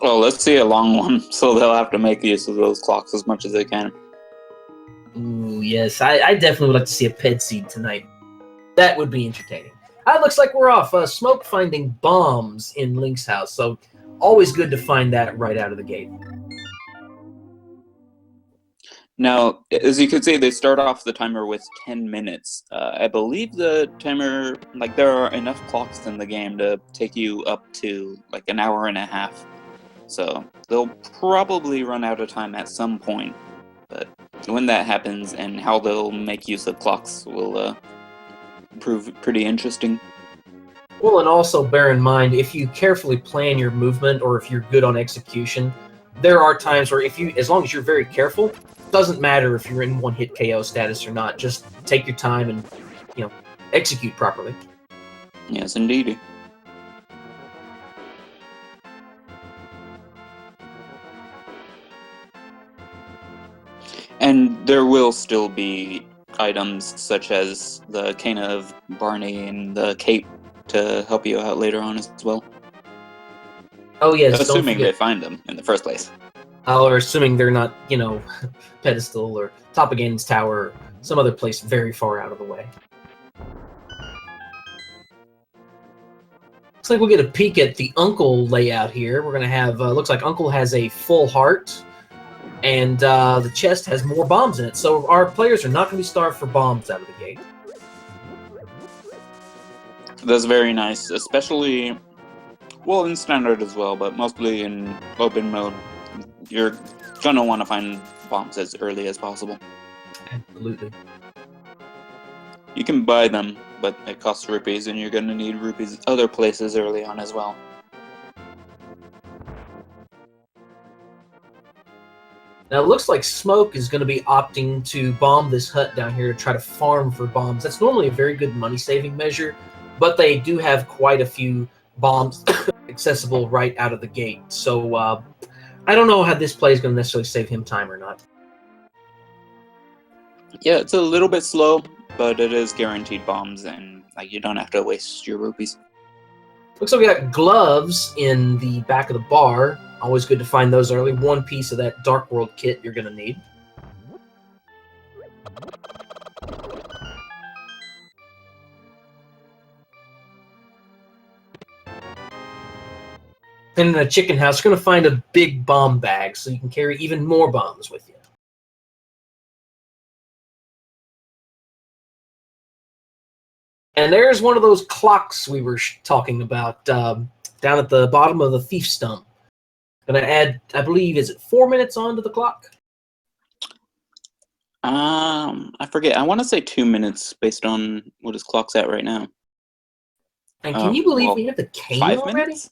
Well, let's see a long one, so they'll have to make use of those clocks as much as they can. Ooh, yes. I definitely would like to see a ped seed tonight. That would be entertaining. It looks like we're off. Smoke finding bombs in Link's house, so always good to find that right out of the gate. Now, as you can see, they start off the timer with 10 minutes. I believe the timer, like, there are enough clocks in the game to take you up to, like, an hour and a half. So, they'll probably run out of time at some point. But when that happens and how they'll make use of clocks will prove pretty interesting. Well, and also bear in mind, if you carefully plan your movement or if you're good on execution, there are times where as long as you're very careful, doesn't matter if you're in one-hit KO status or not. Just take your time and, execute properly. Yes, indeed. And there will still be items such as the cane of Barney and the cape to help you out later on as well. Oh yes, assuming they find them in the first place. Or assuming they're not, pedestal or top of Ganon's tower, or some other place very far out of the way. Looks like we'll get a peek at the Uncle layout here. We're gonna have, looks like Uncle has a full heart, and the chest has more bombs in it. So our players are not gonna be starved for bombs out of the gate. That's very nice, especially, well, in standard as well, but mostly in open mode. You're gonna want to find bombs as early as possible. Absolutely. You can buy them, but it costs rupees, and you're gonna need rupees other places early on as well. Now it looks like Smoke is going to be opting to bomb this hut down here to try to farm for bombs. That's normally a very good money-saving measure, but they do have quite a few bombs accessible right out of the gate. So I don't know how this play is going to necessarily save him time or not. Yeah, it's a little bit slow, but it is guaranteed bombs, and you don't have to waste your rupees. Looks like we got gloves in the back of the bar. Always good to find those early. One piece of that Dark World kit you're going to need. And in a chicken house, you're going to find a big bomb bag so you can carry even more bombs with you. And there's one of those clocks we were talking about down at the bottom of the thief stump. Gonna add, I believe, is it 4 minutes onto the clock? I forget. I want to say 2 minutes based on what his clock's at right now. And can you believe we have the cane 5 already? minutes?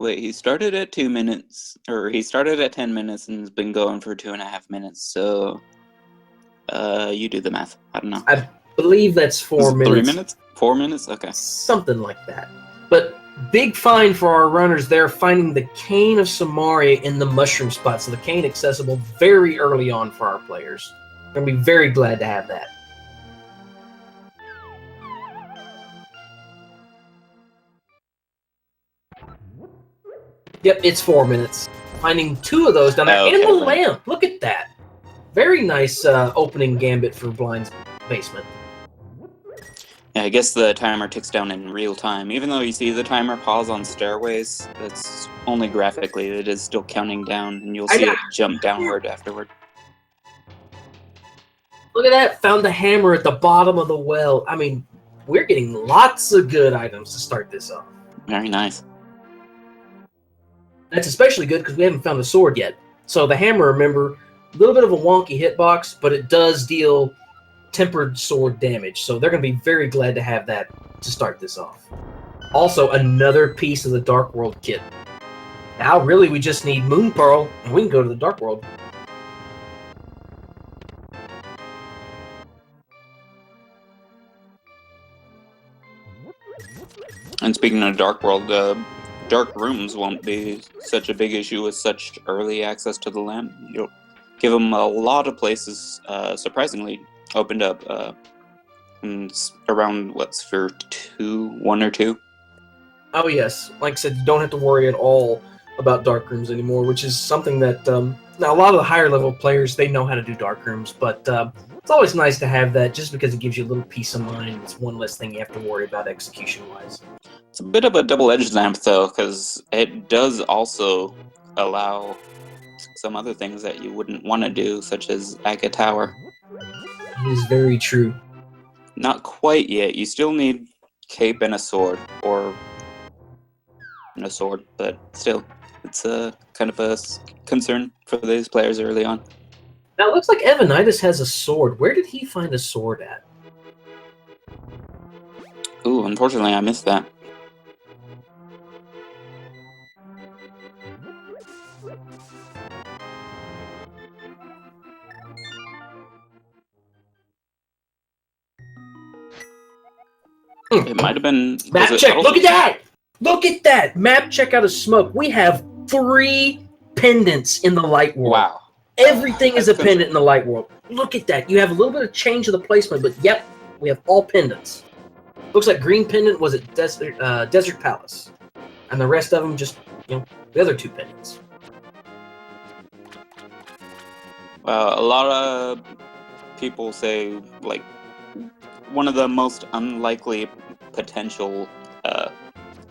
Wait, he started at 2 minutes, or he started at 10 minutes and has been going for 2.5 minutes. So, you do the math. I don't know. I believe that's 4 minutes. 3 minutes? 4 minutes? Okay. Something like that. But big find for our runners there, finding the cane of Samaria in the mushroom spot. So the cane accessible very early on for our players. We're going to be very glad to have that. Yep, it's 4 minutes. Finding 2 of those down there. Okay, and the lamp. Look at that. Very nice opening gambit for Blind's basement. Yeah, I guess the timer ticks down in real time. Even though you see the timer pause on stairways, that's only graphically. It is still counting down, and you'll see it jump downward afterward. Look at that. Found the hammer at the bottom of the well. I mean, we're getting lots of good items to start this off. Very nice. That's especially good because we haven't found a sword yet. So the hammer, remember, a little bit of a wonky hitbox, but it does deal tempered sword damage. So they're going to be very glad to have that to start this off. Also, another piece of the Dark World kit. Now, really, we just need Moon Pearl, and we can go to the Dark World. And speaking of Dark World, dark rooms won't be such a big issue with such early access to the lamp. You'll give them a lot of places, surprisingly, opened up around, what, Sphere 1 or 2? Oh yes, like I said, you don't have to worry at all about dark rooms anymore, which is something that now a lot of the higher level players, they know how to do dark rooms, but it's always nice to have that just because it gives you a little peace of mind. It's one less thing you have to worry about execution wise. It's a bit of a double-edged lamp though, because it does also allow some other things that you wouldn't want to do, such as Aga Tower. It is very true. Not quite yet. You still need cape and a sword, or a sword, but still, it's a kind of a concern for these players early on. Now it looks like Evanidus has a sword. Where did he find a sword at? Ooh, unfortunately, I missed that. It might have been... Map check! Look at that! Look at that! Map check out of smoke. We have 3 pendants in the light world. Wow. Everything is a pendant in the light world. Look at that. You have a little bit of change of the placement, but yep, we have all pendants. Looks like green pendant was at Desert Palace. And the rest of them just, the other 2 pendants. Well, a lot of people say, like, one of the most unlikely potential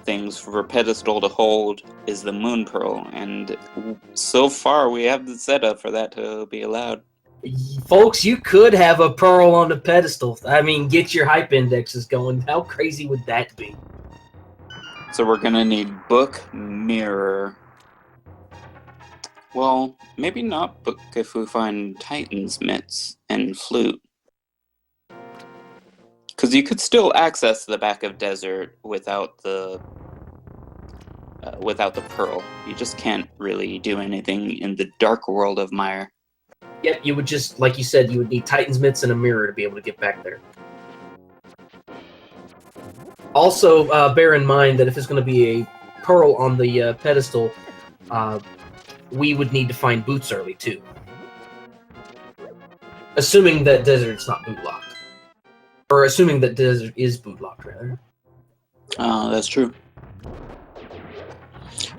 things for a pedestal to hold is the Moon Pearl, and so far we have the setup for that to be allowed. Folks, you could have a pearl on the pedestal. I mean, get your hype indexes going. How crazy would that be? So we're gonna need book, mirror. Well, maybe not book if we find Titan's mitts and flute. Because you could still access the back of desert without the pearl. You just can't really do anything in the dark world of Mire. Yep, you would just, like you said, you would need Titan's mitts and a mirror to be able to get back there. Also, bear in mind that if it's going to be a pearl on the pedestal, we would need to find boots early too. Assuming that desert's not boot locked. Or assuming that desert is boot locked, rather. Oh, that's true.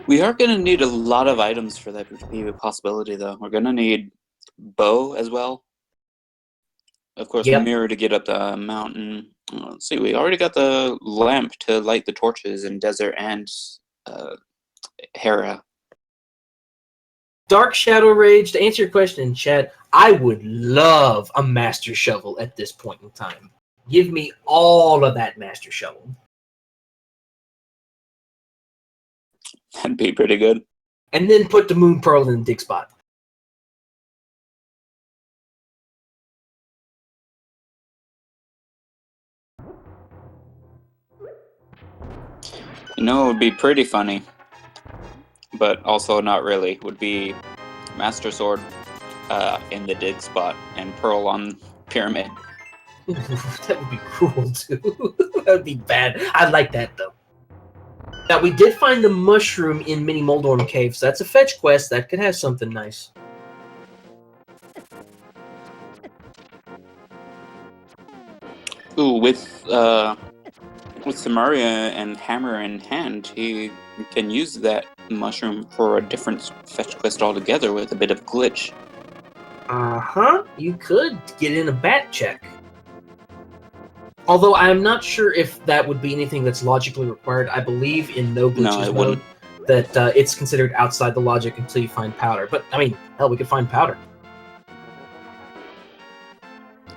We are going to need a lot of items for that to be a possibility, though. We're going to need bow as well. Of course, mirror to get up the mountain. Let's see, we already got the lamp to light the torches in desert and Hera. Dark Shadow Rage, to answer your question in chat, I would love a Master Shovel at this point in time. Give me all of that Master Shovel. That'd be pretty good. And then put the Moon Pearl in the dig spot. You know, it would be pretty funny, but also not really, would be Master Sword in the dig spot and Pearl on Pyramid. That would be cruel, too. That would be bad. I like that, though. Now, we did find the mushroom in Mini Moldorm Cave, so that's a fetch quest. That could have something nice. Ooh, with Samaria and Hammer in hand, he can use that mushroom for a different fetch quest altogether with a bit of glitch. Uh-huh. You could get in a bat check. Although I'm not sure if that would be anything that's logically required. I believe in no glitches mode that it's considered outside the logic until you find powder. But, I mean, hell, we could find powder.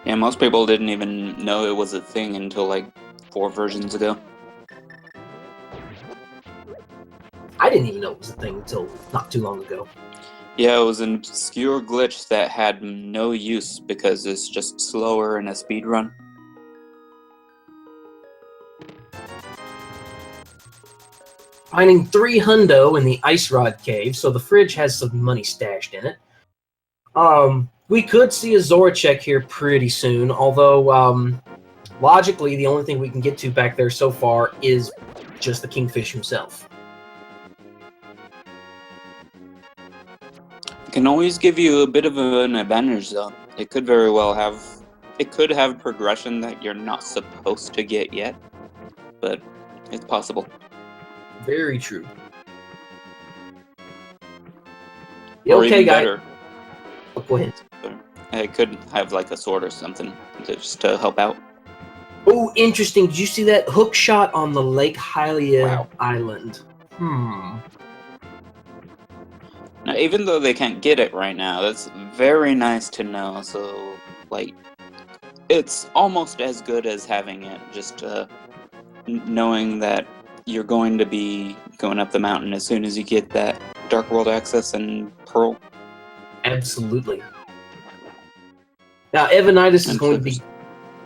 Yeah, most people didn't even know it was a thing until, like, 4 versions ago. I didn't even know it was a thing until not too long ago. Yeah, it was an obscure glitch that had no use because it's just slower in a speed run. Finding 3 hundo in the Ice Rod Cave, so the fridge has some money stashed in it. We could see a Zora check here pretty soon, although logically the only thing we can get to back there so far is just the Kingfish himself. It can always give you a bit of an advantage, though. It could very well have... It could have progression that you're not supposed to get yet, but it's possible. Very true. The Or okay even guy. better, Oh, go ahead. I could have like a sword or something just to help out. Oh, interesting. Did you see that hook shot on the Lake Hylia Wow. Island? Now, even though they can't get it right now, that's very nice to know. So, like, it's almost as good as having it. Just knowing that you're going to be going up the mountain as soon as you get that Dark World access and Pearl. Absolutely. Now, Evanidus is And going to be... Flippers.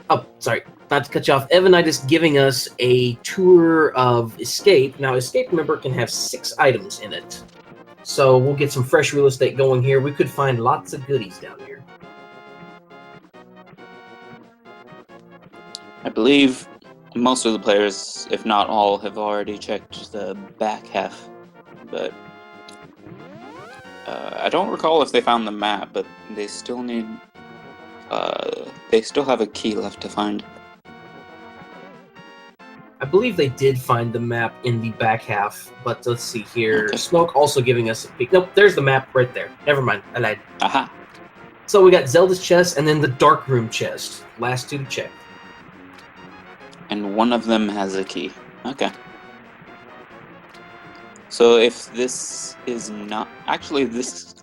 Oh, sorry. Not to cut you off. Evanidus giving us a tour of Escape. Now, Escape, remember, can have 6 items in it. So we'll get some fresh real estate going here. We could find lots of goodies down here. I believe most of the players, if not all, have already checked the back half, but I don't recall if they found the map, but they still need... they still have a key left to find. I believe they did find the map in the back half, but let's see here. Okay. Smoke also giving us a peek. Nope, there's the map right there. Never mind, I lied. Aha! So we got Zelda's chest and then the Dark Room chest. Last 2 to check. And one of them has a key. Okay. So if this is not... Actually, this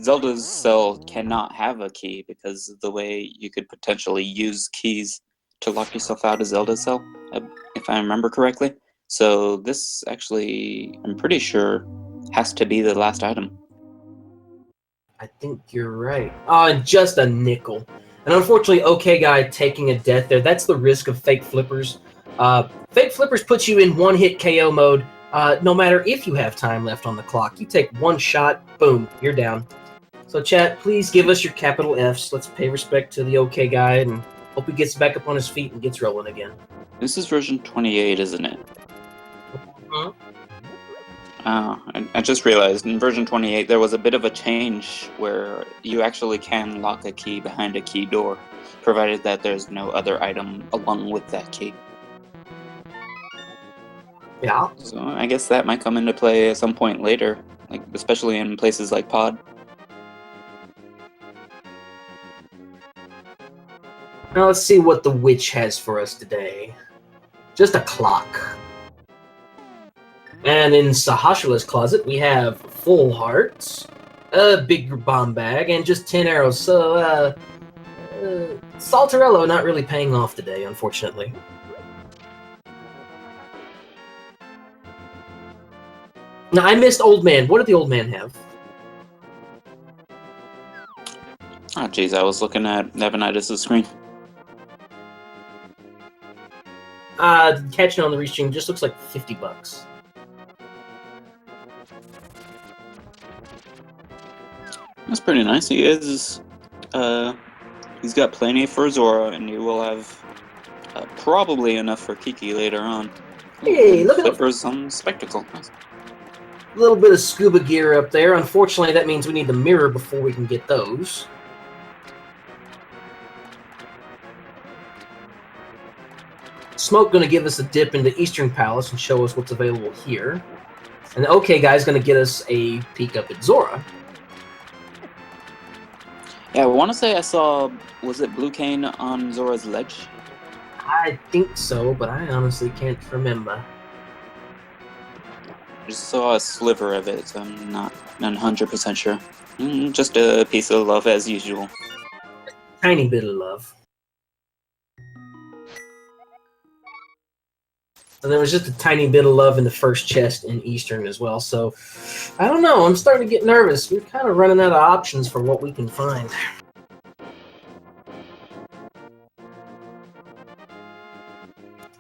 Zelda's cell cannot have a key because of the way you could potentially use keys to lock yourself out of Zelda's cell, if I remember correctly. So this actually, I'm pretty sure, has to be the last item. I think you're right. Just a nickel. And unfortunately, OKGuy taking a death there. That's the risk of fake flippers. Fake flippers puts you in one-hit KO mode. No matter if you have time left on the clock. You take one shot, boom, you're down. So chat, please give us your capital Fs. Let's pay respect to the OKGuy and hope he gets back up on his feet and gets rolling again. This is version 28, isn't it? Huh? I just realized in version 28 there was a bit of a change where you actually can lock a key behind a key door, provided that there's no other item along with that key. Yeah. So I guess that might come into play at some point later, like especially in places like Pod. Now let's see what the witch has for us today. Just a clock. And in Sahashula's closet, we have full hearts, a big bomb bag, and just 10 arrows. So, Saltarello not really paying off today, unfortunately. Now, I missed Old Man. What did the Old Man have? Oh jeez, I was looking at Evanidus' screen. Catching on the restream just looks like $50. That's pretty nice. He is, he's got plenty for Zora, and he will have probably enough for Kiki later on. Hey, look at that. Flippers on Spectacle. Nice. A little bit of scuba gear up there. Unfortunately, that means we need the mirror before we can get those. Smoke going to give us a dip into Eastern Palace and show us what's available here. And the OKGuy's going to get us a peek up at Zora. Yeah, I want to say I saw, was it Blue Cane on Zora's ledge? I think so, but I honestly can't remember. I just saw a sliver of it, so I'm not 100% sure. Just a piece of love as usual. Tiny bit of love. And there was just a tiny bit of love in the first chest in Eastern as well, so I don't know, I'm starting to get nervous. We're kind of running out of options for what we can find.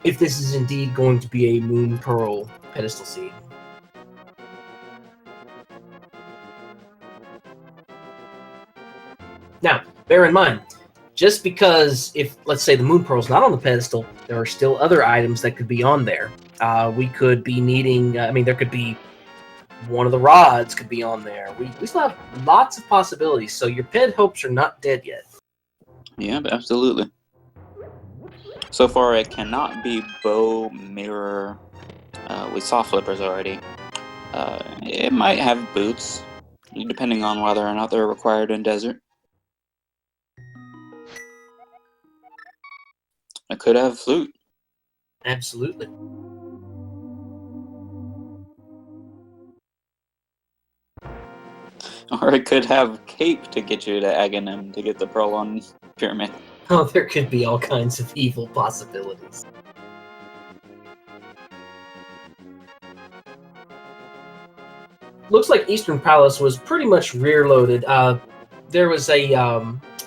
If this is indeed going to be a Moon Pearl pedestal seed. Now, bear in mind, just because if, let's say, the Moon Pearl's not on the pedestal, there are still other items that could be on there. We could be needing, there could be one of the rods could be on there. We still have lots of possibilities, so your ped hopes are not dead yet. Yeah, absolutely. So far, it cannot be bow, mirror, We saw flippers already. It might have boots, depending on whether or not they're required in desert. It could have flute. Absolutely. Or it could have cape to get you to Aghanim to get the pearl on pyramid. Oh, there could be all kinds of evil possibilities. Looks like Eastern Palace was pretty much rear-loaded. There was a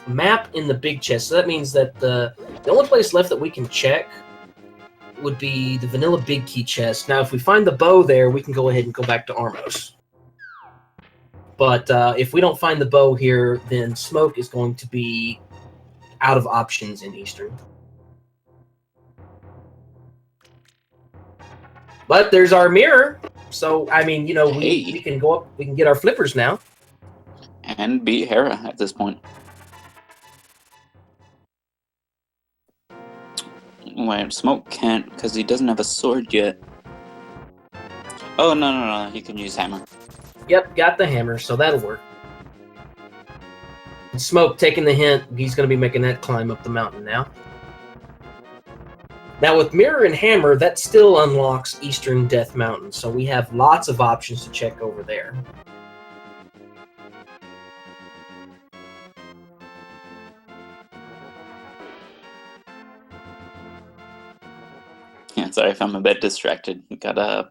map in the big chest, so that means that the only place left that we can check would be the vanilla big key chest. Now, if we find the bow there, we can go ahead and go back to Armos. But if we don't find the bow here, then Smoke is going to be out of options in Eastern. But there's our mirror. So, I mean, you know, we can go up, we can get our flippers now. And beat Hera at this point. Wait, Smoke can't, because he doesn't have a sword yet. Oh, no, he can use hammer. Yep, got the hammer, so that'll work. And Smoke, taking the hint, he's going to be making that climb up the mountain now. Now, with Mirror and Hammer, that still unlocks Eastern Death Mountain, so we have lots of options to check over there. Yeah, sorry if I'm a bit distracted. Got a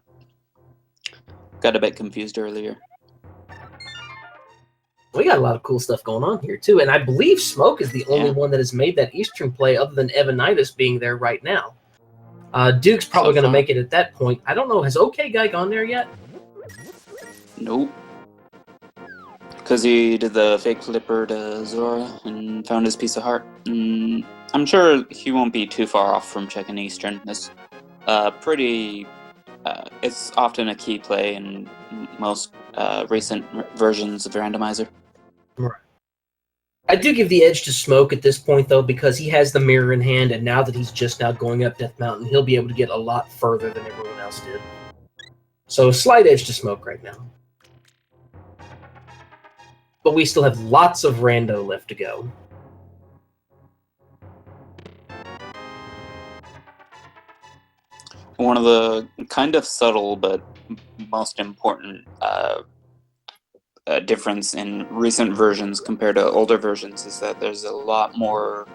bit confused earlier. We got a lot of cool stuff going on here, too, and I believe Smoke is the only one that has made that Eastern play other than Evanidus being there right now. Duke's probably going to make it at that point. I don't know, has OHKO gone there yet? Nope. Because he did the fake flipper to Zora and found his piece of heart. I'm sure he won't be too far off from checking Eastern. It's it's often a key play in most recent versions of Randomizer. Right. I do give the edge to Smoke at this point, though, because he has the mirror in hand, and now that he's just now going up Death Mountain, he'll be able to get a lot further than everyone else did. So, slight edge to Smoke right now. But we still have lots of rando left to go. One of the kind of subtle but most important difference in recent versions compared to older versions is that there's a lot more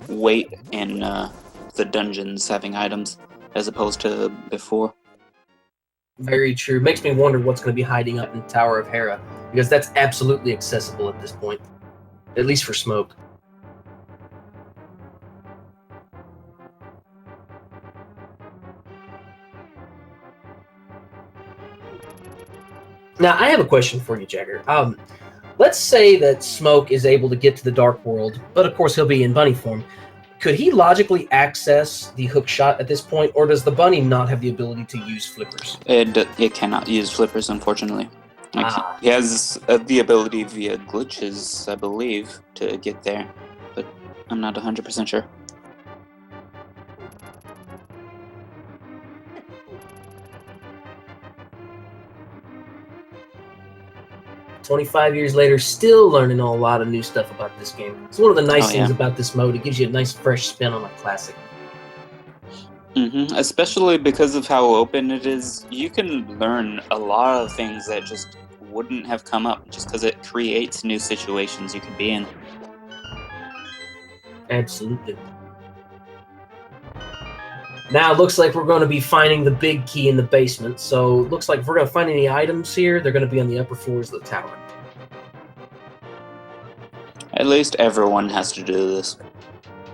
weight in the dungeons having items as opposed to before. Very true. Makes me wonder what's going to be hiding up in the Tower of Hera, because that's absolutely accessible at this point, at least for Smoke. Now, I have a question for you, Jagger. Let's say that Smoke is able to get to the Dark World, but of course he'll be in bunny form. Could he logically access the hook shot at this point, or does the bunny not have the ability to use flippers? It cannot use flippers, unfortunately. He has the ability via glitches, I believe, to get there, but I'm not 100% sure. 25 years later, still learning a lot of new stuff about this game. It's one of the nice things about this mode. It gives you a nice fresh spin on a classic. Especially because of how open it is, you can learn a lot of things that just wouldn't have come up just because it creates new situations you could be in. Absolutely. Now it looks like we're going to be finding the big key in the basement. So it looks like if we're going to find any items here, they're going to be on the upper floors of the tower. At least everyone has to do this.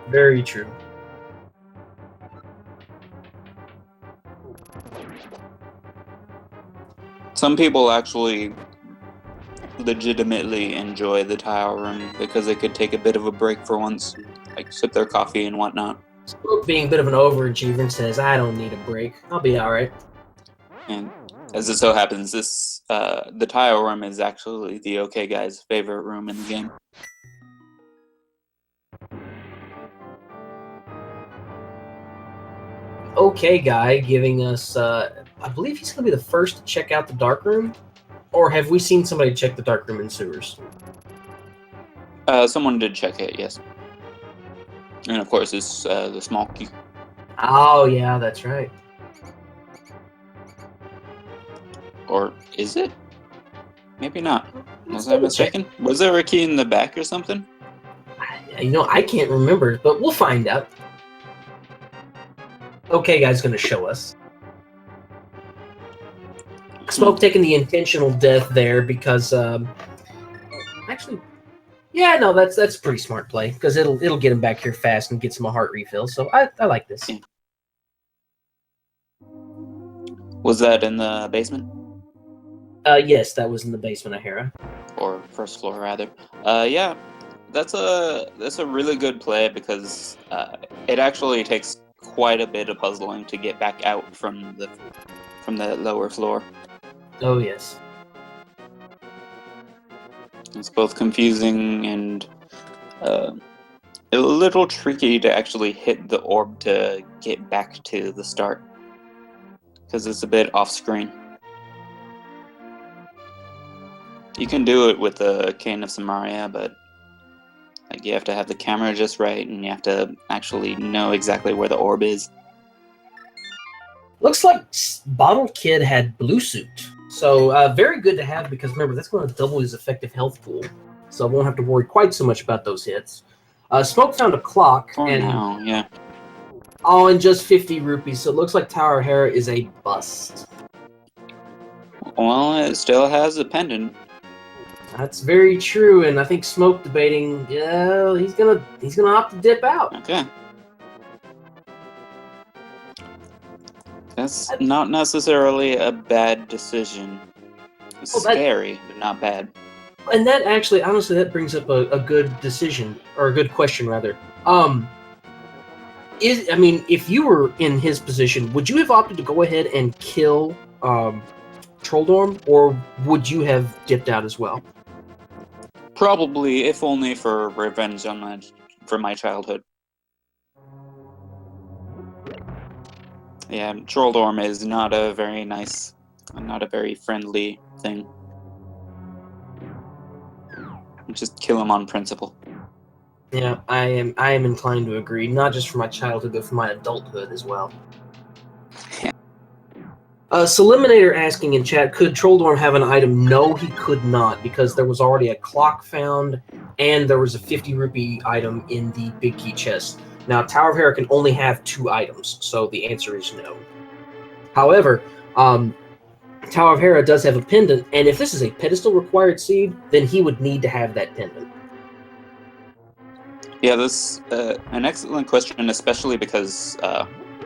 Very true. Some people actually legitimately enjoy the tower room because they could take a bit of a break for once, like sip their coffee and whatnot. Smoke being a bit of an overachiever and says, I don't need a break. I'll be alright. And as it so happens, this the tile room is actually the OKGuy's favorite room in the game. TheOkayGuy giving us, I believe he's going to be the first to check out the dark room. Or have we seen somebody check the dark room in sewers? Someone did check it, yes. And of course, it's the small key. Oh, yeah, that's right. Or is it? Maybe not. Let's Was I double check. mistaken? Was there a key in the back or something? I can't remember, but we'll find out. OKGuy's going to show us. Smoke taking the intentional death there because, actually, yeah, no, that's a pretty smart play because it'll get him back here fast and get him a heart refill. So I like this. Yeah. Was that in the basement? Yes, that was in the basement of Hera. Or first floor, rather. Yeah, that's a really good play because it actually takes quite a bit of puzzling to get back out from the lower floor. Oh yes. It's both confusing and a little tricky to actually hit the orb to get back to the start because it's a bit off screen. You can do it with the Cane of Samaria, but like you have to have the camera just right, and you have to actually know exactly where the orb is. Looks like Bottle Kid had blue suit, so very good to have because remember that's going to double his effective health pool, so I won't have to worry quite so much about those hits. Smoke found a clock For and now, yeah. all in just 50 rupees, so it looks like Tower of Hera is a bust. Well, it still has a pendant. That's very true, and I think Smoke debating, yeah, he's gonna opt to dip out. Okay. That's not necessarily a bad decision. It's scary, but not bad. And that actually, honestly, that brings up a good decision, or a good question, rather. If you were in his position, would you have opted to go ahead and kill Trolldorm, or would you have dipped out as well? Probably, if only for revenge on my childhood. Yeah, Trolldorm is not a very nice, not a very friendly thing. Just kill him on principle. Yeah, I am inclined to agree, not just for my childhood, but for my adulthood as well. Seliminator asking in chat, could Trolldorm have an item? No, he could not, because there was already a clock found, and there was a 50 rupee item in the big key chest. Now, Tower of Hera can only have 2 items, so the answer is no. However, Tower of Hera does have a pendant, and if this is a pedestal required seed, then he would need to have that pendant. Yeah, that's an excellent question, especially because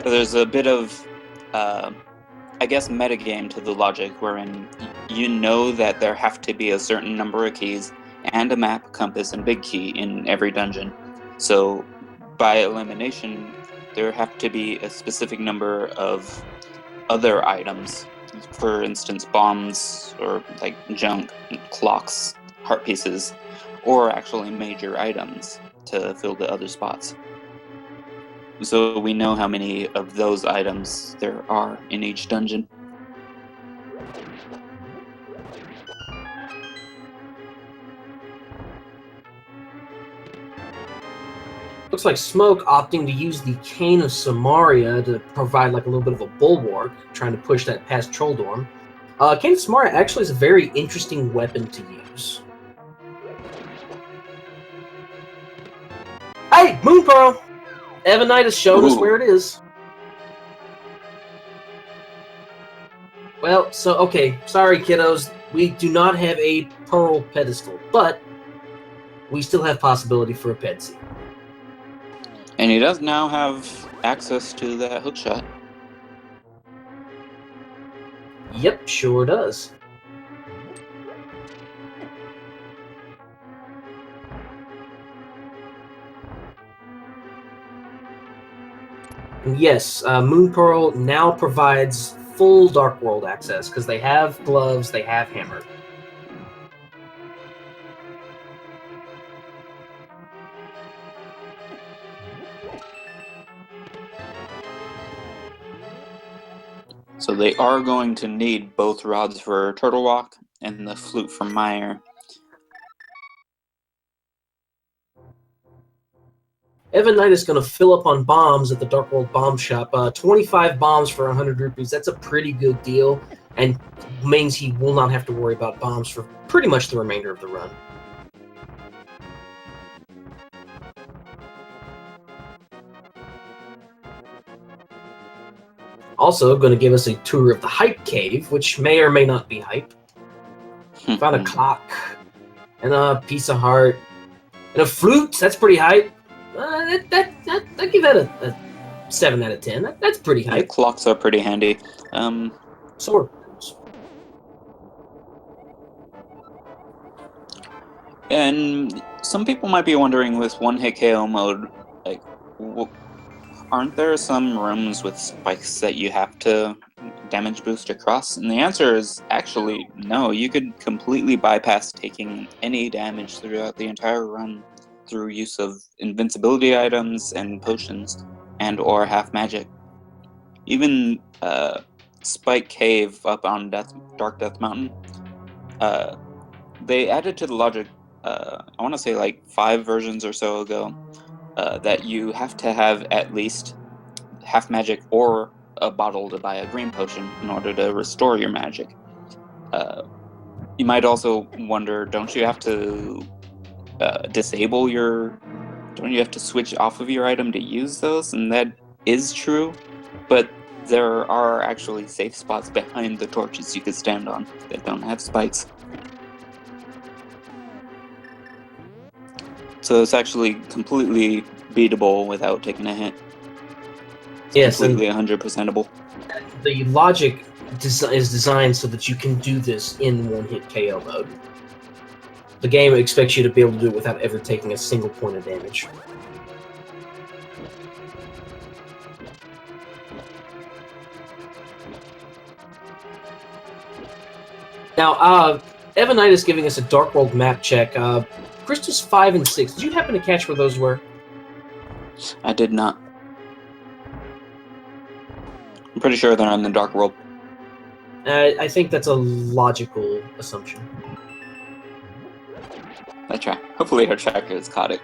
there's a bit of, I guess, metagame to the logic, wherein you know that there have to be a certain number of keys and a map, compass, and big key in every dungeon. So, by elimination, there have to be a specific number of other items. For instance, bombs or like junk, clocks, heart pieces, or actually major items to fill the other spots. So we know how many of those items there are in each dungeon. Looks like Smoke opting to use the Cane of Samaria to provide like a little bit of a bulwark, trying to push that past Trolldorm. Cane of Samaria actually is a very interesting weapon to use. Hey, Moon Pearl! Evanidus showed us where it is. Well, so, okay, sorry kiddos, we do not have a Pearl pedestal, but we still have possibility for a Pedsi. And he does now have access to that hookshot. Yep, sure does. Yes, Moon Pearl now provides full Dark World access because they have gloves, they have hammer. So they are going to need both rods for Turtle Rock and the flute for Mire. Evanidus is going to fill up on bombs at the Dark World Bomb Shop. 25 bombs for 100 rupees. That's a pretty good deal, and means he will not have to worry about bombs for pretty much the remainder of the run. Also, going to give us a tour of the Hype Cave, which may or may not be hype. Found a clock, and a piece of heart, and a flute. That's pretty hype. I'd give that a 7 out of 10. That's pretty hype. The clocks are pretty handy. Sword. And some people might be wondering, with one-hit KO mode, like, aren't there some rooms with spikes that you have to damage boost across? And the answer is actually no. You could completely bypass taking any damage throughout the entire run through use of invincibility items and potions and or half magic. Even Spike Cave up on Dark Death Mountain, they added to the logic, I want to say like 5 versions or so ago, that you have to have at least half magic or a bottle to buy a green potion in order to restore your magic. You might also wonder, don't you have to disable your... Don't you have to switch off of your item to use those? And that is true, but there are actually safe spots behind the torches you could stand on that don't have spikes. So it's actually completely beatable without taking a hit. It's yes, completely 100%able. The logic is designed so that you can do this in one-hit KO mode. The game expects you to be able to do it without ever taking a single point of damage. Now, Evanidus giving us a Dark World map check. Crystals 5 and 6. Did you happen to catch where those were? I did not. I'm pretty sure they're in the Dark World. I think that's a logical assumption. Let's try. Hopefully our tracker has caught it.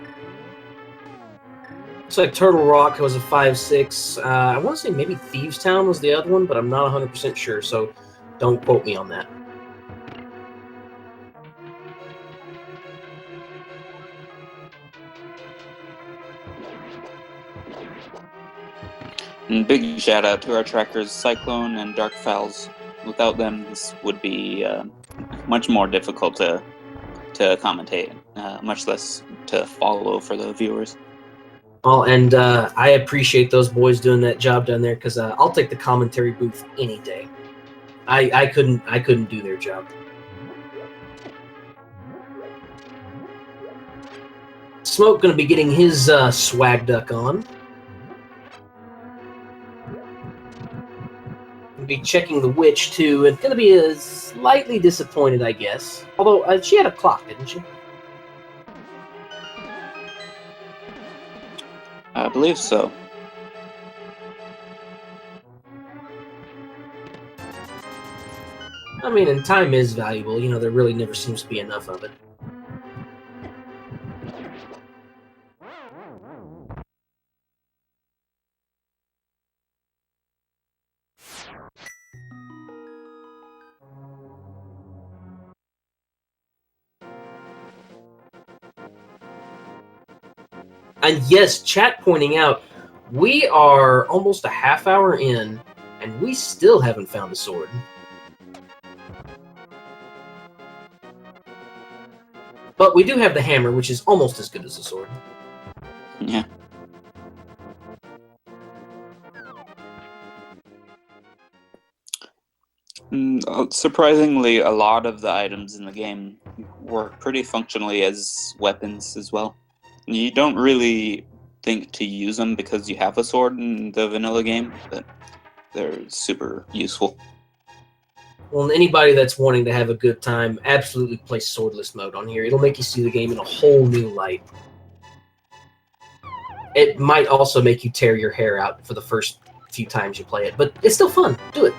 Looks like Turtle Rock was a 5-6. I want to say maybe Thieves Town was the other one, but I'm not 100% sure, so don't quote me on that. And big shout out to our trackers Cyclone and Dark Fowls. Without them, this would be much more difficult to commentate, much less to follow for the viewers. Well, and I appreciate those boys doing that job down there, because I'll take the commentary booth any day. I couldn't do their job. Smoke gonna be getting his swag duck on. Be checking the witch too, and gonna be slightly disappointed, I guess. Although she had a clock, didn't she? I believe so. I mean, and time is valuable. You know, there really never seems to be enough of it. And yes, chat pointing out, we are almost a half hour in, and we still haven't found a sword. But we do have the hammer, which is almost as good as the sword. Yeah. Surprisingly, a lot of the items in the game work pretty functionally as weapons as well. You don't really think to use them because you have a sword in the vanilla game, but they're super useful. Well, anybody that's wanting to have a good time, absolutely play swordless mode on here. It'll make you see the game in a whole new light. It might also make you tear your hair out for the first few times you play it, but it's still fun. Do it.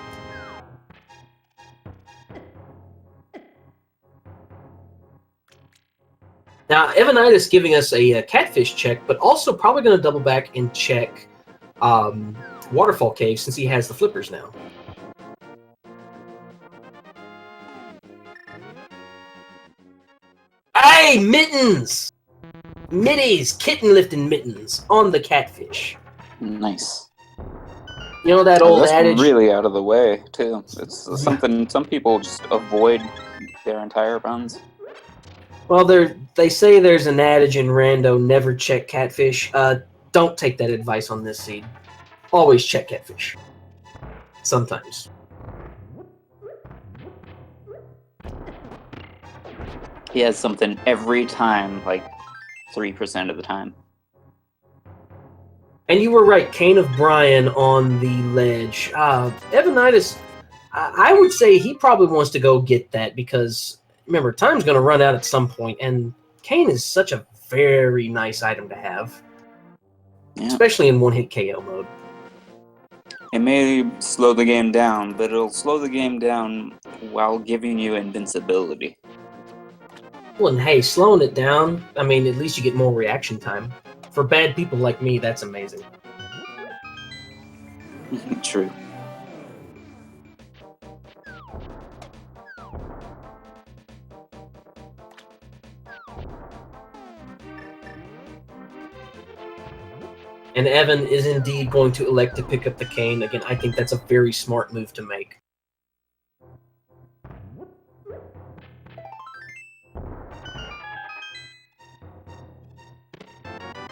Now, Evanidus giving us a catfish check, but also probably going to double back and check Waterfall Cave since he has the flippers now. Hey, mittens! Middies, kitten lifting mittens on the catfish. Nice. You know that old That's adage? really out of the way, too. It's something some people just avoid their entire runs. Well, they say there's an adage in Rando, never check catfish. Don't take that advice on this seed. Always check catfish. Sometimes. He has something every time, like 3% of the time. And you were right, Cane of Brian on the ledge. Evanidus, I would say he probably wants to go get that because, remember, time's going to run out at some point, and Cane is such a very nice item to have. Yeah. Especially in one-hit KO mode. It may slow the game down, but it'll slow the game down while giving you invincibility. Well, and hey, slowing it down, I mean, at least you get more reaction time. For bad people like me, that's amazing. True. And Evan is indeed going to elect to pick up the cane. Again, I think that's a very smart move to make.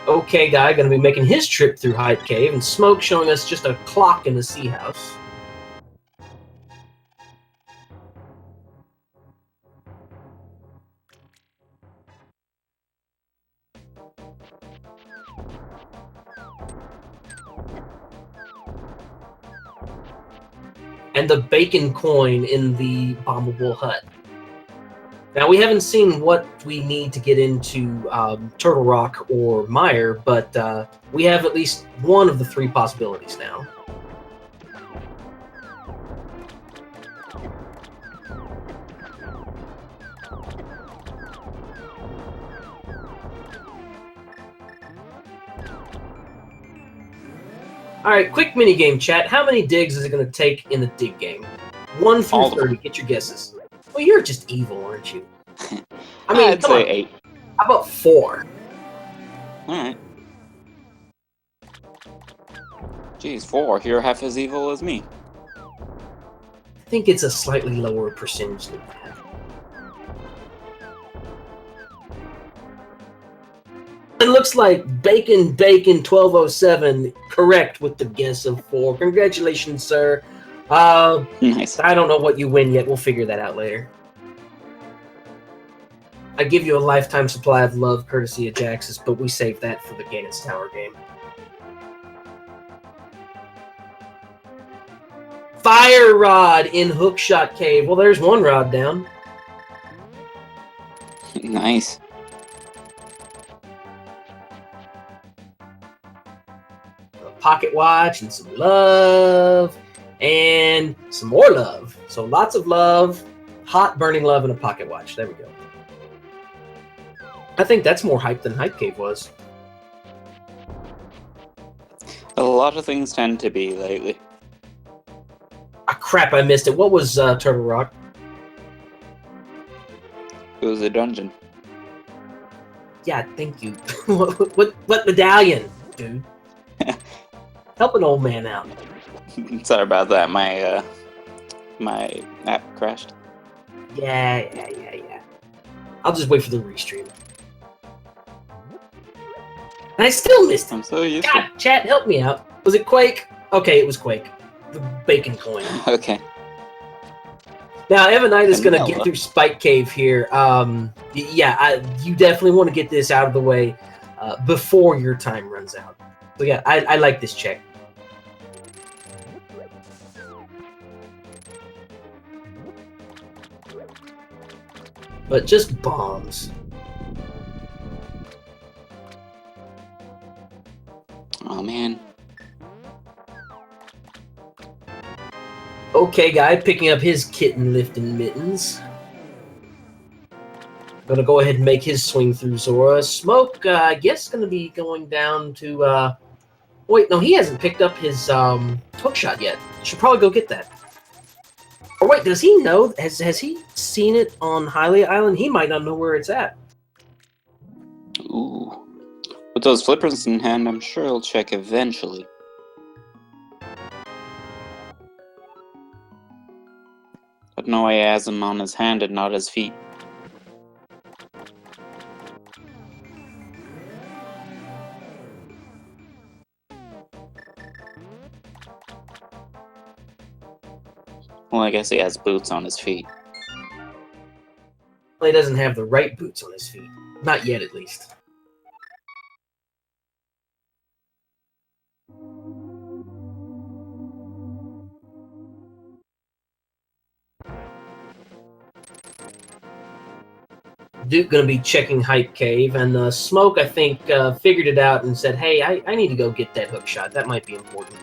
OHKO Guy going to be making his trip through Hype Cave, and Smoke showing us just a clock in the sea house. And the bacon coin in the bombable hut. Now, we haven't seen what we need to get into Turtle Rock or Mire, but we have at least one of the three possibilities now. All right, quick mini game chat. How many digs is it going to take in the dig game? 1 through 30. Get your guesses. Well, you're just evil, aren't you? I mean, I'd say 8. How about 4? Alright. Geez, 4. You're half as evil as me. I think it's a slightly lower percentage than that. It looks like Bacon 1207 correct with the guess of 4. Congratulations, sir. Nice. I don't know what you win yet. We'll figure that out later. I give you a lifetime supply of love courtesy of Jaxus, but we saved that for the Ganon's Tower game. Fire Rod in Hookshot Cave. Well, there's one rod down. Nice. A pocket watch and some love. And some more love. So lots of love, hot burning love, and a pocket watch. There we go. I think that's more hype than Hype Cave was. A lot of things tend to be lately. Ah, crap, I missed it. What was Turtle Rock? It was a dungeon. Yeah, thank you. what medallion, dude? Help an old man out. Sorry about that. My app crashed. Yeah. I'll just wait for the restream. And I still missed it. I'm so used to it. God, chat, help me out. Was it Quake? Okay, it was Quake. The bacon coin. Okay. Now, Evanidus is going to get through Spike Cave here. You definitely want to get this out of the way before your time runs out. So yeah, I like this check. But just bombs. Oh, man. OHKO Guy picking up his kitten lifting mittens. Gonna go ahead and make his swing through Zora. Smoke, I guess, gonna be going down to. Wait, no, he hasn't picked up his hook shot yet. Should probably go get that. Or wait, does he know? Has he seen it on Hylia Island? He might not know where it's at. Ooh. With those flippers in hand, I'm sure he'll check eventually. But no, he has him on his hand and not his feet. Well, I guess he has boots on his feet. Well, he doesn't have the right boots on his feet. Not yet, at least. Duke gonna be checking Hype Cave, and Smoke, I think, figured it out and said, hey, I need to go get that hook shot. That might be important.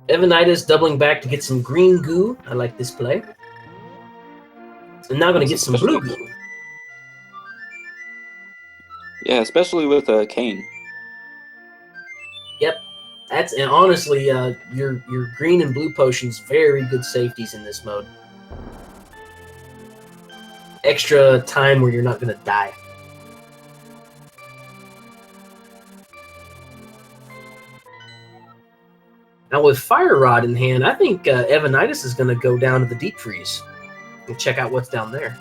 Evanidus doubling back to get some green goo. I like this play. And now gonna get some blue goo. Yeah, especially with a cane. Yep. And honestly, your green and blue potions, very good safeties in this mode. Extra time where you're not gonna die. Now with Fire Rod in hand, I think Evanidus is gonna go down to the deep freeze and check out what's down there.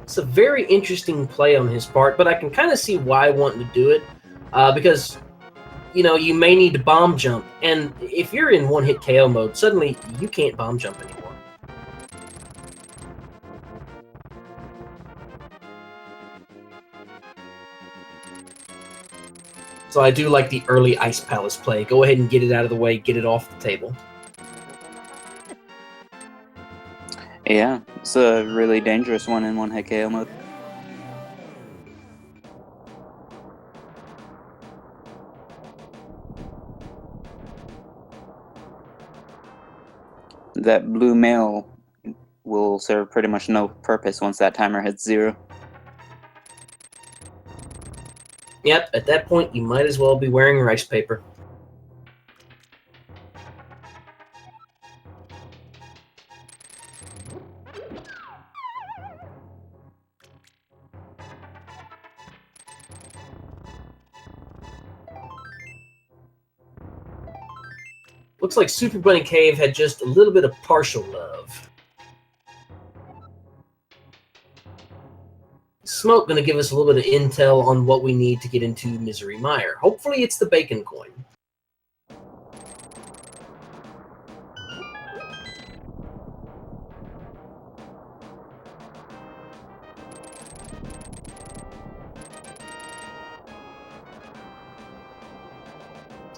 It's a very interesting play on his part, but I can kind of see why wanting to do it, because you know you may need to bomb jump, and if you're in one-hit KO mode, suddenly you can't bomb jump anymore. So I do like the early Ice Palace play. Go ahead and get it out of the way, get it off the table. Yeah, it's a really dangerous one in one-hit KO mode. That blue mail will serve pretty much no purpose once that timer hits 0. Yep, at that point, you might as well be wearing rice paper. Looks like Super Bunny Cave had just a little bit of partial love. Smoke gonna give us a little bit of intel on what we need to get into Misery Mire. Hopefully it's the bacon coin.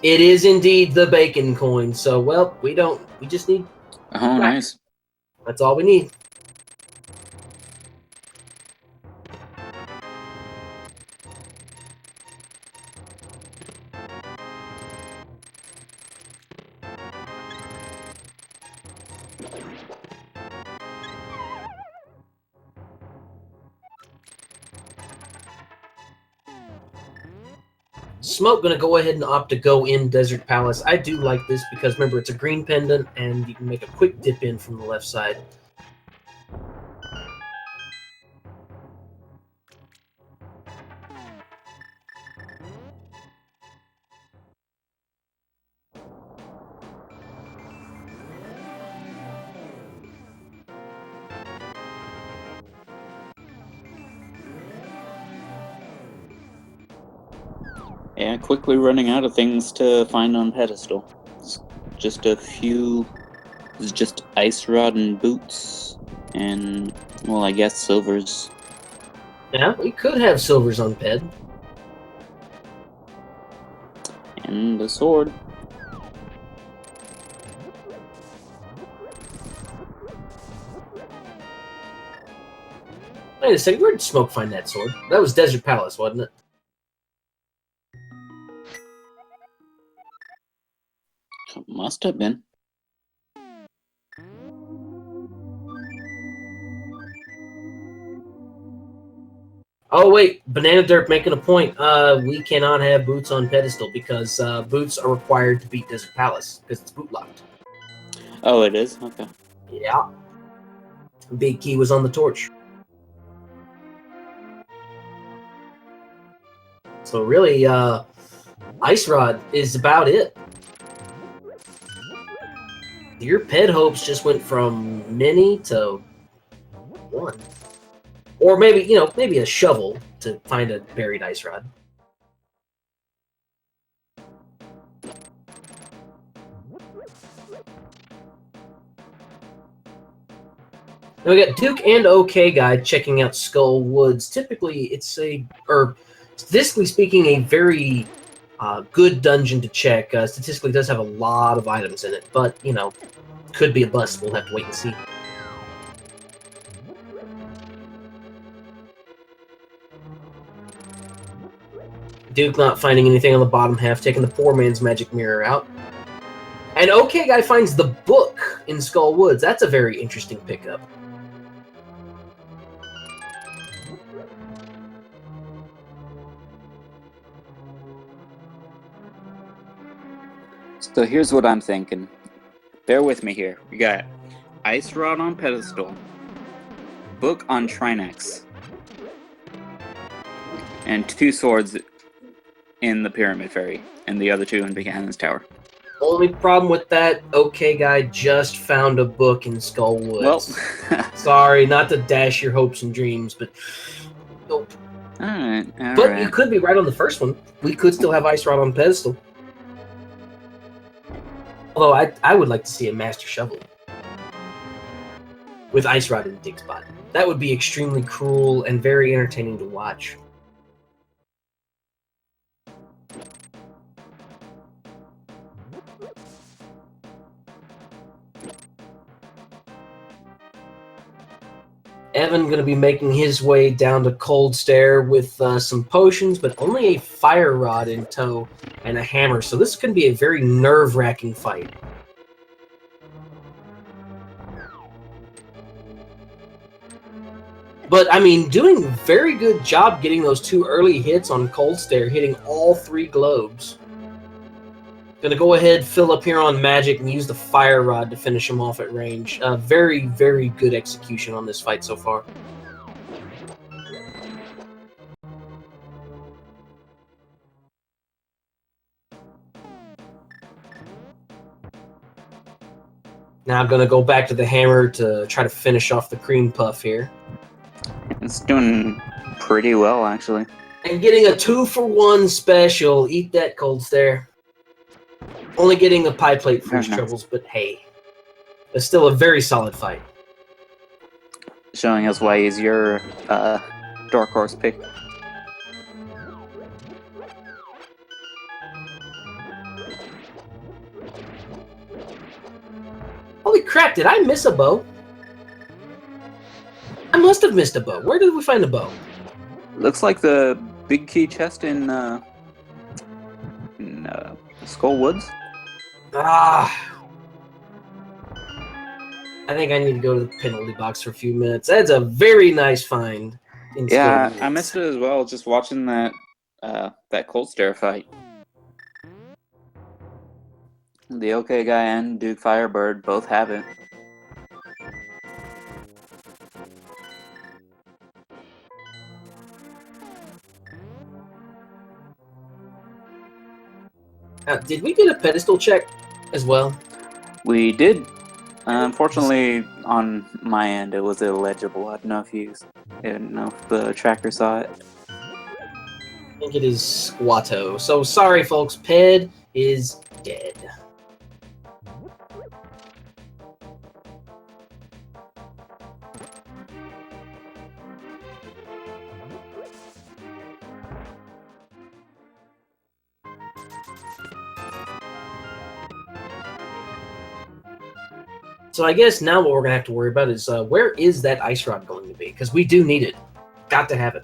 It is indeed the bacon coin, so, well, we just need... Oh, nice. That's all we need. Smoke gonna go ahead and opt to go in Desert Palace. I do like this because remember it's a green pendant and you can make a quick dip in from the left side. Yeah, quickly running out of things to find on pedestal. It's just a few. It's just ice rod and boots, and well, I guess silvers. Yeah, we could have silvers on Ped. And the sword. Wait a second, where did Smoke find that sword? That was Desert Palace, wasn't it? Must have been. Oh wait, Banana Derp making a point. We cannot have boots on pedestal because boots are required to beat Desert Palace because it's boot locked. Oh, it is? Okay. Yeah. Big Key was on the torch. So really, Ice Rod is about it. Your ped hopes just went from mini to 1. Or maybe, maybe a shovel to find a buried Ice Rod. Now we got Duke and OKGuy checking out Skull Woods. Typically, it's statistically speaking, a very good dungeon to check. Statistically, it does have a lot of items in it, but, could be a bust. We'll have to wait and see. Duke not finding anything on the bottom half, taking the poor man's magic mirror out. And OKGuy finds the book in Skull Woods. That's a very interesting pickup. So here's what I'm thinking. Bear with me here. We got Ice Rod on pedestal, book on Trinex, and 2 swords in the Pyramid Fairy, and the other 2 in Buchanan's Tower. Only problem with that, OKGuy just found a book in Skull Woods. Well, sorry, not to dash your hopes and dreams, but nope. Alright. But you could be right on the first one. We could still have Ice Rod on pedestal. Although I would like to see a Master Shovel with Ice Rod in the dig spot. That would be extremely cruel and very entertaining to watch. Evan going to be making his way down to Cold Stair with some potions, but only a fire rod in tow and a hammer. So this can be a very nerve-wracking fight. But, I mean, doing a very good job getting those 2 early hits on Cold Stair, hitting all 3 globes. Gonna go ahead, fill up here on magic, and use the fire rod to finish him off at range. Very, very good execution on this fight so far. Now I'm gonna go back to the hammer to try to finish off the cream puff here. It's doing pretty well, actually. And getting a 2-for-1 special. Eat that, Cold Stair. Only getting the pie plate for his troubles, but hey. It's still a very solid fight. Showing us why he's your dark horse pick. Holy crap, did I miss a bow? I must have missed a bow. Where did we find the bow? Looks like the big key chest in Skull Woods. Ah. I think I need to go to the penalty box for a few minutes. That's a very nice find. Yeah, I missed it as well, just watching that Cold Stair fight. The OKGuy and DukeFireBird both have it. Did we get a pedestal check as well? We did. Unfortunately, on my end, it was illegible. I don't know if the tracker saw it. I think it is Squatto. So sorry, folks. Ped is dead. So I guess now what we're going to have to worry about is where is that ice rod going to be? Because we do need it. Got to have it.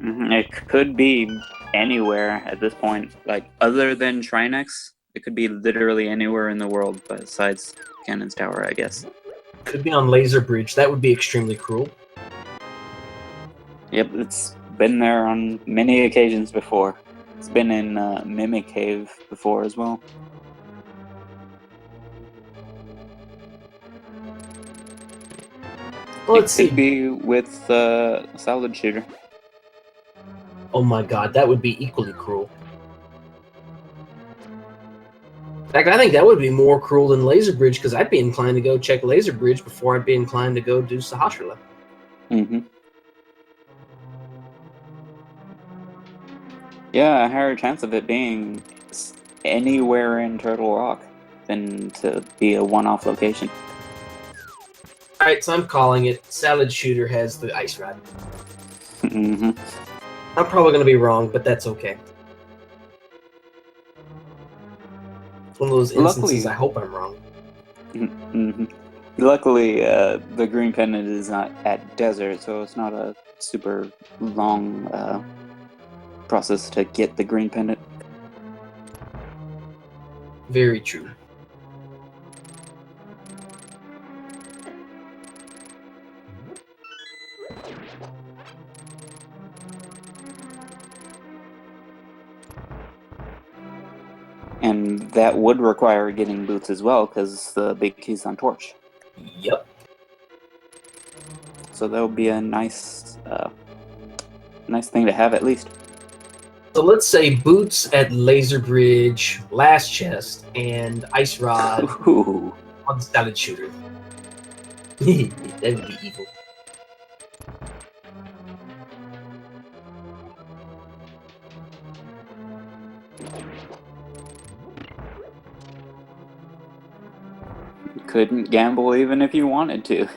It could be anywhere at this point, like other than Trinex. It could be literally anywhere in the world besides Ganon's Tower, I guess. Could be on Laser Bridge. That would be extremely cruel. Yep, it's been there on many occasions before. It's been in Mimic Cave before as well. Well, let's It see. could be with Salad Shooter. Oh my god, that would be equally cruel. In fact, I think that would be more cruel than Laser Bridge, because I'd be inclined to go check Laser Bridge before I'd be inclined to go do Sahasrara. Mm-hmm. Yeah, a higher chance of it being anywhere in Turtle Rock than to be a one-off location. Alright, so I'm calling it. Salad Shooter has the Ice Rod. Mm-hmm. I'm probably going to be wrong, but that's okay. It's one of those instances I hope I'm wrong. Mm-hmm. Luckily, the green pendant is not at desert, so it's not a super long process to get the green pendant. Very true. And that would require getting boots as well, because the big key's on Torch. Yep. So that would be a nice thing to have at least. So let's say boots at Laser Bridge, last chest, and Ice Rod Ooh. on Salad Shooter. That would be evil. You couldn't gamble even if you wanted to.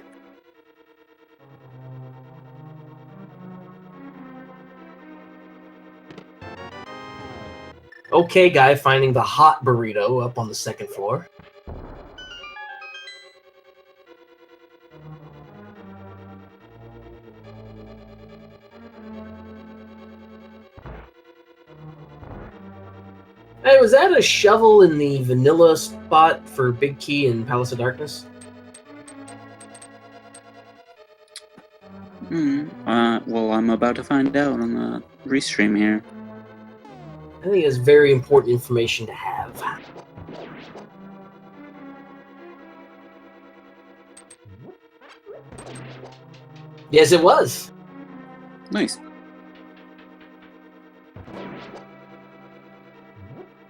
Okay, guy finding the hot burrito up on the second floor. Hey, was that a shovel in the vanilla spot for Big Key in Palace of Darkness? Well, I'm about to find out on the restream here. I think it's very important information to have. Yes, it was. Nice.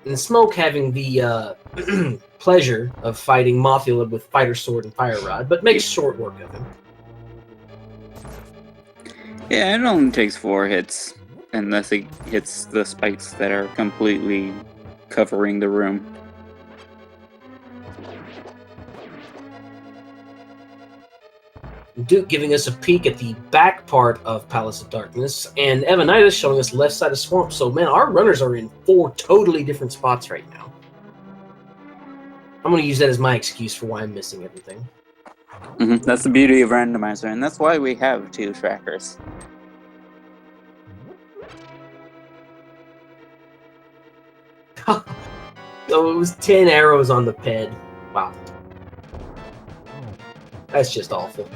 And Smoke having the pleasure of fighting Mothula with Fighter Sword and Fire Rod, but makes short work of him. Yeah, it only takes 4 hits, unless it hits the spikes that are completely covering the room. Duke giving us a peek at the back part of Palace of Darkness, and Evanidus showing us left side of Swamp. So, man, our runners are in 4 totally different spots right now. I'm going to use that as my excuse for why I'm missing everything. That's the beauty of Randomizer, and that's why we have 2 trackers. So it was 10 arrows on the ped. Wow. That's just awful.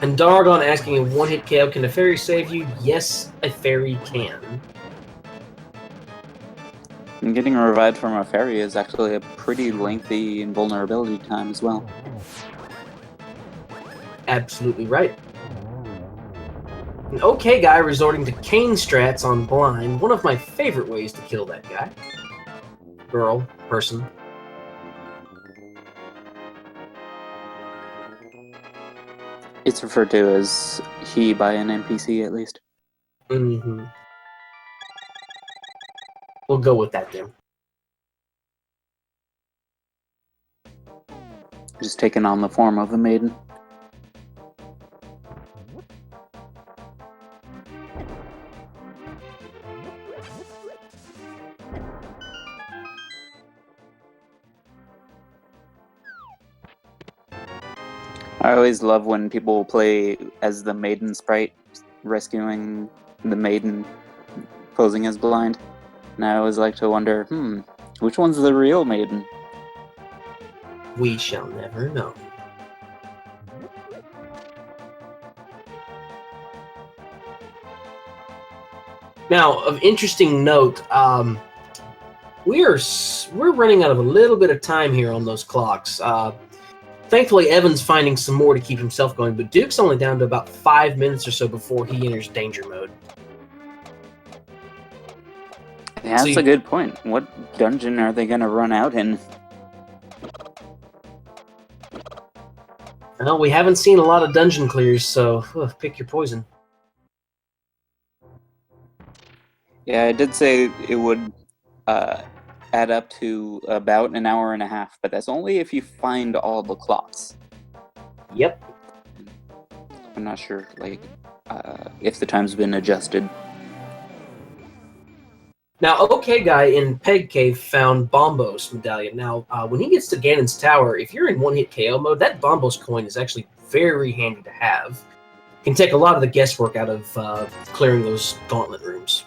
And Dargon asking if one-hit KO, can a fairy save you? Yes, a fairy can. And getting revived from a fairy is actually a pretty lengthy invulnerability time as well. Absolutely right. An okay guy resorting to cane strats on blind. One of my favorite ways to kill that guy. Girl, person. It's referred to as he by an NPC at least. Mm-hmm. We'll go with that then. Just taking on the form of a maiden. I always love when people play as the maiden sprite, rescuing the maiden posing as blind. And I always like to wonder, which one's the real maiden? We shall never know. Now, of interesting note, we're running out of a little bit of time here on those clocks. Thankfully, Evan's finding some more to keep himself going, but Duke's only down to about 5 minutes or so before he enters danger mode. Yeah, that's a good point. What dungeon are they going to run out in? Well, we haven't seen a lot of dungeon clears, so pick your poison. Yeah, I did say it would add up to about an hour and a half, but that's only if you find all the clocks. Yep. I'm not sure, if the time's been adjusted. Now, OKGuy in Peg Cave found Bombos medallion. Now, when he gets to Ganon's tower, if you're in one-hit KO mode, that Bombos coin is actually very handy to have. Can take a lot of the guesswork out of clearing those gauntlet rooms.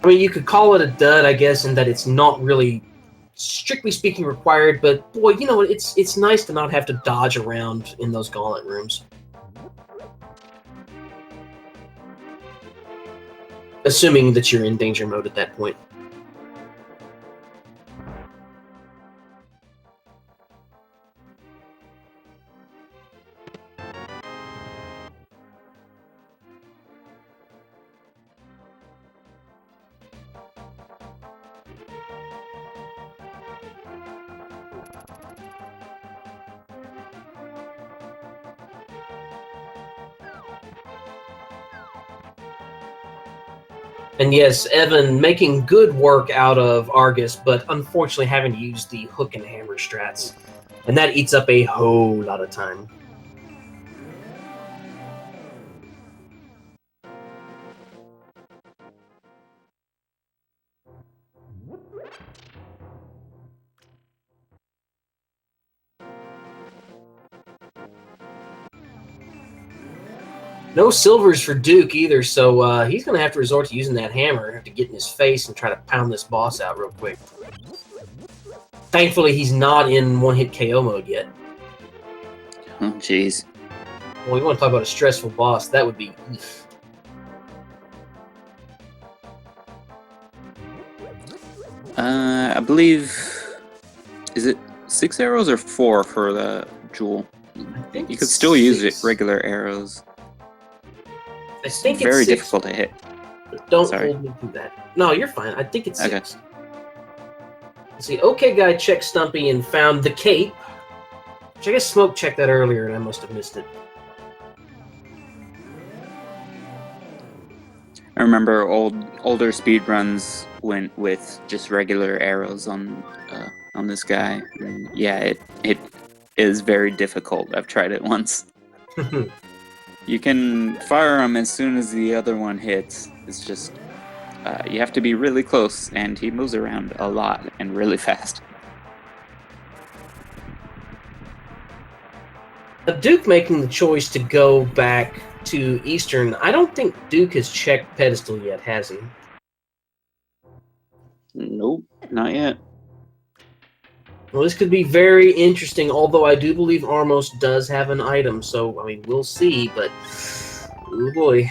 I mean, you could call it a dud, I guess, in that it's not really, strictly speaking, required. But boy, you know, it's nice to not have to dodge around in those gauntlet rooms. Assuming that you're in danger mode at that point. And yes, Evan making good work out of Argus, but unfortunately having to use the hook and hammer strats. And that eats up a whole lot of time. No silvers for Duke either, so he's going to have to resort to using that hammer, have to get in his face and try to pound this boss out real quick. Thankfully, he's not in one-hit KO mode yet. Oh, jeez. Well, you want to talk about a stressful boss, that would be... I believe... Is it 6 arrows or 4 for the jewel? I think you could still use it regular arrows. I think it's very 6. difficult to hit. Don't hold me to that. No, you're fine. I think it's 6. Okay. Let's see, OKGuy checked Stumpy and found the cape. Which I guess Smoke checked that earlier and I must have missed it. I remember older speedruns went with just regular arrows on this guy. And yeah, it is very difficult. I've tried it once. You can fire him as soon as the other one hits. It's just you have to be really close, and he moves around a lot and really fast. Duke making the choice to go back to Eastern. I don't think Duke has checked Pedestal yet, has he? Nope, not yet. Well, this could be very interesting, although I do believe Armos does have an item, so, I mean, we'll see, but... oh boy.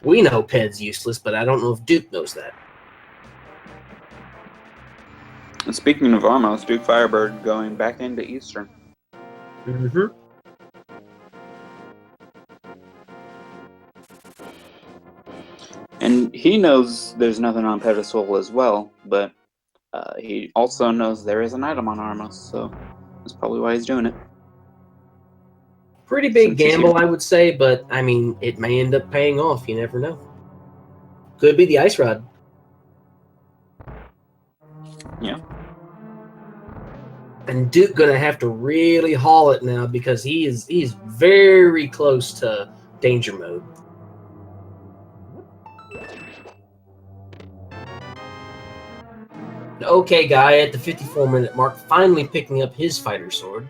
We know Ped's useless, but I don't know if Duke knows that. And speaking of Armos, DukeFireBird going back into Eastern. Mm-hmm. And he knows there's nothing on Pedestal as well, but he also knows there is an item on Armos, so that's probably why he's doing it. Pretty big gamble, I would say, but, I mean, it may end up paying off. You never know. Could be the Ice Rod. Yeah. And Duke gonna have to really haul it now because he's very close to danger mode. The okay guy at the 54-minute mark finally picking up his fighter sword.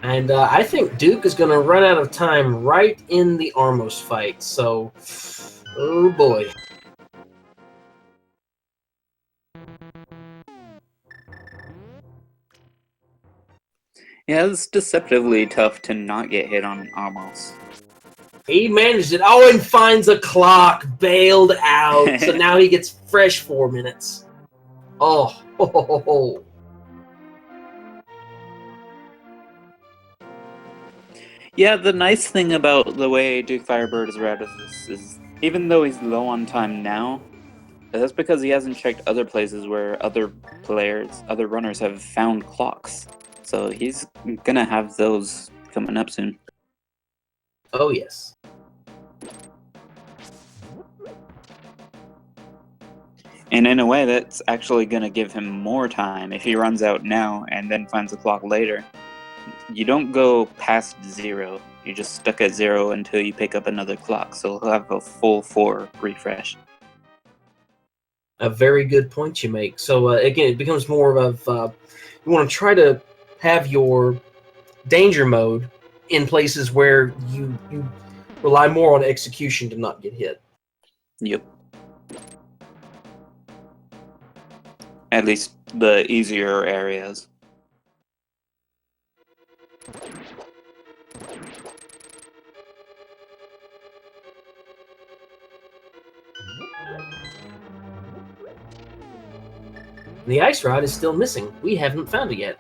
And I think Duke is going to run out of time right in the Armos fight. So, oh boy. Yeah, it's deceptively tough to not get hit on Amos. He managed it. Oh, and finds a clock. Bailed out. So now he gets fresh 4 minutes. Oh, ho, ho, ho, ho. Yeah, the nice thing about the way DukeFireBird is routed is even though he's low on time now, that's because he hasn't checked other places where other runners have found clocks. So he's gonna have those coming up soon. Oh, yes. And in a way, that's actually gonna give him more time. If he runs out now and then finds a clock later, you don't go past 0. You're just stuck at 0 until you pick up another clock. So he'll have a full 4 refresh. A very good point you make. So again, it becomes more of you want to try to have your danger mode in places where you rely more on execution to not get hit. Yep. At least the easier areas. The ice rod is still missing. We haven't found it yet.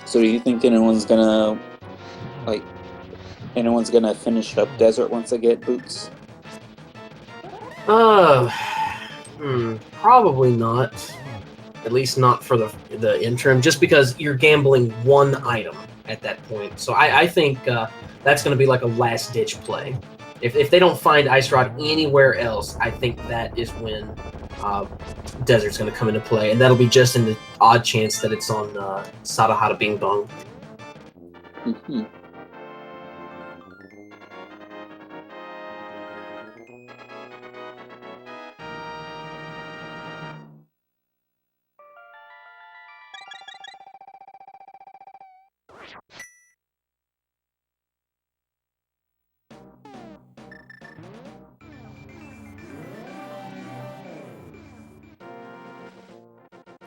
So do you think anyone's gonna finish up Desert once they get boots? Probably not. At least not for the interim, just because you're gambling one item at that point. So I think that's going to be like a last-ditch play. If they don't find Ice Rod anywhere else, I think that is when Desert's going to come into play, and that'll be just in the odd chance that it's on Sadahada Bing Bong. Mm-hmm.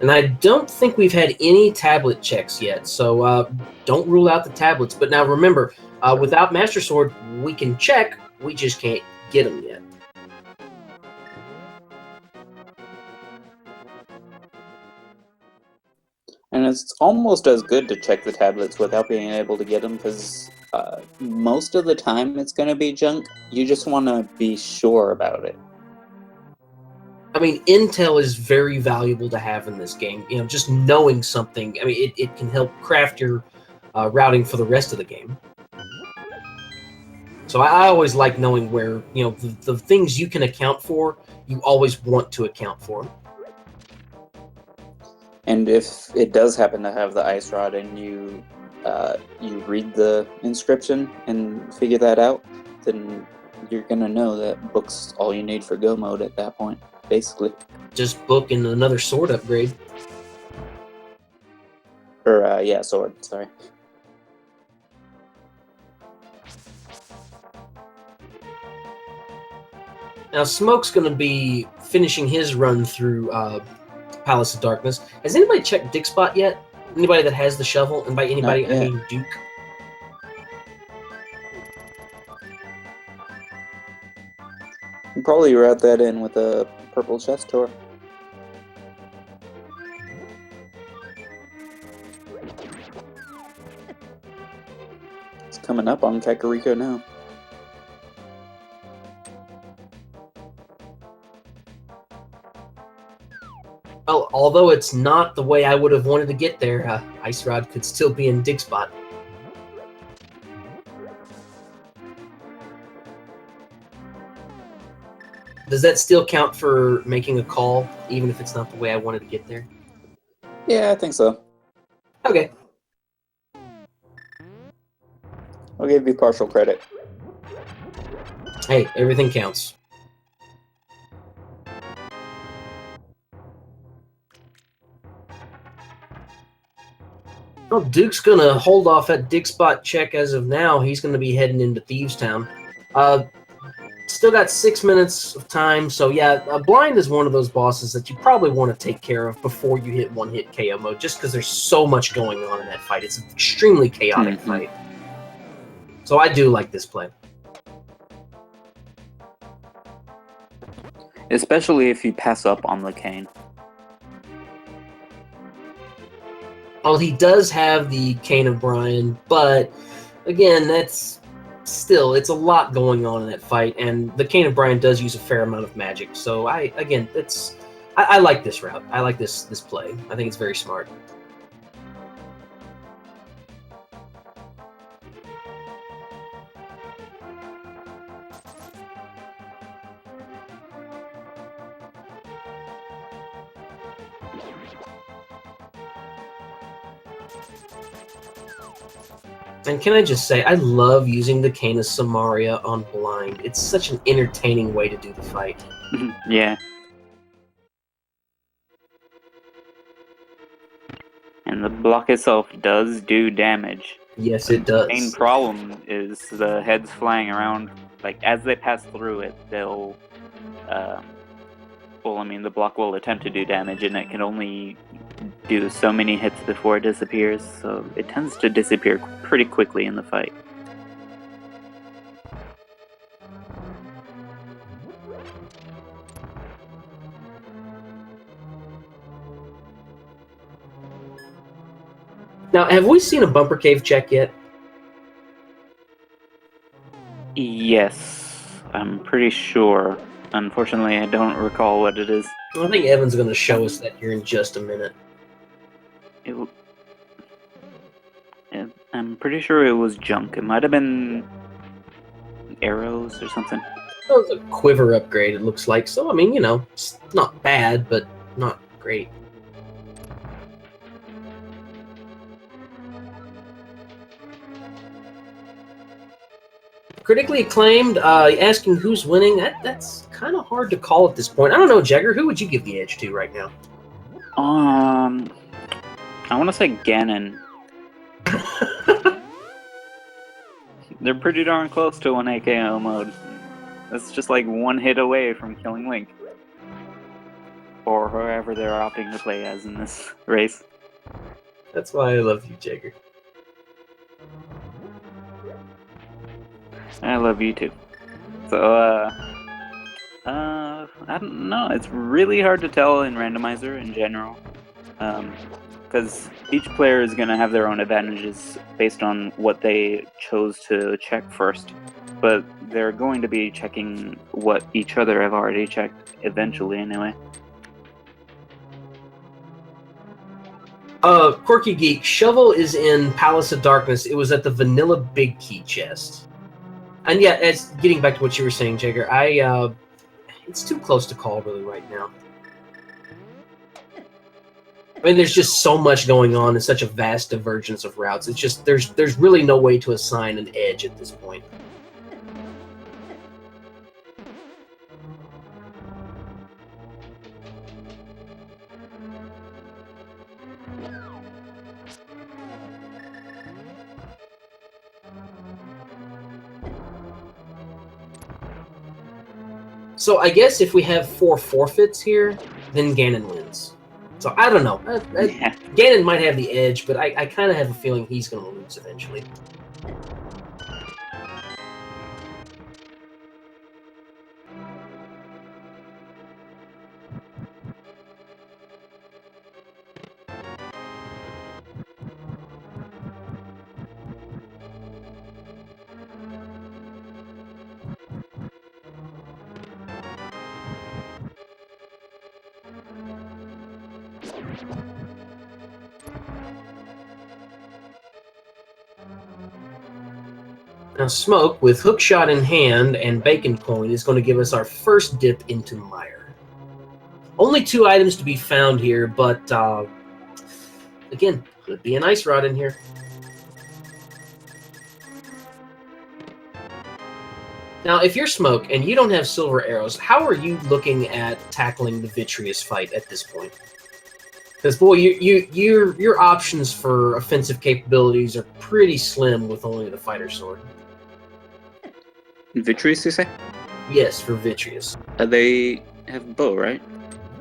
And I don't think we've had any tablet checks yet, so don't rule out the tablets. But now remember, without Master Sword, we can check, we just can't get them yet. And it's almost as good to check the tablets without being able to get them, because most of the time it's going to be junk. You just want to be sure about it. I mean, intel is very valuable to have in this game. You know, just knowing something, I mean, it can help craft your routing for the rest of the game. So I always like knowing where, you know, the things you can account for, you always want to account for. And if it does happen to have the ice rod and you read the inscription and figure that out, then you're going to know that book's all you need for go mode at that point, basically. Just book in another sword upgrade. Or, yeah, sword, sorry. Now, Smoke's going to be finishing his run through Palace of Darkness. Has anybody checked Dick Spot yet? Anybody that has the shovel? And by anybody, I mean Duke. could probably route that in with a purple chest tour. It's coming up on Kakariko now. Well, although it's not the way I would have wanted to get there, Ice Rod could still be in dig spot. Does that still count for making a call, even if it's not the way I wanted to get there? Yeah, I think so. Okay. I'll give you partial credit. Hey, everything counts. Well, Duke's gonna hold off at dig spot check as of now. He's gonna be heading into Thieves Town. Still got 6 minutes of time, so yeah, Blind is one of those bosses that you probably want to take care of before you hit one-hit KO mode, just because there's so much going on in that fight. It's an extremely chaotic fight. So I do like this play. Especially if you pass up on the cane. Well, he does have the Cane of Brian, but again, that's still, it's a lot going on in that fight, and the Cane of Brian does use a fair amount of magic. So I like this route. I like this play. I think it's very smart. And can I just say, I love using the Cane of Samaria on Blind. It's such an entertaining way to do the fight. Yeah. And the block itself does do damage. Yes, it does. The main problem is the heads flying around. Like, as they pass through it, they'll... well, I mean, the block will attempt to do damage, and it can only do so many hits before it disappears, so it tends to disappear pretty quickly in the fight. Now, have we seen a bumper cave check yet? Yes, I'm pretty sure. Unfortunately, I don't recall what it is. I think Evan's going to show us that here in just a minute. I'm pretty sure it was junk. It might have been arrows or something. That was a quiver upgrade, it looks like. So, I mean, you know, it's not bad, but not great. Critically acclaimed, asking who's winning, that's kind of hard to call at this point. I don't know, Jagger, who would you give the edge to right now? I want to say Ganon. They're pretty darn close to 1 AKO mode. That's just like one hit away from killing Link. Or whoever they're opting to play as in this race. That's why I love you, Jagger. I love you too. So, I don't know. It's really hard to tell in Randomizer in general. Because each player is going to have their own advantages based on what they chose to check first. But they're going to be checking what each other have already checked eventually anyway. Quirky Geek, Shovel is in Palace of Darkness. It was at the Vanilla Big Key chest. And yeah, as getting back to what you were saying, Jagger, it's too close to call really right now. I mean, there's just so much going on and such a vast divergence of routes. It's just there's really no way to assign an edge at this point. So I guess if we have 4 forfeits here, then Ganon wins. So I don't know. Yeah. Ganon might have the edge, but I kind of have a feeling he's going to lose eventually. Now, Smoke, with Hookshot in hand and Bacon Coin, is going to give us our first dip into Mire. Only 2 items to be found here, but again, could be an ice rod in here. Now, if you're Smoke and you don't have silver arrows, how are you looking at tackling the Vitreous fight at this point? Because, boy, your options for offensive capabilities are pretty slim with only the fighter sword. Vitreous, you say? Yes, for Vitreous. They have bow, right?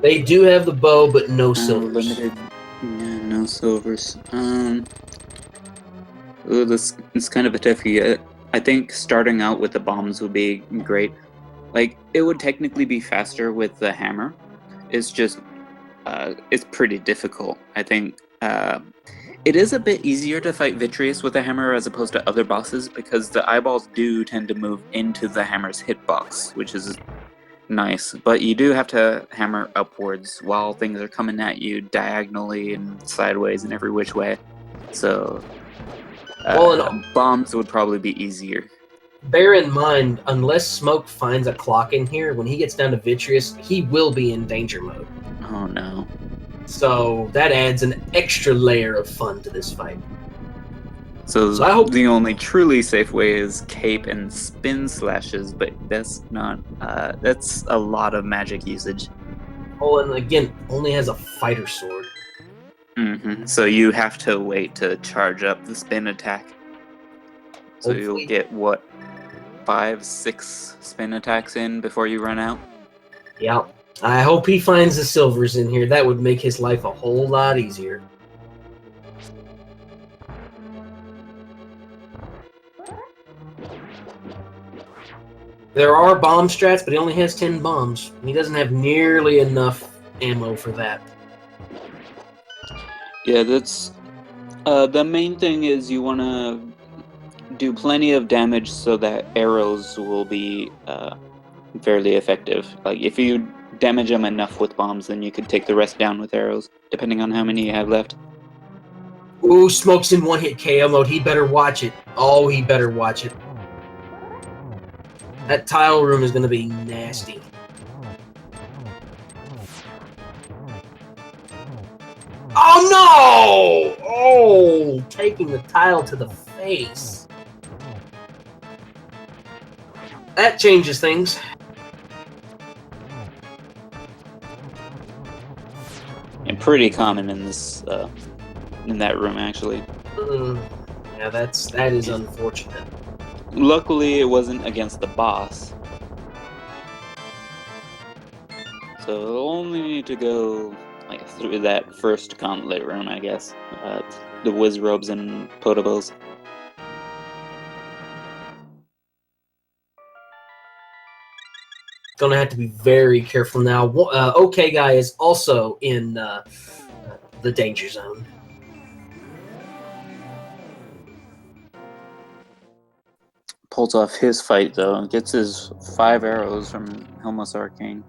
They do have the bow, but no silvers. Limited. Yeah, no silvers. Ooh, this is kind of a toughie. I think starting out with the bombs would be great. Like, it would technically be faster with the hammer. It's just, it's pretty difficult. I think it is a bit easier to fight Vitreous with a hammer as opposed to other bosses because the eyeballs do tend to move into the hammer's hitbox, which is nice. But you do have to hammer upwards while things are coming at you diagonally and sideways and every which way. So bombs would probably be easier. Bear in mind, unless Smoke finds a clock in here, when he gets down to Vitreous, he will be in danger mode. Oh no. So that adds an extra layer of fun to this fight. So I hope the only truly safe way is cape and spin slashes, but that's not, that's a lot of magic usage. Oh, and again, only has a fighter sword. Mm-hmm. So you have to wait to charge up the spin attack. So Hopefully. You'll get, what, 5-6 spin attacks in before you run out? Yeah. I hope he finds the silvers in here. That would make his life a whole lot easier. There are bomb strats, but he only has 10 bombs. He doesn't have nearly enough ammo for that. Yeah, that's... the main thing is you want to do plenty of damage so that arrows will be fairly effective. Like, if you damage them enough with bombs, then you could take the rest down with arrows, depending on how many you have left. Ooh, Smoke's in one-hit KO mode. He better watch it. Oh, he better watch it. That tile room is going to be nasty. Oh, no! Oh, taking the tile to the face. That changes things. And pretty common in this, in that room, actually. Yeah, that is unfortunate. Luckily, it wasn't against the boss. So we'll only need to go like through that first gauntlet room, I guess. The whiz robes and potobos. Gonna have to be very careful now. OHKO is also in the danger zone. Pulls off his fight though and gets his 5 arrows from Helmut's Arcane.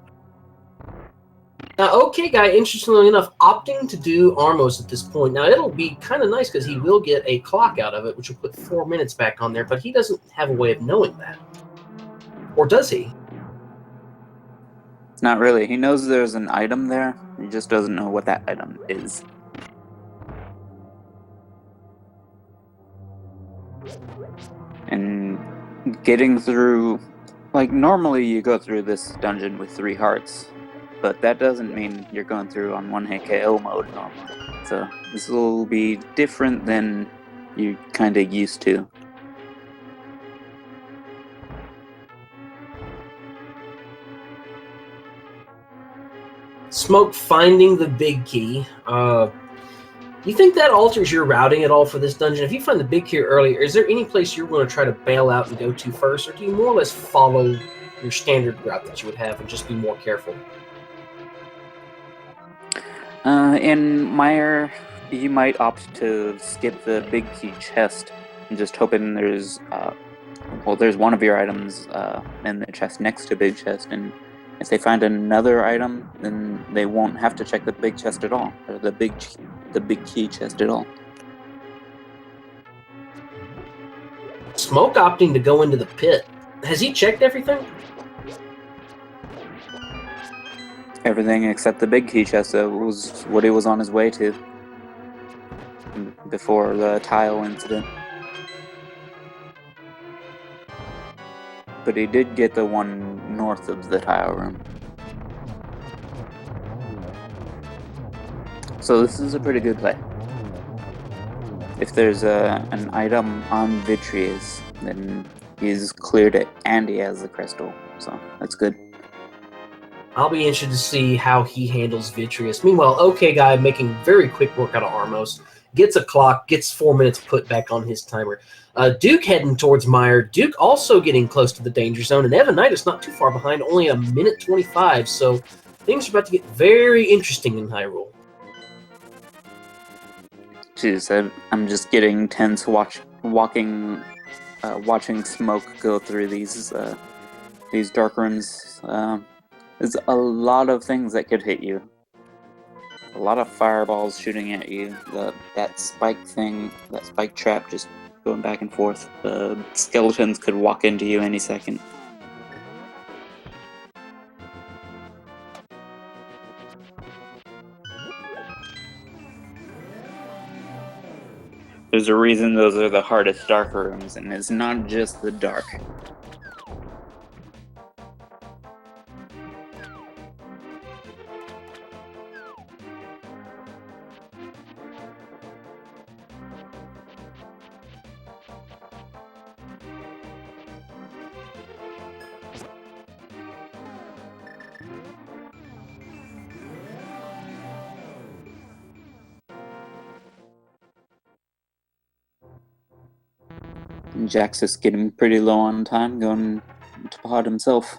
Now, OHKO, interestingly enough, opting to do Armos at this point. Now, it'll be kind of nice because he will get a clock out of it, which will put 4 minutes back on there, but he doesn't have a way of knowing that. Or does he? Not really. He knows there's an item there. He just doesn't know what that item is. And getting through... Like, normally you go through this dungeon with 3 hearts. But that doesn't mean you're going through on 1-hit KO mode normally. So this will be different than you kind of used to. Smoke finding the big key. You think that alters your routing at all for this dungeon? If you find the big key earlier, is there any place you're going to try to bail out and go to first? Or do you more or less follow your standard route that you would have and just be more careful? In Mire, you might opt to skip the big key chest and just hoping there's, well, there's one of your items in the chest next to big chest, and If they find another item, then they won't have to check the big chest at all, or the big key chest at all. Smoke opting to go into the pit. Has he checked everything? Everything except the big key chest was what he was on his way to before the tile incident. But he did get the one north of the tile room. So this is a pretty good play. If there's an item on Vitreous, then he's cleared it and he has the crystal. So that's good. I'll be interested to see how he handles Vitreous. Meanwhile, OKGuy making very quick work out of Armos. Gets a clock, gets 4 minutes put back on his timer. Duke heading towards Mire. Duke also getting close to the danger zone. And Evanidus not too far behind, only 1:25. So things are about to get very interesting in Hyrule. Jeez, I'm just getting tense watching smoke go through these dark rooms. There's a lot of things that could hit you. A lot of fireballs shooting at you. That spike thing, that spike trap just going back and forth. The skeletons could walk into you any second. There's a reason those are the hardest dark rooms, and it's not just the dark. And Jack's just getting pretty low on time, going to pod himself.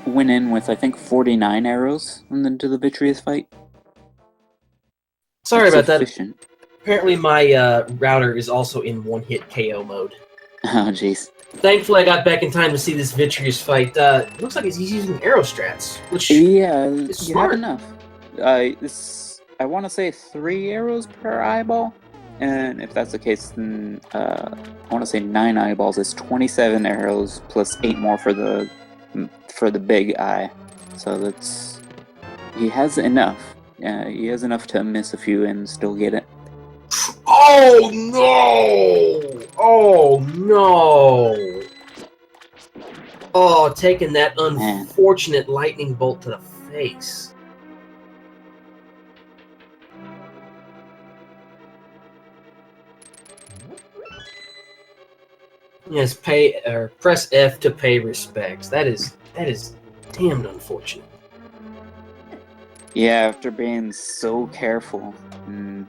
Went in with, I think, 49 arrows into the Vitreous fight. Sorry about that. Efficient. Apparently my router is also in one-hit KO mode. Oh, jeez. Thankfully, I got back in time to see this Vitreous fight. It looks like he's using arrow strats, which yeah, is you smart. have enough. I want to say 3 arrows per eyeball, and if that's the case, then I want to say 9 eyeballs is 27 arrows plus 8 more for the big eye. So he has enough. He has enough to miss a few and still get it. Oh no! Oh no! Oh, taking that unfortunate lightning bolt to the face. Yes, press F to pay respects. That is damned unfortunate. Yeah, after being so careful and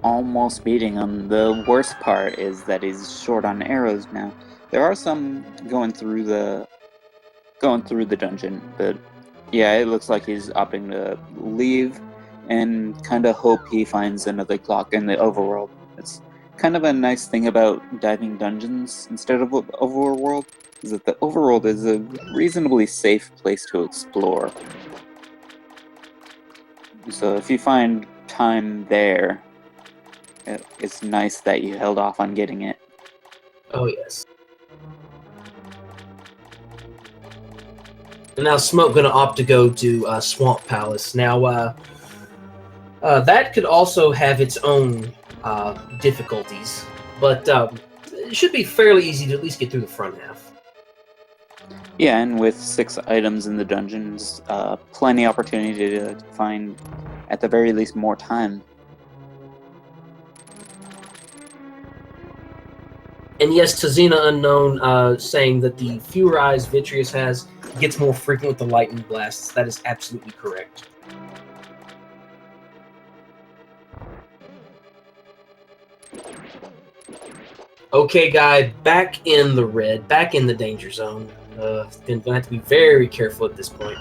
almost beating him, the worst part is that he's short on arrows now. There are some going through the dungeon, but yeah, it looks like he's opting to leave and kind of hope he finds another clock in the overworld. It's kind of a nice thing about diving dungeons instead of overworld, is that the overworld is a reasonably safe place to explore. So if you find time there, it's nice that you held off on getting it. Oh yes. And now Smoke gonna opt to go to Swamp Palace. Now that could also have its own difficulties, but it should be fairly easy to at least get through the front half. Yeah, and with 6 items in the dungeons, plenty opportunity to find, at the very least, more time. And yes, Tazina Unknown saying that the fewer eyes Vitreous has gets more frequent with the lightning blasts. That is absolutely correct. OKGuy, back in the red, back in the danger zone. Gonna have to be very careful at this point.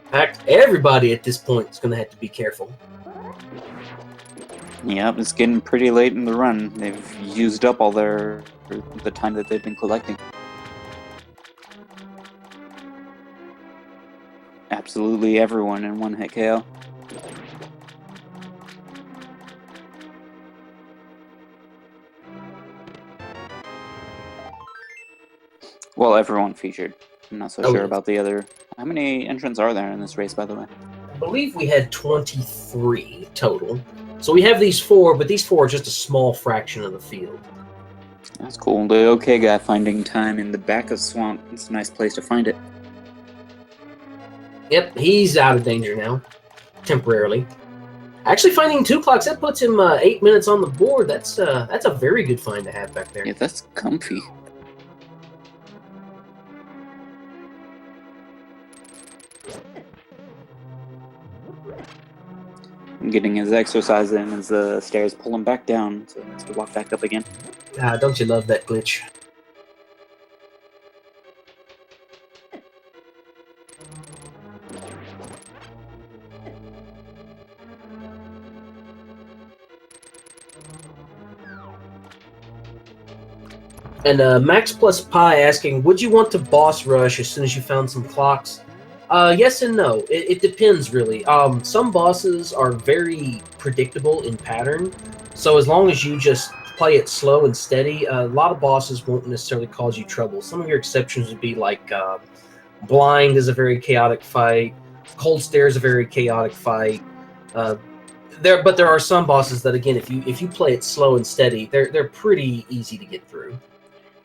In fact, everybody at this point is going to have to be careful. Yep, it's getting pretty late in the run. They've used up all the time that they've been collecting. Absolutely everyone in one hit KO. Well, everyone featured. I'm not so sure yes. about the other. How many entrants are there in this race, by the way? I believe we had 23 total. So we have these 4, but these 4 are just a small fraction of the field. That's cool. The OHKO finding time in the back of Swamp. It's a nice place to find it. Yep, he's out of danger now, temporarily. Actually, finding 2 clocks, that puts him 8 minutes on the board. That's a very good find to have back there. Yeah, that's comfy. Getting his exercise in as the stairs pull him back down, so he has to walk back up again. Don't you love that glitch? And Max Plus Pi asking, would you want to boss rush as soon as you found some clocks? Yes and no. It depends, really. Some bosses are very predictable in pattern, so as long as you just play it slow and steady, a lot of bosses won't necessarily cause you trouble. Some of your exceptions would be like Blind is a very chaotic fight, Cold Stare is a very chaotic fight. But there are some bosses that, again, if you play it slow and steady, they're pretty easy to get through.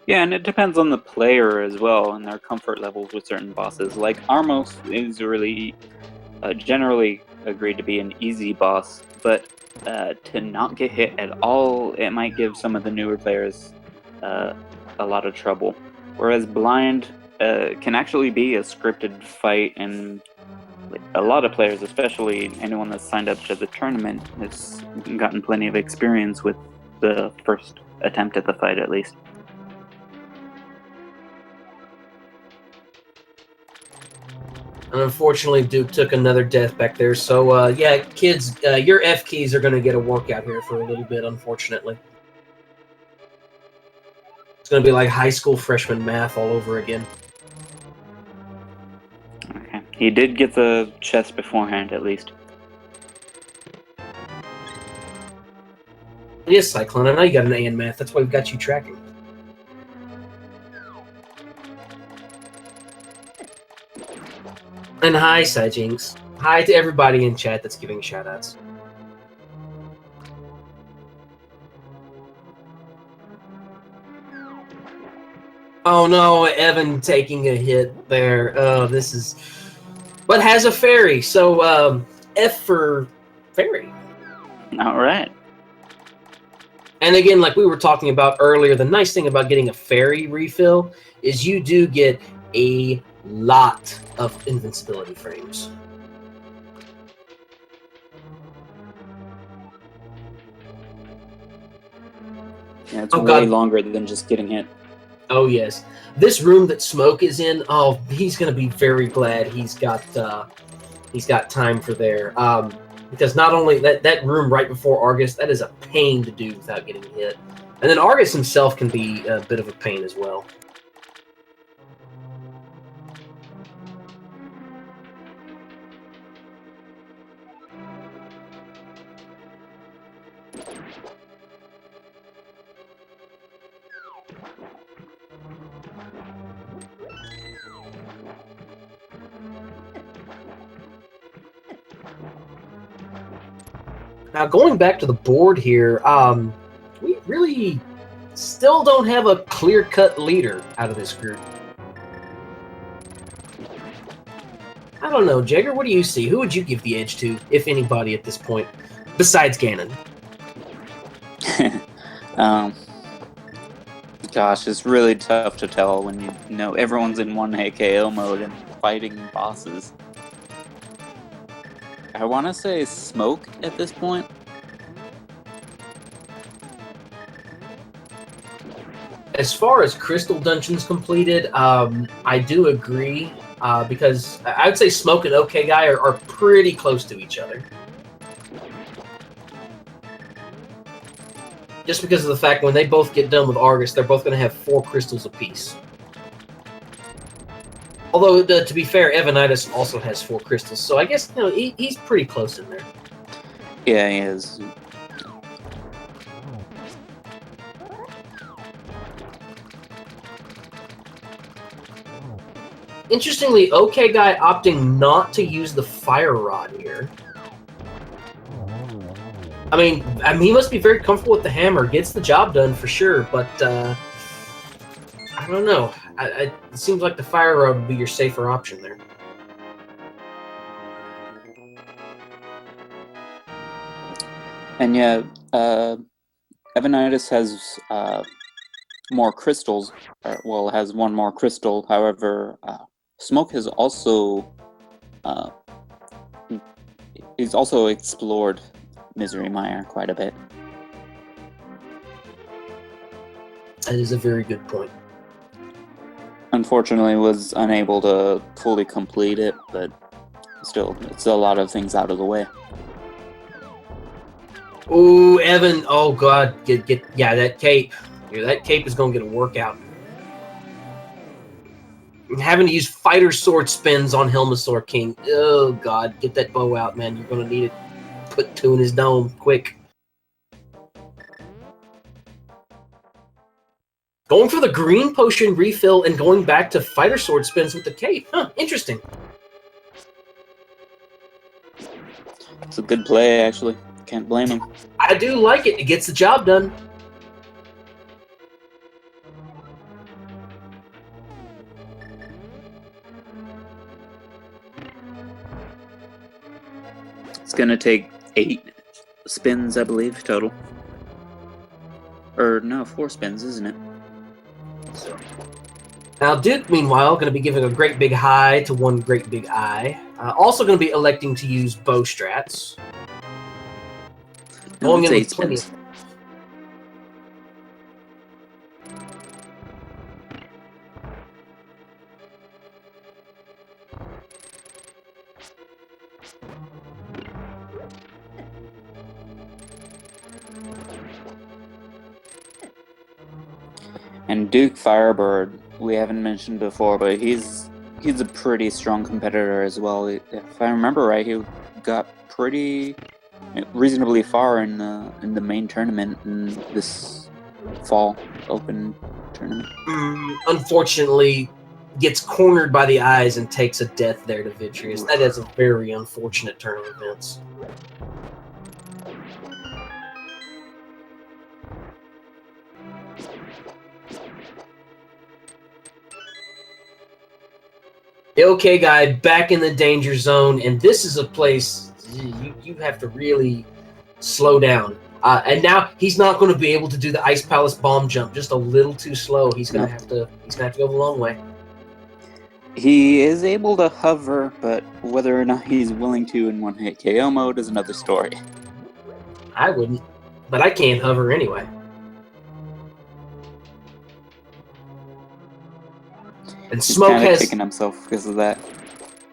Yeah, and it depends on the player as well and their comfort levels with certain bosses. Like Armos is really generally agreed to be an easy boss, but to not get hit at all, it might give some of the newer players a lot of trouble. Whereas Blind can actually be a scripted fight, and a lot of players, especially anyone that's signed up to the tournament, has gotten plenty of experience with the first attempt at the fight, at least. And unfortunately, Duke took another death back there. So, yeah, kids, your F keys are going to get a workout here for a little bit, unfortunately. It's going to be like high school freshman math all over again. Okay. He did get the chest beforehand, at least. Yes, Cyclone, I know you got an A in math. That's why we've got you tracking. And hi, Sajinx. Hi to everybody in chat that's giving shoutouts. Oh no, Evan taking a hit there. Oh, this is... But has a fairy, so F for fairy. All right. And again, like we were talking about earlier, the nice thing about getting a fairy refill is you do get a lot of invincibility frames. Yeah, it's way longer than just getting hit. Oh yes, this room that Smoke is in. Oh, he's gonna be very glad he's got time for there. Because not only that room right before Argus, that is a pain to do without getting hit, and then Argus himself can be a bit of a pain as well. Now, going back to the board here, we really still don't have a clear-cut leader out of this group. I don't know, Jagger, what do you see? Who would you give the edge to, if anybody, at this point, besides Ganon? Gosh, it's really tough to tell when you know everyone's in one AKO mode and fighting bosses. I want to say Smoke at this point. As far as crystal dungeons completed, I do agree because I would say Smoke and OKGuy are pretty close to each other. Just because of the fact when they both get done with Argus, they're both going to have 4 crystals apiece. Although, to be fair, Evanidus also has 4 crystals, so I guess he's pretty close in there. Yeah, he is. Interestingly, OKGuy opting not to use the fire rod here. I mean, he must be very comfortable with the hammer. Gets the job done for sure, but I don't know. It seems like the fire rod would be your safer option there. And yeah, Evanidus has more crystals. Well, has 1 more crystal. However, Smoke has also he's also explored Misery Mire quite a bit. That is a very good point. Unfortunately, was unable to fully complete it, but still, it's a lot of things out of the way. Ooh, Evan! Oh God, yeah, that cape. Yeah, that cape is gonna get a workout. Having to use fighter sword spins on Helmasaur King. Oh God, get that bow out, man. You're gonna need it. Put 2 in his dome, quick. Going for the green potion refill and going back to fighter sword spins with the cape. Huh, interesting. It's a good play, actually. Can't blame him. I do like it. It gets the job done. It's gonna take 8 spins, I believe, total. Or no, 4 spins, isn't it? Now, Duke, meanwhile, going to be giving a great big hi to one great big eye. Also going to be electing to use bow strats. No, Going it's in 8 with plenty spins. And DukeFireBird, we haven't mentioned before, but he's a pretty strong competitor as well. If I remember right, he got pretty reasonably far in the main tournament in this fall open tournament. Unfortunately, gets cornered by the eyes and takes a death there to Vitreous. That is a very unfortunate turn of events. The OKGuy back in the danger zone, and this is a place you have to really slow down. And now he's not going to be able to do the Ice Palace bomb jump. Just a little too slow. He's going to have to. He's going to have to go the long way. He is able to hover, but whether or not he's willing to in one-hit KO mode is another story. I wouldn't, but I can't hover anyway. And He's Smoke kind of has kicking himself because of that.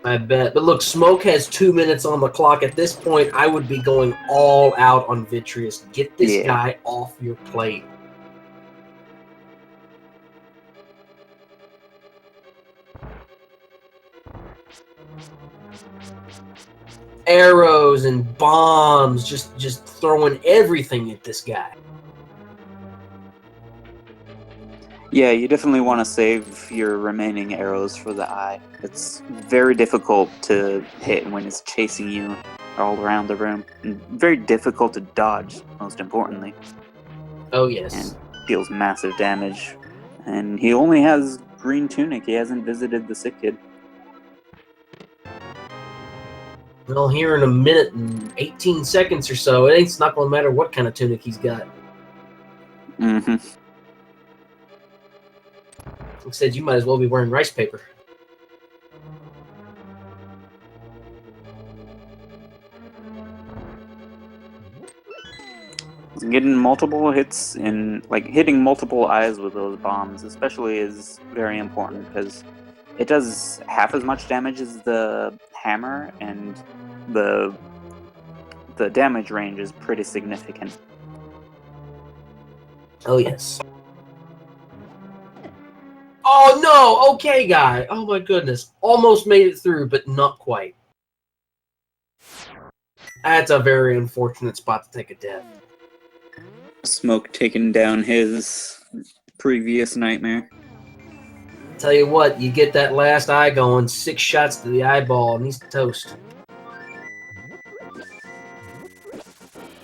I bet. But look, Smoke has 2 minutes on the clock. At this point, I would be going all out on Vitreous. Get this guy off your plate. Arrows and bombs, just throwing everything at this guy. Yeah, you definitely want to save your remaining arrows for the eye. It's very difficult to hit when it's chasing you all around the room. And very difficult to dodge, most importantly. Oh, yes. And deals massive damage. And he only has green tunic. He hasn't visited the sick kid. Well, here in a minute and 18 seconds or so, it's not going to matter what kind of tunic he's got. Mm-hmm. Like I said, you might as well be wearing rice paper. Getting multiple hits in, like, hitting multiple eyes with those bombs especially is very important, because it does half as much damage as the hammer, and the damage range is pretty significant. Oh, yes. Oh, no! Okay, guy! Oh, my goodness. Almost made it through, but not quite. That's a very unfortunate spot to take a death. Smoke taking down his previous nightmare. Tell you what, you get that last eye going, 6 shots to the eyeball, and he's toast.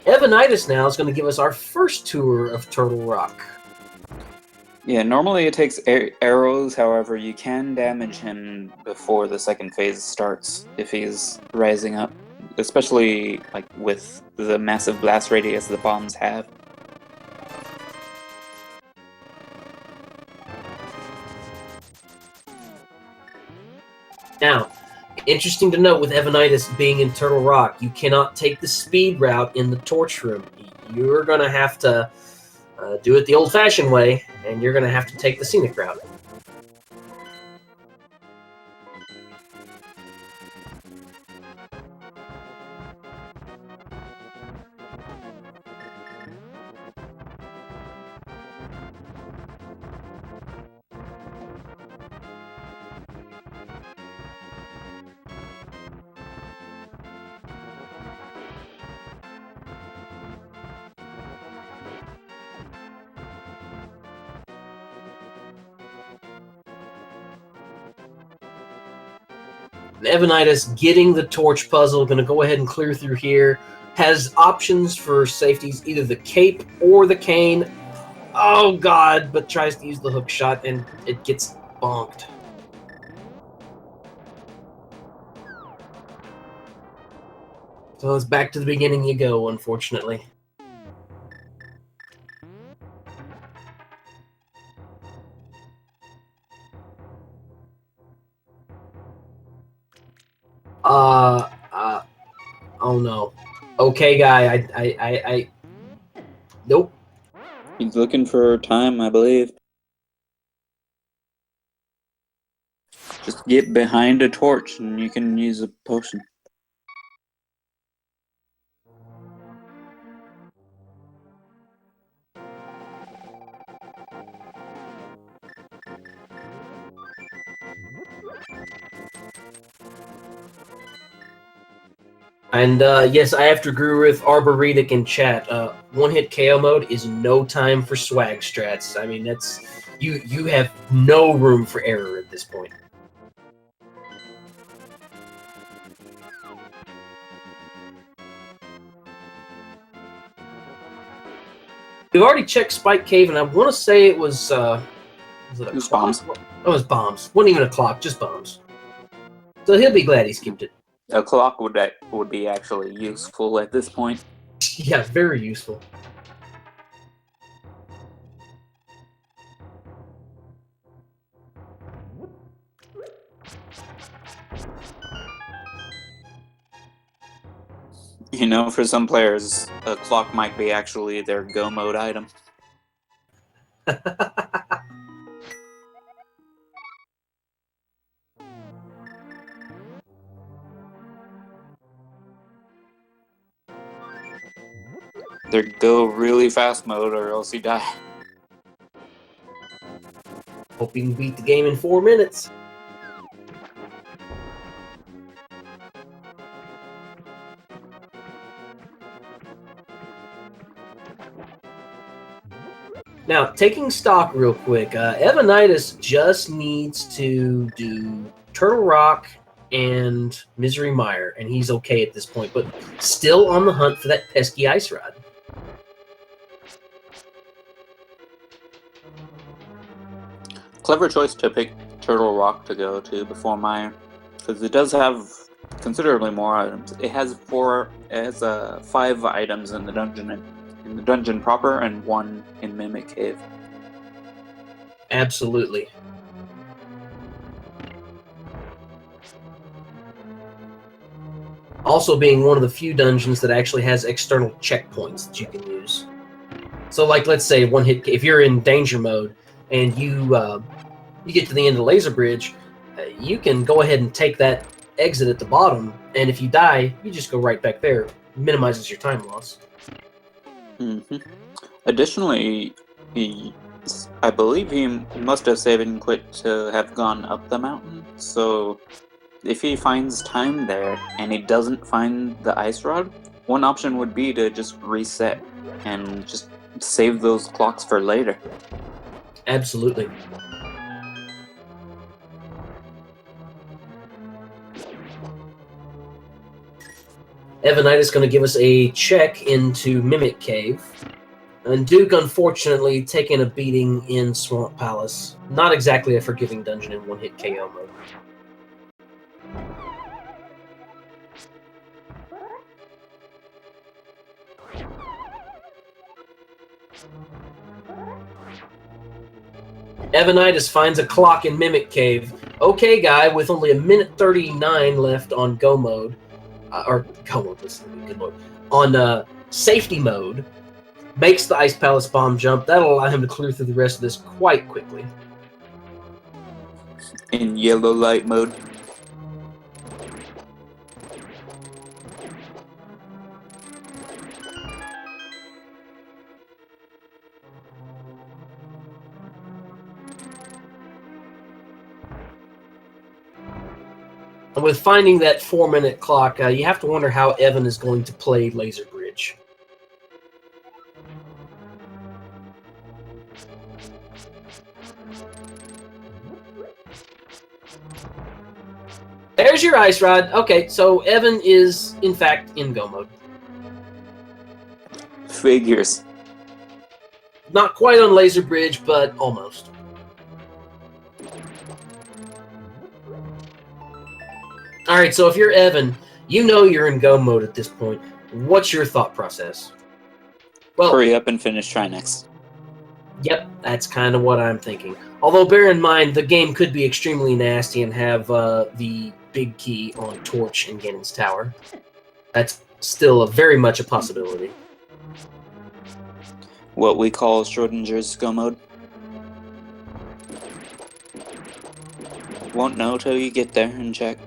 Evanidus now is going to give us our first tour of Turtle Rock. Yeah, normally it takes arrows, however, you can damage him before the second phase starts if he's rising up, especially like with the massive blast radius the bombs have. Now, interesting to note with Evanidus being in Turtle Rock, you cannot take the speed route in the torch room. You're going to have to do it the old-fashioned way, and you're going to have to take the scenic route. Evanidus getting the torch puzzle, going to go ahead and clear through here. Has options for safeties, either the cape or the cane. Oh god, but tries to use the hook shot and it gets bonked. So it's back to the beginning you go, unfortunately. Oh no. Okay, guy, I nope. He's looking for time, I believe. Just get behind a torch and you can use a potion. And yes, I have to agree with Arboretic in chat. One-hit KO mode is no time for swag strats. I mean, that's you have no room for error at this point. We've already checked Spike Cave, and I want to say it was it was bombs. Oh, it was bombs. Wasn't even a clock, just bombs. So he'll be glad he skipped it. A clock would be actually useful at this point. Yeah, very useful. You know, for some players, a clock might be actually their go mode item. Their go really fast mode, or else you die. Hope you can beat the game in 4 minutes. Now, taking stock real quick, Evanidus just needs to do Turtle Rock and Misery Mire, and he's okay at this point, but still on the hunt for that pesky ice rod. Clever choice to pick Turtle Rock to go to before Mire, because it does have considerably more items. It has 5 items in the dungeon proper, and 1 in Mimic Cave. Absolutely. Also being one of the few dungeons that actually has external checkpoints that you can use. So, like, let's say one hit. If you're in danger mode and you get to the end of the laser bridge, you can go ahead and take that exit at the bottom, and if you die, you just go right back there. Minimizes your time loss. Additionally, I believe he must have saved and quit to have gone up the mountain, so if he finds time there and he doesn't find the ice rod, one option would be to just reset and just save those clocks for later. Absolutely. Evanidus is going to give us a check into Mimic Cave. And Duke, unfortunately, taking a beating in Swamp Palace. Not exactly a forgiving dungeon in one-hit KO mode. Evanidus finds a clock in Mimic Cave. OKGuy, with only 1:39 left on go mode, or go mode, good lord, on safety mode, makes the Ice Palace bomb jump. That'll allow him to clear through the rest of this quite quickly. In yellow light mode. And with finding that 4-minute clock, you have to wonder how Evan is going to play Laser Bridge. There's your ice rod. Okay, so Evan is, in fact, in go mode. Figures. Not quite on Laser Bridge, but almost. Alright, so if you're Evan, you know you're in go mode at this point. What's your thought process? Well, hurry up and finish Trinex. Yep, that's kind of what I'm thinking. Although, bear in mind, the game could be extremely nasty and have the big key on Torch in Ganon's Tower. That's still very much a possibility. What we call Schrodinger's go mode. Won't know till you get there and check.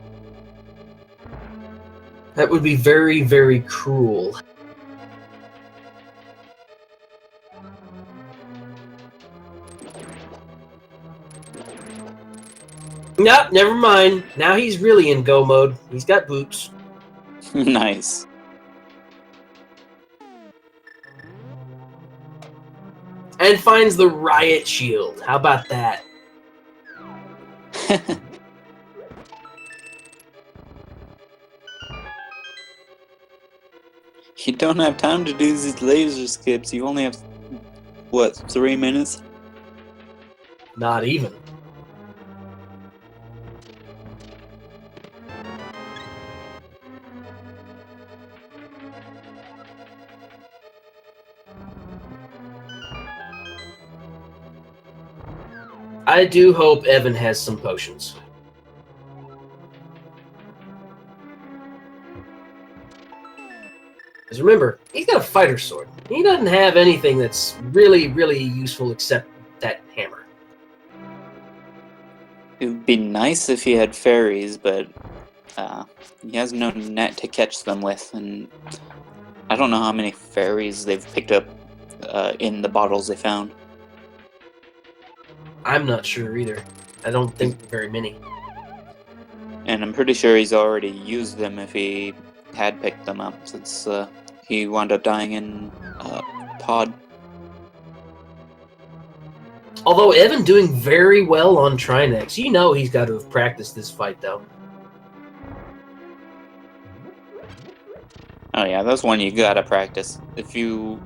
That would be very, very cruel. Nope, never mind. Now he's really in go mode. He's got boots. Nice. And finds the riot shield. How about that? You don't have time to do these laser skips. You only have, what, 3 minutes? Not even. I do hope Evan has some potions. Because remember, he's got a fighter sword. He doesn't have anything that's really, really useful except that hammer. It would be nice if he had fairies, but he has no net to catch them with, and I don't know how many fairies they've picked up in the bottles they found. I'm not sure either. I don't think very many. And I'm pretty sure he's already used them if he had picked them up, since he wound up dying in pod. Although Evan doing very well on Trinex. You know he's got to have practiced this fight, though. Oh yeah, that's one you gotta practice. If you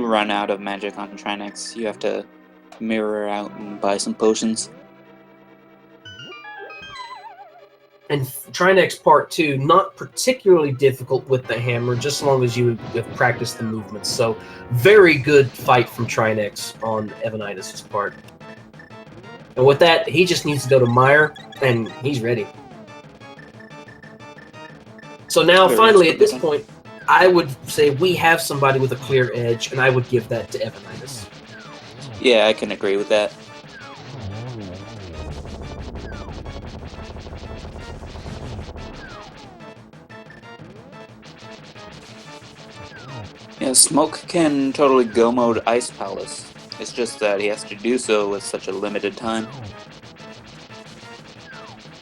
run out of magic on Trinex, you have to mirror out and buy some potions. And Trinex Part 2, not particularly difficult with the hammer, just as long as you have practiced the movements. So, very good fight from Trinex on Evanidus' part. And with that, he just needs to go to Mire, and he's ready. So now, finally, at this point, I would say we have somebody with a clear edge, and I would give that to Evanidus. Yeah, I can agree with that. Yeah, Smoke can totally go mode Ice Palace. It's just that he has to do so with such a limited time.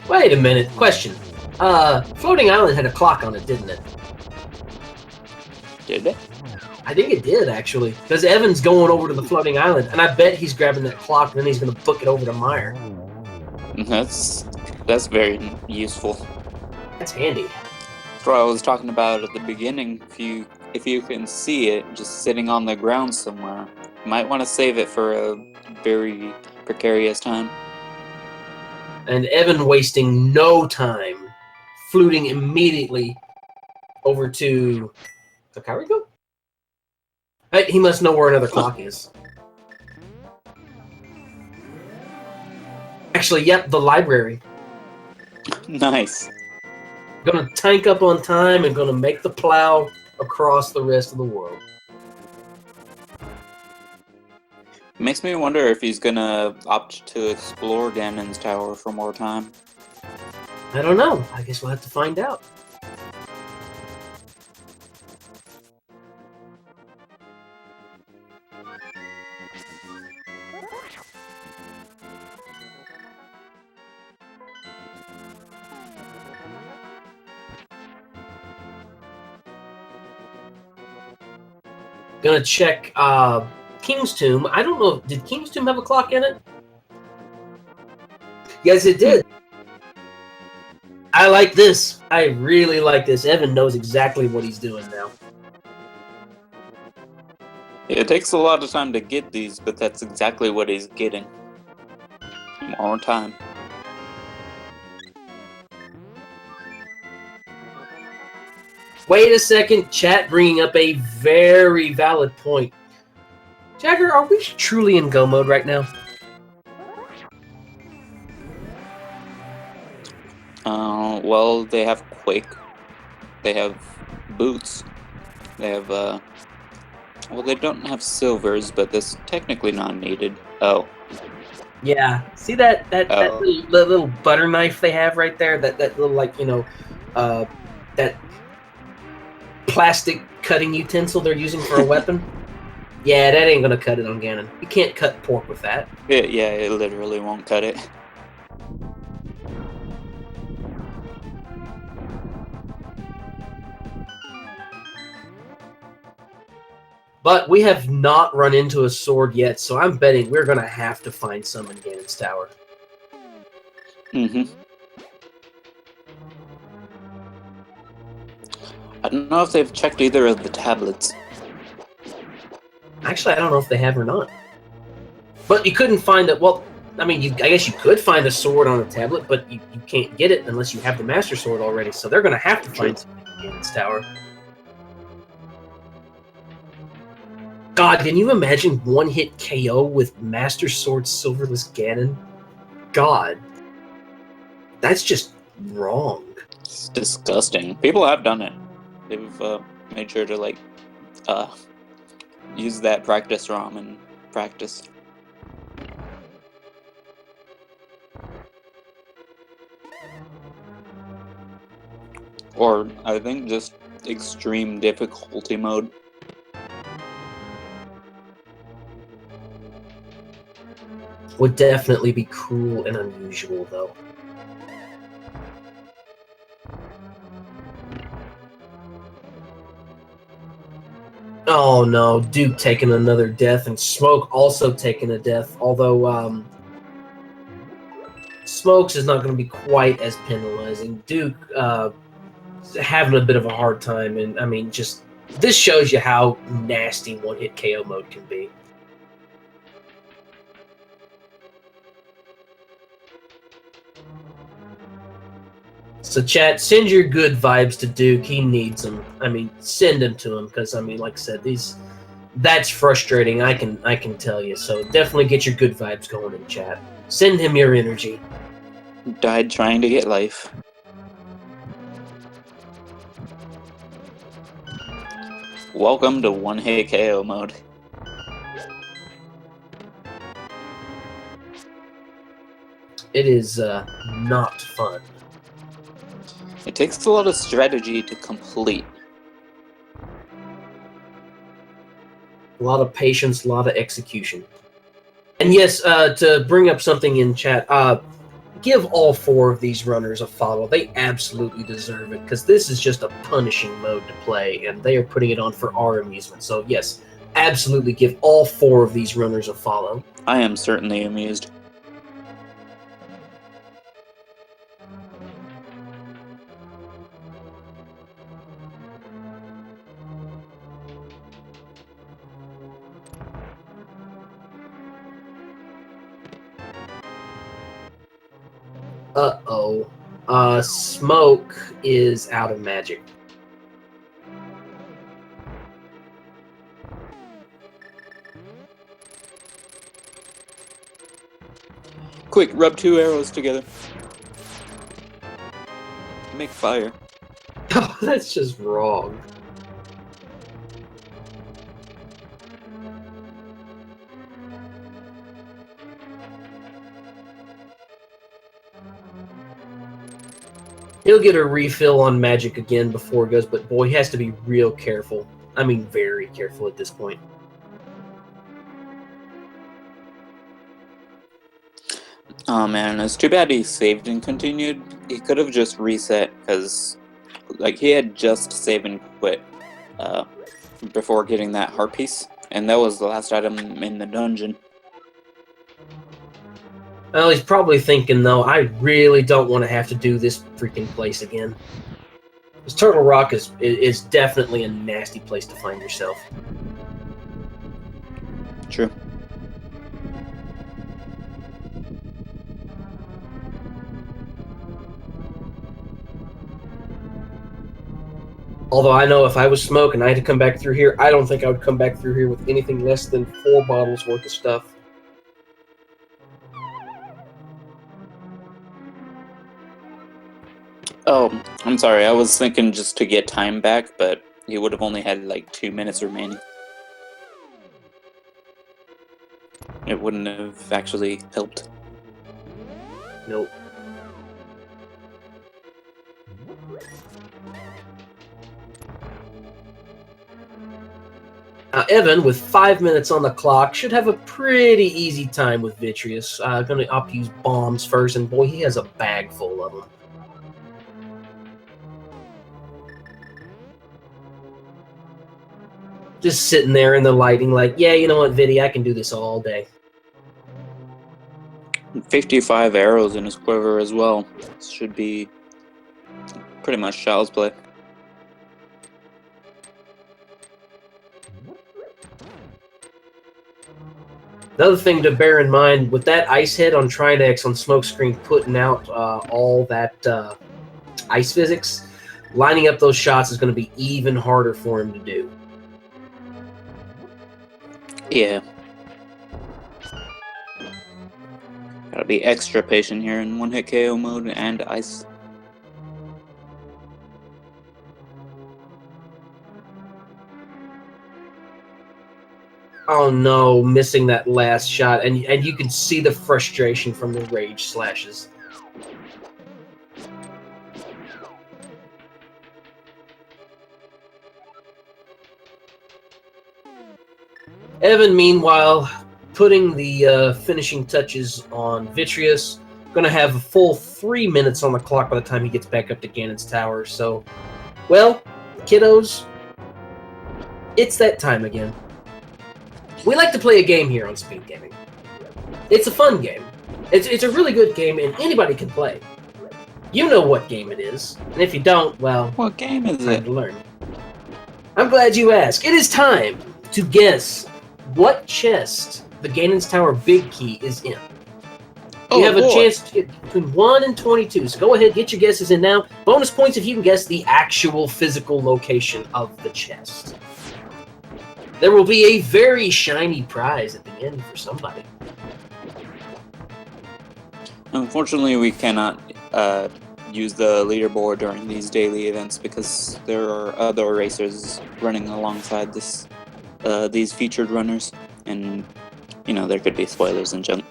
Wait a minute. Question. Floating Island had a clock on it, didn't it? Did it? I think it did, actually. Because Evan's going over to the floating island, and I bet he's grabbing that clock, and then he's going to book it over to Mire. That's very useful. That's handy. That's what I was talking about at the beginning. If you can see it just sitting on the ground somewhere, you might want to save it for a very precarious time. And Evan wasting no time, fluting immediately over to the Kairigo? He must know where another clock is. Actually, yep, the library. Nice. Gonna tank up on time and gonna make the plow across the rest of the world. Makes me wonder if he's gonna opt to explore Ganon's tower for more time. I don't know. I guess we'll have to find out. Gonna check King's Tomb. I don't know. Did King's Tomb have a clock in it? Yes, it did. I like this. I really like this. Evan knows exactly what he's doing now. It takes a lot of time to get these, but that's exactly what he's getting. More time. Wait a second. Chat bringing up a very valid point. Jagger, are we truly in go mode right now? Well, they have Quake. They have Boots. They have, well, they don't have Silvers, but that's technically not needed. Oh. Yeah. See that little butter knife they have right there? That little, like, you know, that plastic cutting utensil they're using for a weapon? Yeah, that ain't gonna cut it on Ganon. You can't cut pork with that. Yeah, it literally won't cut it. But we have not run into a sword yet, so I'm betting we're gonna have to find some in Ganon's tower. Mm-hmm. I don't know if they've checked either of the tablets. Actually, I don't know if they have or not. But you couldn't find it. Well, I mean, I guess you could find a sword on a tablet, but you can't get it unless you have the Master Sword already. So they're going to have to find something in Ganon's tower. God, can you imagine one-hit KO with Master Sword Silverless Ganon? God. That's just wrong. It's disgusting. People have done it. They've made sure to, like, use that practice ROM in practice. Or, I think, just extreme difficulty mode. Would definitely be cruel and unusual, though. Oh no, Duke taking another death, and Smoke also taking a death, although Smokes is not going to be quite as penalizing. Duke having a bit of a hard time, and I mean, just this shows you how nasty one-hit KO mode can be. So chat, send your good vibes to Duke. He needs them. I mean, send them to him, because I mean, like I said, that's frustrating. I can tell you. So definitely get your good vibes going in chat. Send him your energy. Died trying to get life. Welcome to 1HKO mode. It is not fun. It takes a lot of strategy to complete. A lot of patience, a lot of execution. And yes, to bring up something in chat, give all 4 of these runners a follow. They absolutely deserve it, because this is just a punishing mode to play, and they are putting it on for our amusement. So yes, absolutely give all 4 of these runners a follow. I am certainly amused. Uh-oh. Smoke is out of magic. Quick, rub 2 arrows together. Make fire. Oh, that's just wrong. He'll get a refill on magic again before it goes, but boy, he has to be real careful. I mean, very careful at this point. Oh man, it's too bad he saved and continued. He could have just reset, because like he had just save and quit before getting that heart piece, and that was the last item in the dungeon. Well, he's probably thinking, though, I really don't want to have to do this freaking place again. Because Turtle Rock is definitely a nasty place to find yourself. True. Although I know if I was Smoke and I had to come back through here, I don't think I would come back through here with anything less than 4 bottles worth of stuff. Oh, I'm sorry, I was thinking just to get time back, but he would have only had like 2 minutes remaining. It wouldn't have actually helped. Nope. Evan, with 5 minutes on the clock, should have a pretty easy time with Vitreous. Gonna opt to use bombs first, and boy, he has a bag full of them. Just sitting there in the lighting like, yeah, you know what, Vitty, I can do this all day. 55 arrows in his quiver as well. This should be pretty much child's play. Another thing to bear in mind, with that ice head on Tridex on Smokescreen putting out all that ice physics, lining up those shots is going to be even harder for him to do. Yeah. Gotta be extra patient here in 1-hit KO mode and ice. Oh no, missing that last shot, and you can see the frustration from the rage slashes. Evan, meanwhile, putting the finishing touches on Vitreous. Gonna have a full 3 minutes on the clock by the time he gets back up to Ganon's tower. So, well, kiddos, it's that time again. We like to play a game here on Speed Gaming. It's a fun game. It's a really good game, and anybody can play. You know what game it is, and if you don't, well, What game is time it? to learn. I'm glad you asked. It is time to guess what chest the Ganon's Tower Big Key is in. You have a chance to get between 1 and 22, so go ahead, get your guesses in now. Bonus points if you can guess the actual physical location of the chest. There will be a very shiny prize at the end for somebody. Unfortunately, we cannot use the leaderboard during these daily events because there are other racers running alongside these featured runners, and there could be spoilers and junk.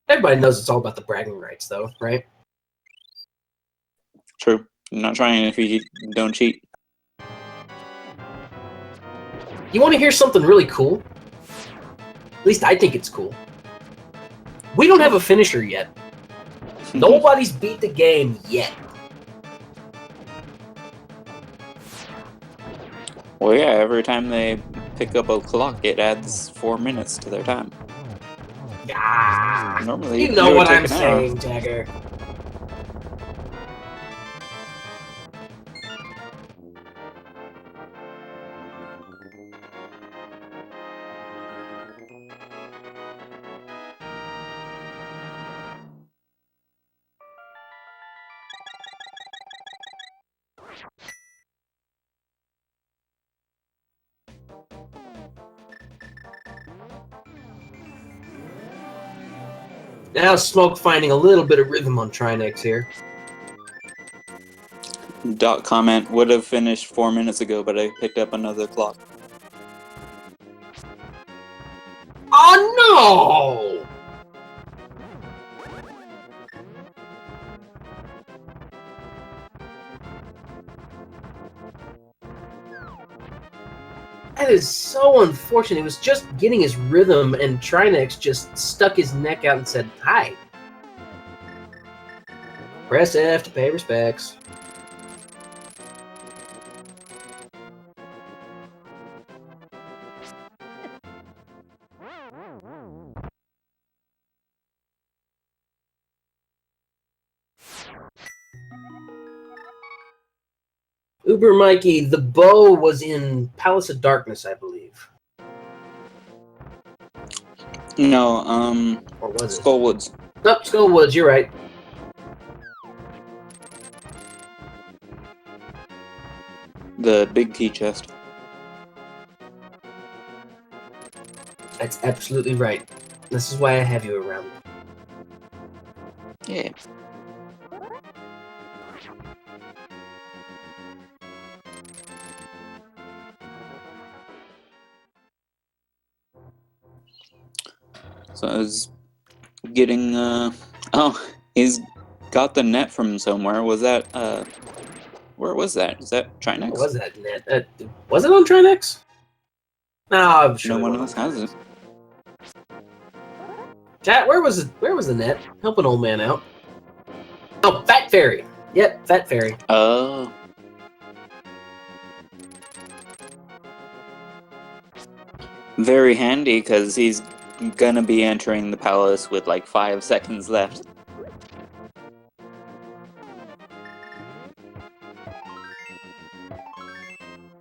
Everybody knows it's all about the bragging rights, though, right? True. I'm not trying if you don't cheat. You want to hear something really cool? At least I think it's cool. We don't have a finisher yet. Nobody's beat the game yet. Well, yeah, every time they pick up a clock, it adds 4 minutes to their time. Ah, Normally, you know it would what take I'm an hour. saying, Jagger. Now Smoke finding a little bit of rhythm on Trinex here. Dot comment would have finished 4 minutes ago, but I picked up another clock. Oh no! That is so unfortunate. He was just getting his rhythm, and Trinex just stuck his neck out and said, "Hi." Press F to pay respects. Uber Mikey, the bow was in Palace of Darkness, I believe. No, Or was it? Skullwoods. Nope, Skullwoods, you're right. The big key chest. That's absolutely right. This is why I have you around. Yeah. So I was getting, oh, he's got the net from somewhere. Was that, where was that? Is that Trinex? What was that net? Was it on Trinex? No, I'm sure No one it else wasn't. has it. Chat, where was it? Where was the net? Help an old man out. Oh, Fat Fairy. Yep, Fat Fairy. Oh. Very handy, because he's gonna be entering the palace with like 5 seconds left.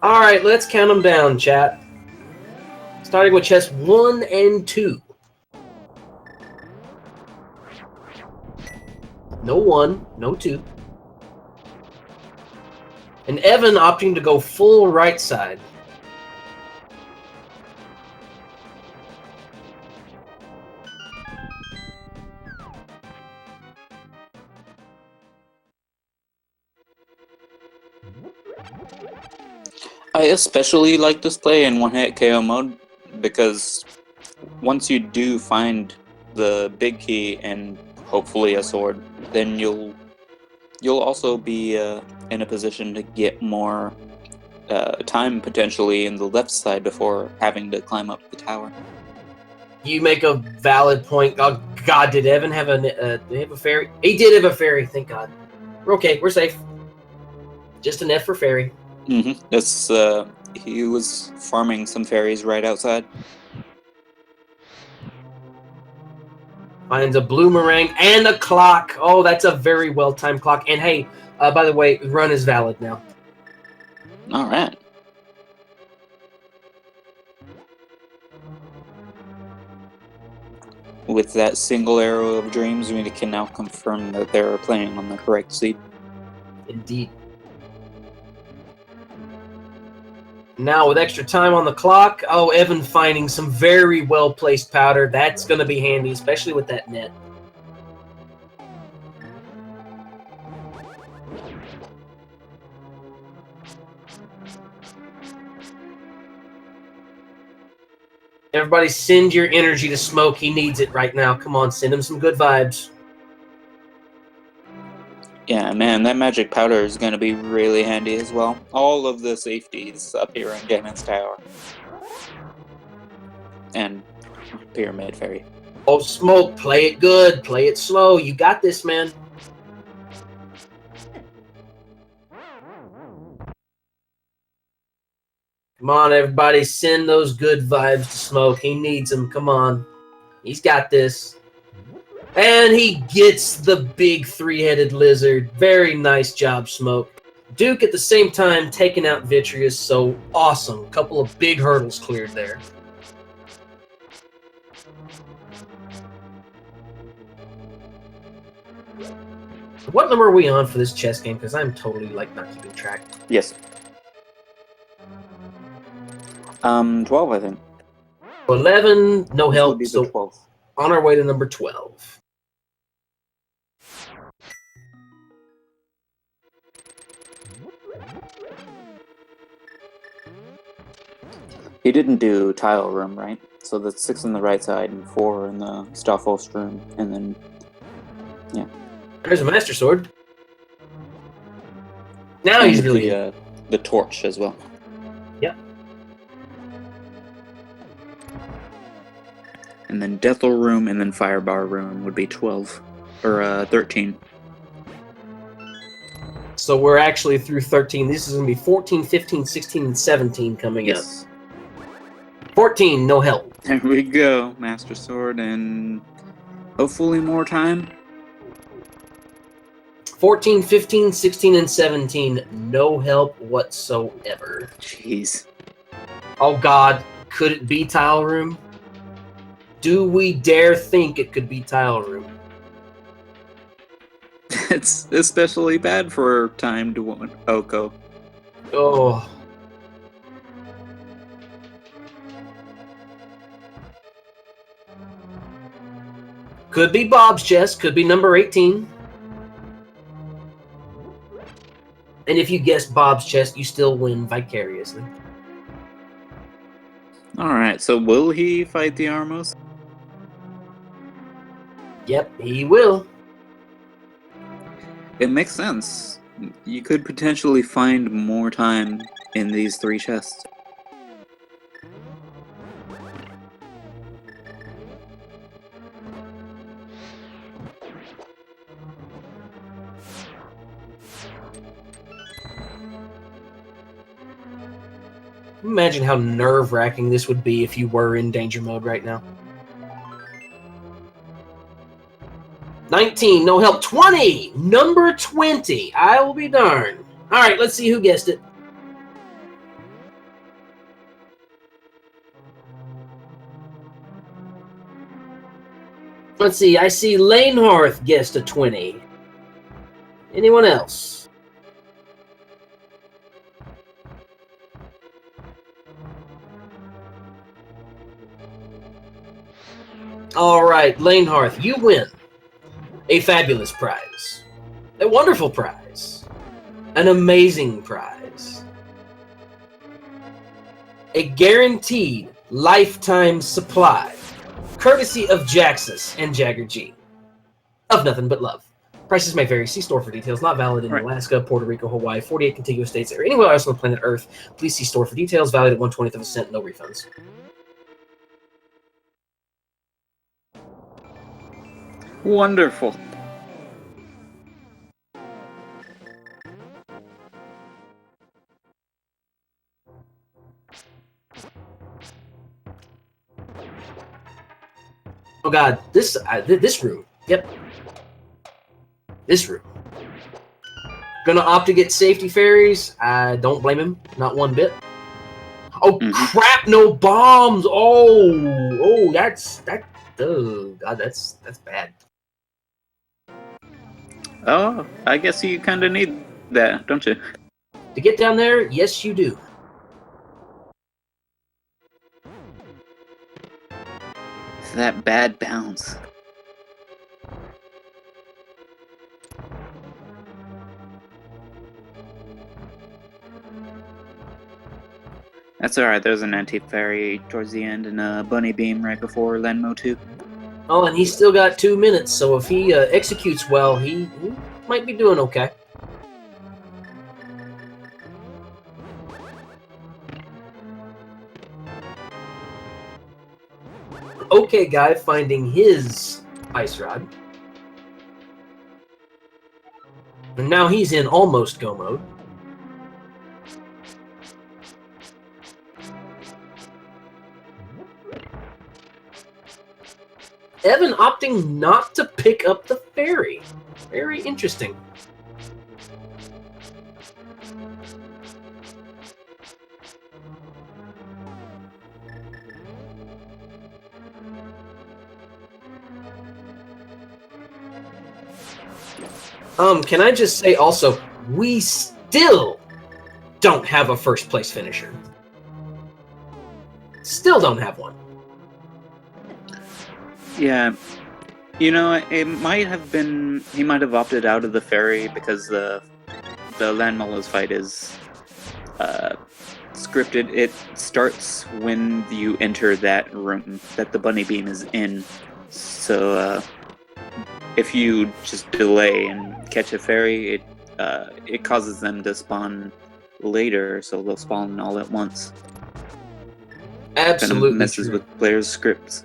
Alright, let's count them down, chat. Starting with chest 1 and 2. No 1, no 2. And Evan opting to go full right side. I especially like this play in one-hit KO mode because once you do find the big key and hopefully a sword, then you'll also be in a position to get more time potentially in the left side before having to climb up the tower. You make a valid point. Oh God, did Evan have did he have a fairy? He did have a fairy. Thank God. We're okay. We're safe. Just an F for fairy. Mm-hmm. That's he was farming some fairies right outside. Finds a bloomerang and a clock. Oh, that's a very well-timed clock. And hey, by the way, run is valid now. All right. With that single arrow of dreams, we can now confirm that they're playing on the correct seed. Indeed. Now with extra time on the clock, oh, Evan finding some very well-placed powder. That's going to be handy, especially with that net. Everybody send your energy to Smoke. He needs it right now. Come on, send him some good vibes. Yeah, man, that magic powder is going to be really handy as well. All of the safeties up here in Ganon's Tower. And Pyramid Fairy. Oh, Smoke, play it good. Play it slow. You got this, man. Come on, everybody. Send those good vibes to Smoke. He needs them. Come on. He's got this. And he gets the big three-headed lizard. Very nice job, Smoke. Duke at the same time taking out Vitreous. So awesome. Couple of big hurdles cleared there. What number are we on for this chess game? Because I'm totally like not keeping track. Yes. 12, I think. 11, no help. So 12. on our way to number 12. He didn't do tile room, right? So that's 6 on the right side and 4 in the Stoffhost room, and then yeah. There's a Master Sword. Now he's really the torch as well. Yep. And then Deathel room and then Firebar room would be 12 or 13. So we're actually through 13. This is going to be 14, 15, 16, and 17 coming up. 14, no help. There we go. Master Sword and hopefully more time. 14, 15, 16, and 17, no help whatsoever. Jeez. Oh God, could it be Tile Room? Do we dare think it could be Tile Room? It's especially bad for timed OHKO. Oh. Could be Bob's chest, could be number 18. And if you guessed Bob's chest, you still win vicariously. Alright, so will he fight the Armos? Yep, he will. It makes sense. You could potentially find more time in these 3 chests. Imagine how nerve-wracking this would be if you were in danger mode right now. 19, no help. 20, number 20. I will be darned. All right, let's see who guessed it. Let's see, I see Lanehearth guessed a 20. Anyone else? All right, Lanehearth, you win a fabulous prize, a wonderful prize, an amazing prize, a guaranteed lifetime supply, courtesy of Jaxus and Jagger G, of Nothing But Love. Prices may vary. See store for details. Not valid in Alaska, Puerto Rico, Hawaii, 48 contiguous states, or anywhere else on the planet Earth. Please see store for details. Valued at 1/20th of a cent. No refunds. Wonderful. Oh God, this room. Yep, this room. Gonna opt to get safety fairies. I don't blame him, not one bit. Oh crap! No bombs. Oh, that's that. Oh God, that's bad. Oh, I guess you kind of need that, don't you? To get down there, yes, you do. That bad bounce. That's alright, there's an anti-fairy towards the end and a bunny beam right before Lenmo 2. Oh, and he's still got 2 minutes, so if he executes well, he might be doing okay. OKGuy finding his ice rod. And now he's in almost go mode. Evan opting not to pick up the fairy. Very interesting. Can I just say also, we still don't have a first place finisher. Still don't have one. Yeah, you know, it might have been, he might have opted out of the ferry because the Landmullas fight is scripted. It starts when you enter that room that the bunny beam is in. So if you just delay and catch a fairy, it causes them to spawn later, so they'll spawn all at once. Absolutely kind of messes true. with players' scripts.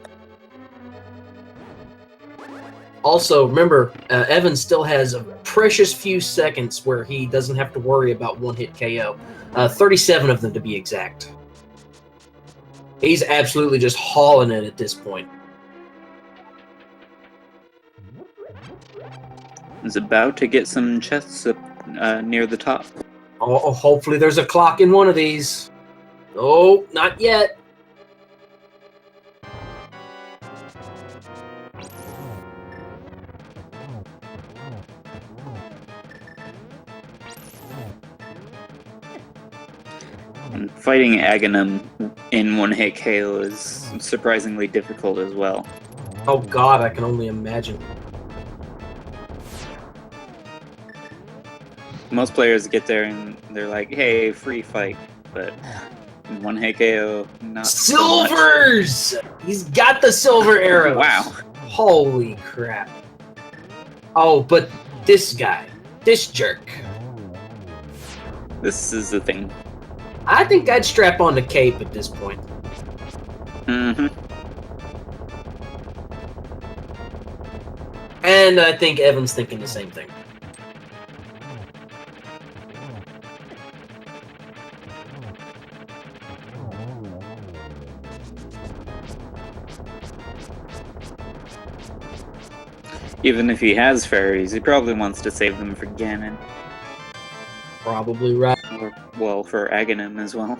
Also, remember, Evan still has a precious few seconds where he doesn't have to worry about one-hit KO. 37 of them, to be exact. He's absolutely just hauling it at this point. He's about to get some chests up near the top. Oh, hopefully there's a clock in one of these. Oh, not yet. And fighting Ganon in one-hit KO is surprisingly difficult as well. Oh god, I can only imagine. Most players get there and they're like, hey, free fight, but one-hit KO, not so much. Silvers! He's got the silver arrows. Wow. Holy crap. Oh, but this guy, this jerk. This is the thing. I think I'd strap on the cape at this point. Mm-hmm. And I think Evan's thinking the same thing. Even if he has fairies, he probably wants to save them for Ganon. Probably right. Or, well, for Ganon as well.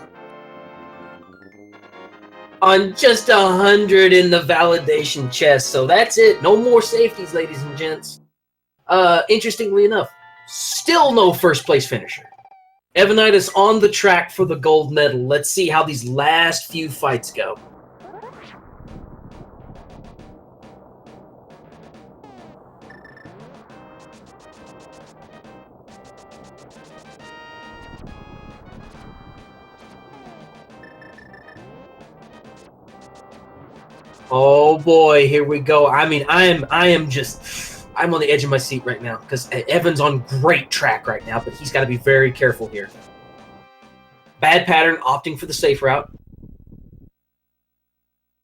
On just 100 in the validation chest, so that's it. No more safeties, ladies and gents. Interestingly enough, still no first place finisher. Evanidus on the track for the gold medal. Let's see how these last few fights go. Oh boy, here we go. I mean, I'm on the edge of my seat right now because Evan's on great track right now, but he's got to be very careful here. Bad pattern, opting for the safe route.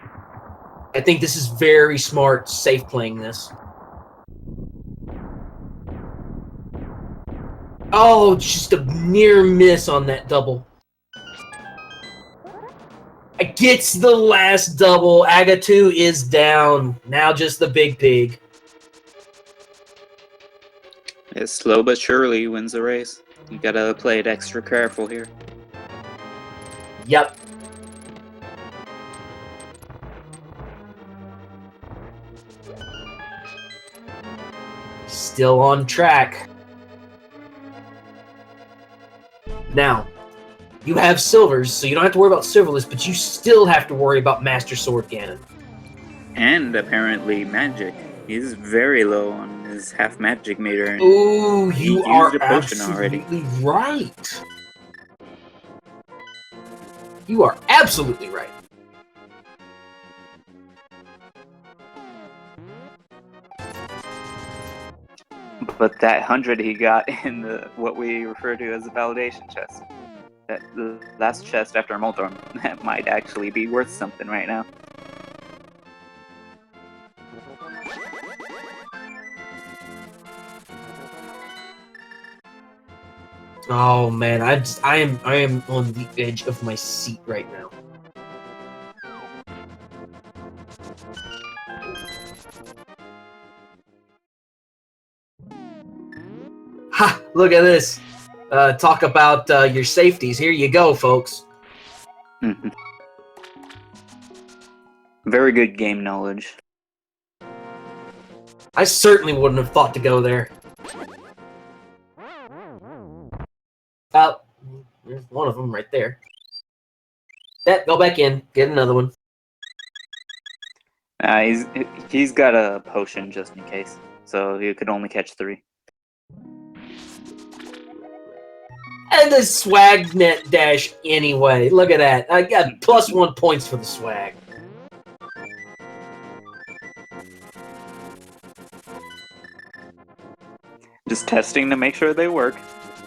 I think this is very smart, safe playing this. Oh, just a near miss on that double. It gets the last double. Aga2 is down. Now just the big pig. It's slow but surely wins the race. You gotta play it extra careful here. Yep. Still on track. Now, you have silvers, so you don't have to worry about silverless, but you still have to worry about Master Sword Ganon. And apparently magic. He's very low on his half magic meter. And ooh, you are a potion absolutely already. right. You are absolutely right. But that 100 he got in the what we refer to as the validation chest, that the last chest after Moldorm, that might actually be worth something right now. Oh man, I am on the edge of my seat right now. Ha! Look at this. Talk about your safeties. Here you go, folks. Very good game knowledge. I certainly wouldn't have thought to go there. Oh, there's one of them right there. Go back in. Get another one. He's got a potion just in case, so he could only catch 3. And the swag net dash anyway. Look at that. I got +1 points for the swag. Just testing to make sure they work.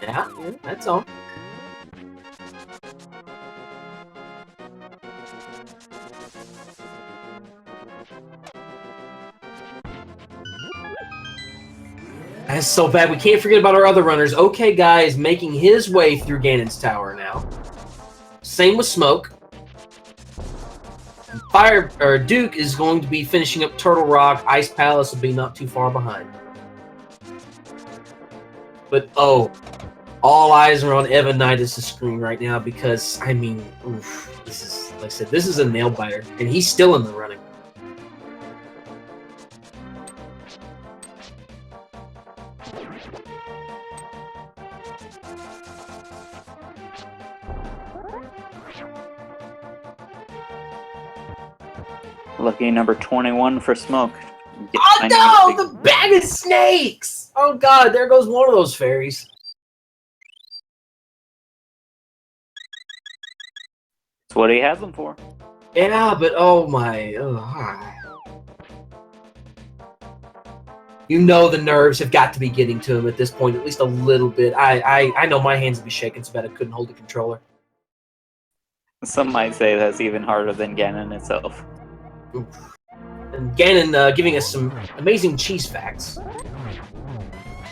Yeah, that's all. That's so bad. We can't forget about our other runners. OHKO is making his way through Ganon's tower now. Same with Smoke. Duke is going to be finishing up Turtle Rock. Ice Palace will be not too far behind. But oh, all eyes are on Evanidus' screen right now because, I mean, oof, this is, like I said, this is a nail biter, and he's still in the running. Lucky number 21 for Smoke. Oh no! The bag of snakes! Oh god, there goes one of those fairies. That's what he has them for. Yeah, but oh my... You know the nerves have got to be getting to him at this point, at least a little bit. I know my hands would be shaking so bad I couldn't hold the controller. Some might say that's even harder than Ganon itself. Oof. And Ganon giving us some amazing cheese facts.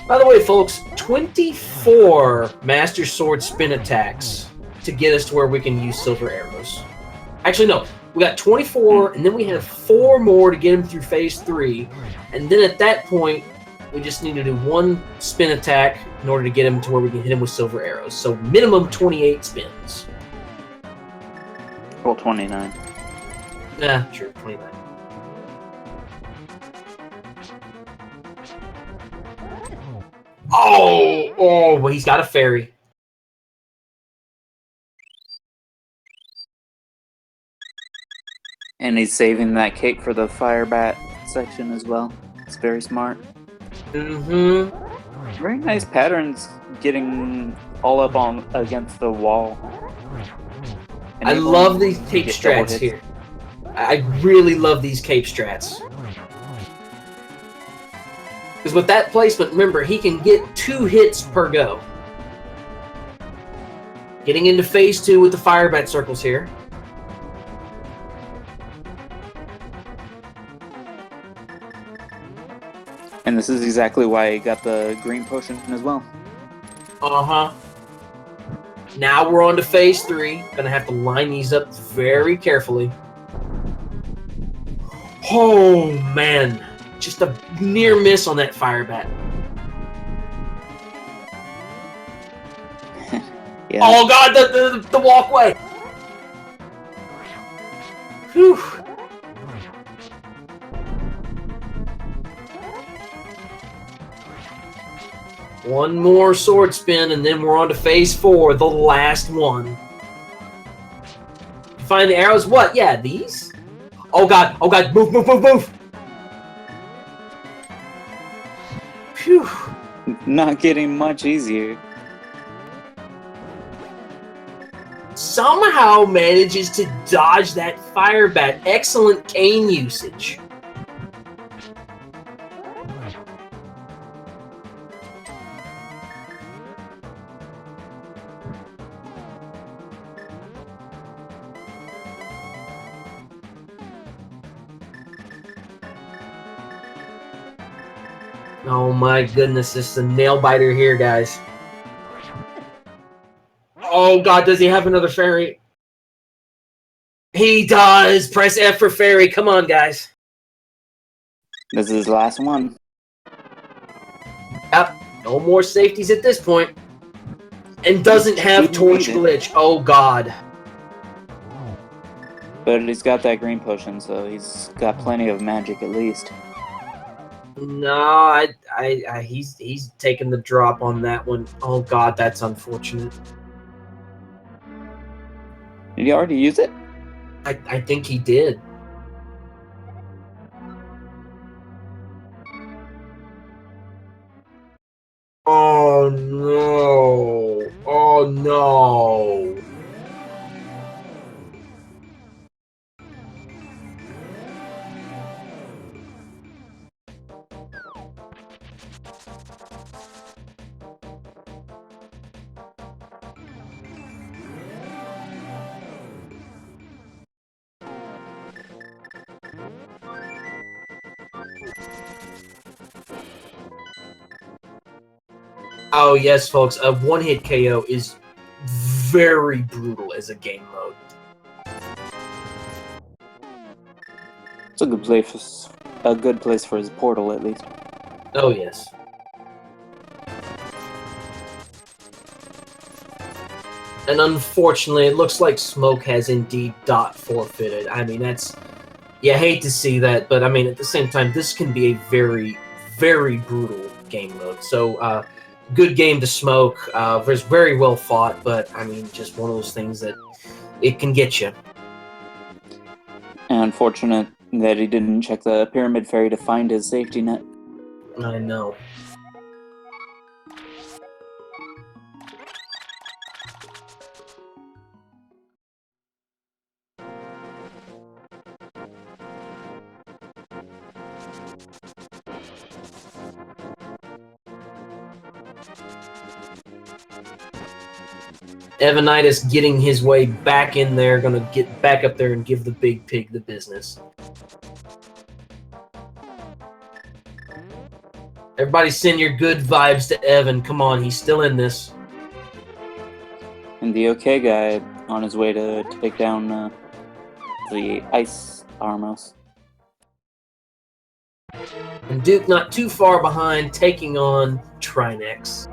By the way, folks, 24 Master Sword spin attacks to get us to where we can use silver arrows. Actually, no. We got 24, and then we have 4 more to get him through Phase 3. And then at that point, we just need to do 1 spin attack in order to get him to where we can hit him with silver arrows. So minimum 28 spins. Well, 29. Nah, sure, 29. Oh, well, he's got a fairy. And he's saving that cake for the Firebat section as well. It's very smart. Mm-hmm. Very nice patterns getting all up on against the wall. And I love these cape strats here. I really love these cape strats. Because with that placement, remember, he can get 2 hits per go. Getting into Phase 2 with the Firebat circles here. And this is exactly why he got the green potion as well. Uh-huh. Now we're on to Phase 3. Gonna have to line these up very carefully. Oh, man. Just a near miss on that Firebat. Yeah. Oh, God, the walkway. Whew. One more sword spin, and then we're on to Phase 4, the last one. Find the arrows. What? Yeah, these? Oh, God. Oh, God. Move, move, move, move. Phew. somehow manages to dodge that fire bat. Excellent cane usage. Oh my goodness, this is a nail biter here, guys. Oh god, does he have another fairy? He does! Press F for fairy. Come on, guys. This is his last one. Yep, no more safeties at this point. And doesn't have torch glitch. Oh god. But he's got that green potion, so he's got plenty of magic at least. No, he's taking the drop on that one. Oh god, that's unfortunate. Did he already use it? I think he did. Oh no! Oh no! Oh yes, folks, a one-hit KO is very brutal as a game mode. It's a good place for his portal, at least. Oh yes. And unfortunately, it looks like Smoke has indeed forfeited. I mean, that's... You hate to see that, but I mean, at the same time, this can be a very, very brutal game mode. So, good game to Smoke. It was very well fought, but I mean, just one of those things that it can get you. And unfortunate that he didn't check the Pyramid Fairy to find his safety net. I know. Evanidus getting his way back in there, gonna get back up there and give the big pig the business. Everybody send your good vibes to Evan. Come on, he's still in this. And the OHKO Guy on his way to take down the Ice Armos. And Duke not too far behind, taking on Trinex.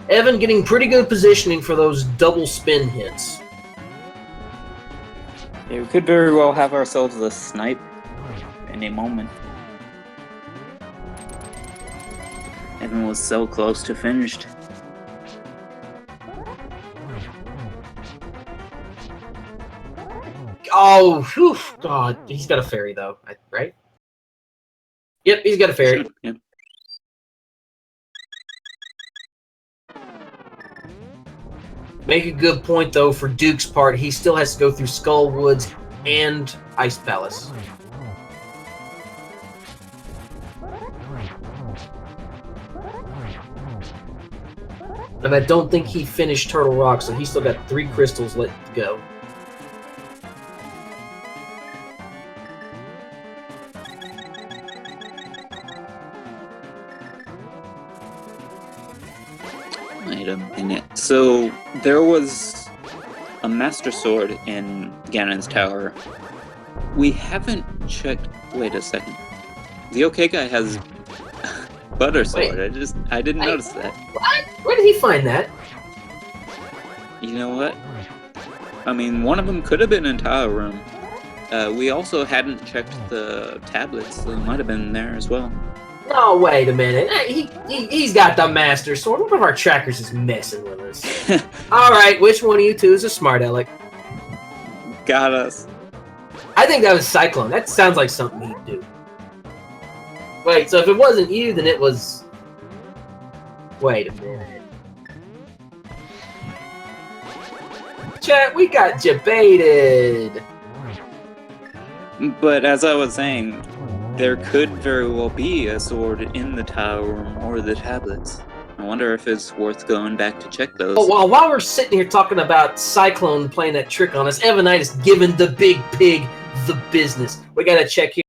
Evan getting pretty good positioning for those double spin hits. Yeah, we could very well have ourselves a snipe in a moment. Evan was so close to finished. Oh, whew, God. He's got a fairy, though, right? Yep, he's got a fairy. Yep. Make a good point, though, for Duke's part. He still has to go through Skull Woods and Ice Palace. And I don't think he finished Turtle Rock, so he's still got 3 crystals left to go. Wait a minute. So there was a Master Sword in Ganon's Tower. We haven't checked. Wait a second. The OHKO Guy has Butter Sword. Wait. I didn't notice that. What? Where did he find that? You know what? I mean, one of them could have been in Tower Room. We also hadn't checked the tablets, so it might have been there as well. No, wait a minute. He's got the Master Sword. One of our trackers is messing with us. All right, which one of you two is a smart aleck? got us. I think that was Cyclone. That sounds like something he'd do. Wait, so if it wasn't you, then it was... Wait a minute. Chat, we got you baited. But as I was saying, there could very well be a sword in the tower room or the tablets. I wonder if it's worth going back to check those. Oh, well, while we're sitting here talking about Cyclone playing that trick on us, Evanidus giving the big pig the business. We gotta check here.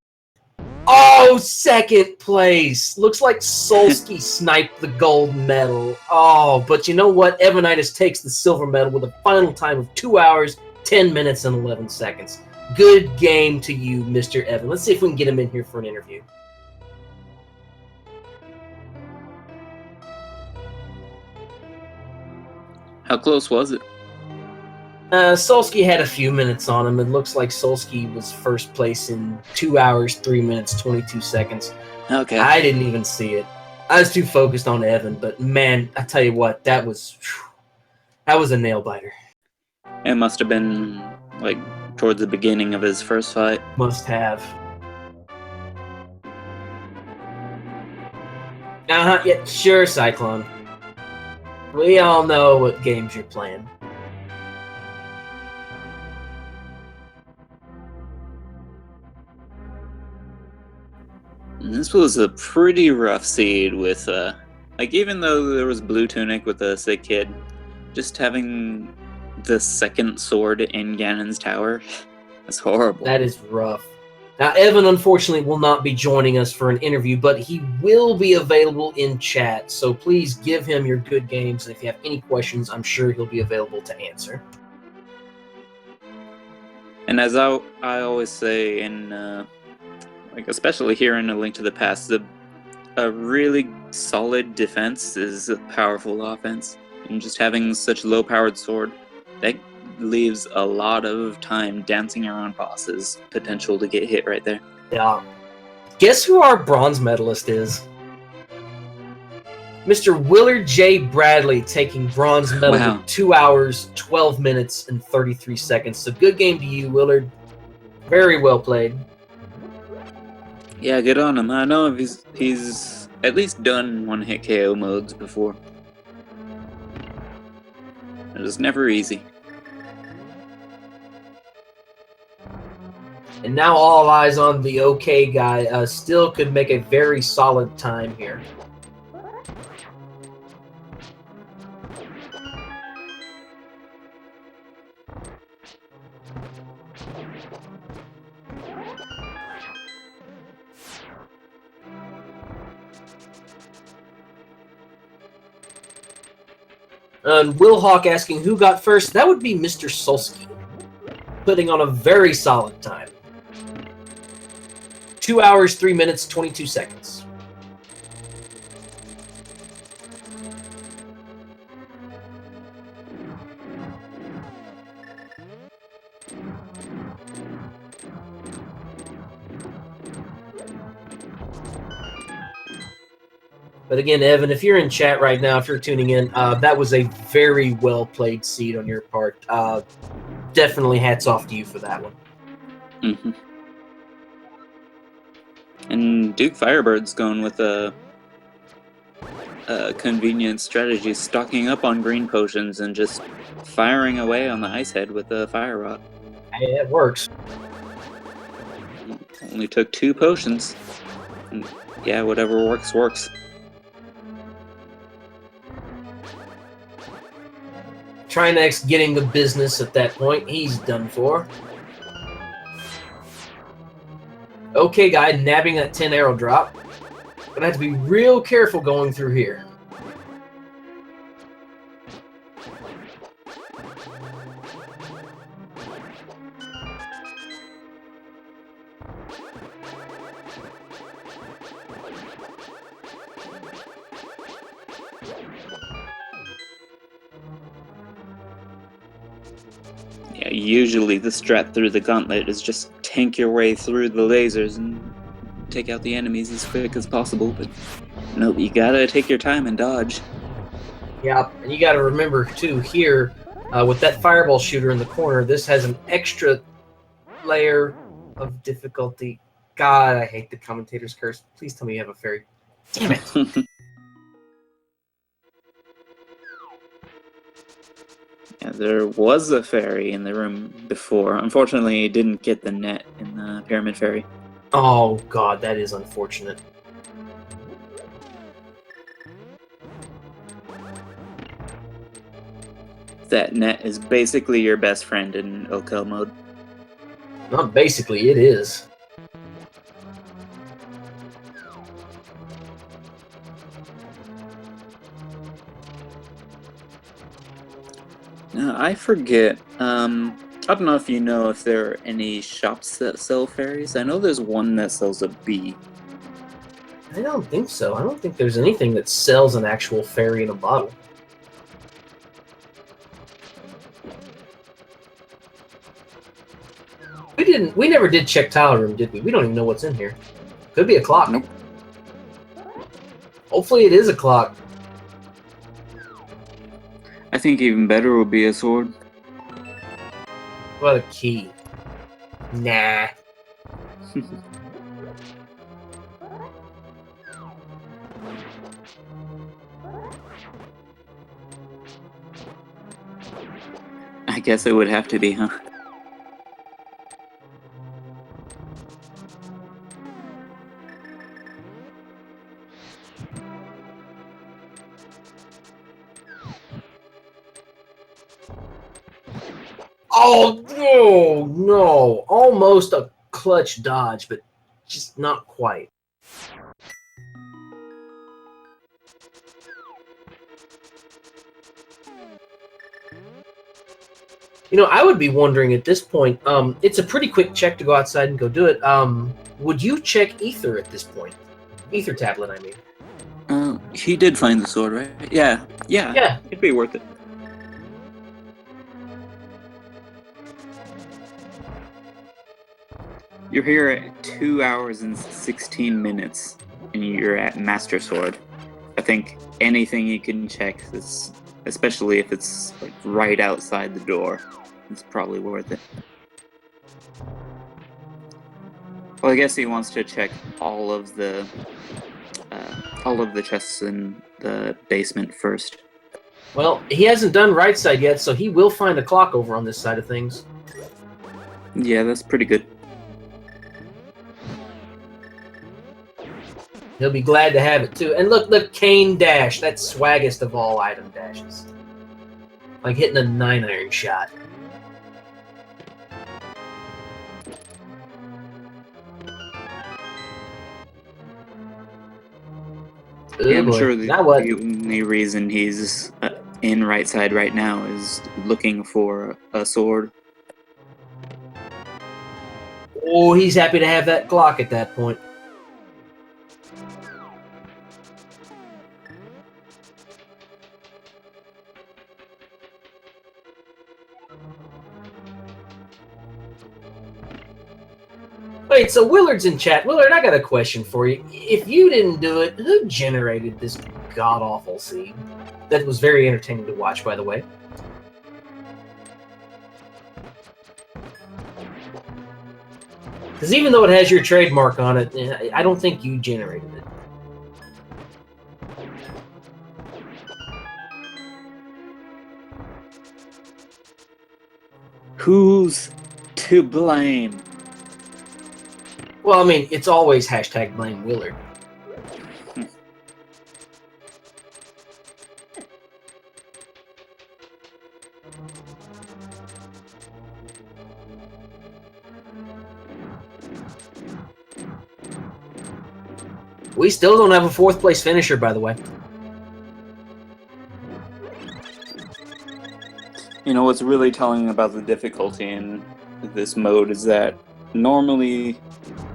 Oh, second place. Looks like Solsky sniped the gold medal. Oh, but you know what? Evanidus takes the silver medal with a final time of 2 hours, 10 minutes, and 11 seconds. Good game to you, Mr. Evan. Let's see if we can get him in here for an interview. How close was it? Solsky had a few minutes on him. It looks like Solsky was first place in 2 hours, 3 minutes, 22 seconds. Okay. I didn't even see it. I was too focused on Evan, but man, I tell you what, that was a nail biter. It must have been like towards the beginning of his first fight. Must have. Yeah, sure, Cyclone. We all know what games you're playing. This was a pretty rough seed with, like, even though there was Blue Tunic with a sick kid, just having the second sword in Ganon's tower, that's horrible. That is rough. Now, Evan, unfortunately, will not be joining us for an interview, but he will be available in chat, so please give him your good games, and if you have any questions, I'm sure he'll be available to answer. And as I always say in, like, especially here in A Link to the Past, a really solid defense is a powerful offense. And just having such low-powered sword, that leaves a lot of time dancing around bosses, potential to get hit right there. Yeah. Guess who our bronze medalist is? Mr. Willard J. Bradley taking bronze medal with 2 hours, 12 minutes, and 33 seconds. So good game to you, Willard. Very well played. Yeah, good on him. I know he's at least done one-hit KO modes before. It was never easy. And now all eyes on the OHKO. Still could make a very solid time here. Will Hawk asking who got first. That would be Mr. Solsky, putting on a very solid time. 2 hours, 3 minutes, 22 seconds. But again, Evan, if you're in chat right now, if you're tuning in, that was a very well played seed on your part. Definitely hats off to you for that one. Mm-hmm. And DukeFireBird's going with a convenient strategy, stocking up on green potions and just firing away on the ice head with a fire rod. Hey, it works. Only took 2 potions. And yeah, whatever works, works. Trinex getting the business at that point. He's done for. OHKGuy nabbing that 10 arrow drop. Gonna have to be real careful going through here. Yeah, usually the strat through the gauntlet is just tank your way through the lasers and take out the enemies as quick as possible, but nope, you gotta take your time and dodge. Yeah, and you gotta remember too, here, with that fireball shooter in the corner, this has an extra layer of difficulty. God, I hate the commentator's curse. Please tell me you have a fairy. Damn it. Yeah, there was a fairy in the room before. Unfortunately, it didn't get the net in the pyramid fairy. Oh, God, that is unfortunate. That net is basically your best friend in OHKO mode. Not basically, it is. Now, I forget. I don't know if you know if there are any shops that sell fairies. I know there's one that sells a bee. I don't think so. I don't think there's anything that sells an actual fairy in a bottle. We never did check tile room, did we? We don't even know what's in here. Could be a clock. Nope. Hopefully it is a clock. I think even better would be a sword. What a key. Nah. I guess it would have to be, huh? Oh, no, no. Almost a clutch dodge, but just not quite. You know, I would be wondering at this point, it's a pretty quick check to go outside and go do it. Would you check Ether at this point? Ether tablet, I mean. He did find the sword, right? Yeah. Yeah. It'd be worth it. You're here at 2 hours and 16 minutes, and you're at Master Sword. I think anything you can check, is, especially if it's like right outside the door, it's probably worth it. Well, I guess he wants to check all of the chests in the basement first. Well, he hasn't done right side yet, so he will find a clock over on this side of things. Yeah, that's pretty good. He'll be glad to have it too. And look, Cane Dash. That's swaggest of all item dashes. Like hitting a 9-iron shot. Yeah, I'm boy. sure Now what? the only reason he's in right side right now is looking for a sword. Oh, he's happy to have that clock at that point. Wait, so Willard's in chat. Willard, I got a question for you. If you didn't do it, who generated this god-awful scene? That was very entertaining to watch, by the way. Because even though it has your trademark on it, I don't think you generated it. Who's to blame? Well, I mean, it's always hashtag blame Willard. We still don't have a 4th place finisher, by the way. You know, what's really telling about the difficulty in this mode is that normally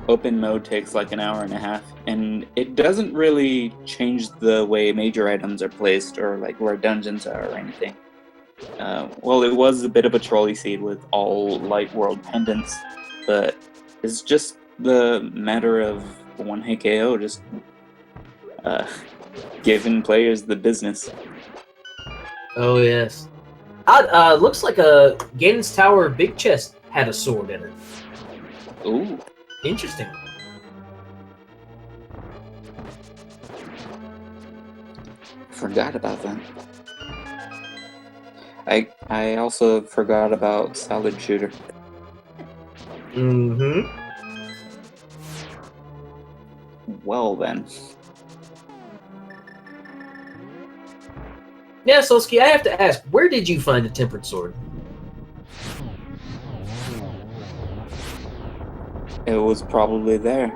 open mode takes like an hour and a half, and it doesn't really change the way major items are placed or like where dungeons are or anything. Well, it was a bit of a trolley seed with all light world pendants, but it's just the matter of one hit KO, just giving players the business. Oh, yes. Looks like a Ganon's Tower big chest had a sword in it. Ooh. Interesting. Forgot about that. I also forgot about Salad Shooter. Mm-hmm. Well then. Yeah, Solsky, I have to ask, where did you find a tempered sword? It was probably there.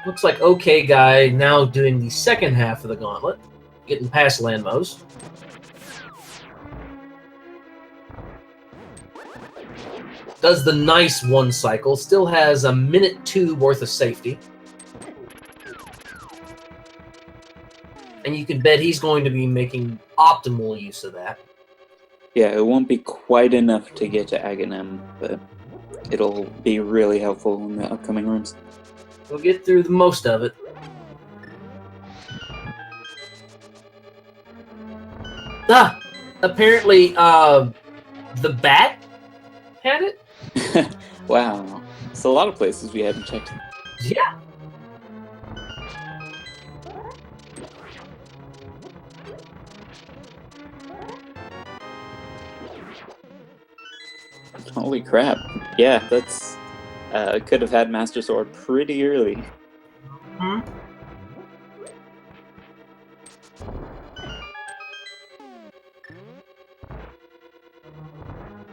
Looks like OKGuy now doing the second half of the gauntlet, getting past Landmos. Does the nice one cycle, still has a minute 2 worth of safety. And you can bet he's going to be making optimal use of that. Yeah, it won't be quite enough to get to Aghanim, but it'll be really helpful in the upcoming rooms. We'll get through the most of it. Ah! Apparently, the bat had it? Wow. It's a lot of places we haven't checked. Yeah. Holy crap. Yeah, that's... could have had Master Sword pretty early. Hmm?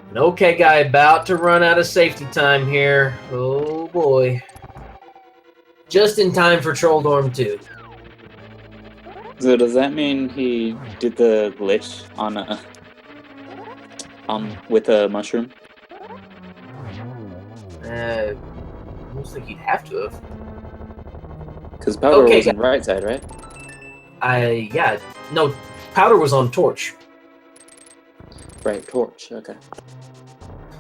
An OKGuy about to run out of safety time here. Oh boy. Just in time for Troll Dorm 2. So does that mean he did the glitch on a... with a mushroom? I don't think you'd have to have. Because Powder Okay, was on right side, right? Yeah. No, Powder was on Torch. Right, Torch, okay.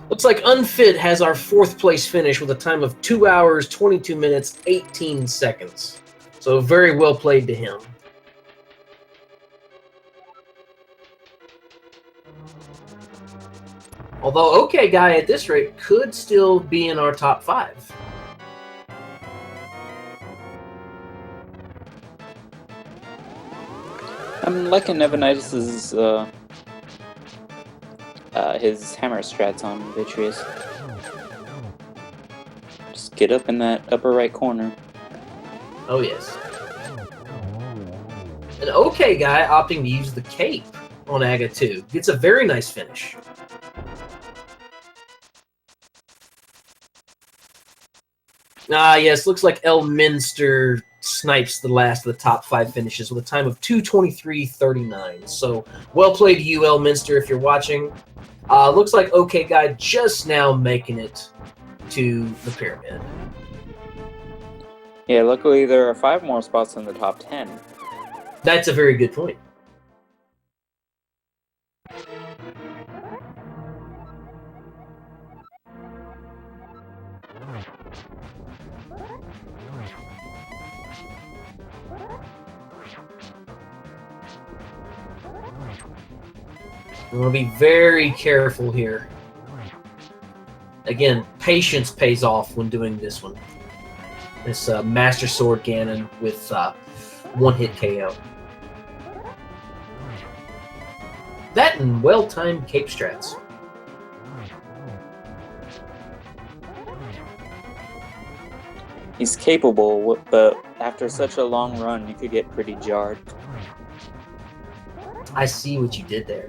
Looks like Unfit has our 4th place finish with a time of 2 hours, 22 minutes, 18 seconds. So very well played to him. Although OKGuy at this rate could still be in our top 5. I'm liking Evanidus's his hammer strats on Vitreous. Just get up in that upper right corner. Oh yes. An OKGuy opting to use the cape on Aga 2. Gets a very nice finish. Ah, yes, looks like Elminster snipes the last of the top 5 finishes with a time of 2:23:39. So, well played to you, Elminster, if you're watching. Looks like OKGuy just now making it to the pyramid. Yeah, luckily there are 5 more spots in the top 10. That's a very good point. We want to be very careful here. Again, patience pays off when doing this one. This Master Sword Ganon with one-hit KO. That and well-timed cape strats. He's capable, but after such a long run, you could get pretty jarred. I see what you did there.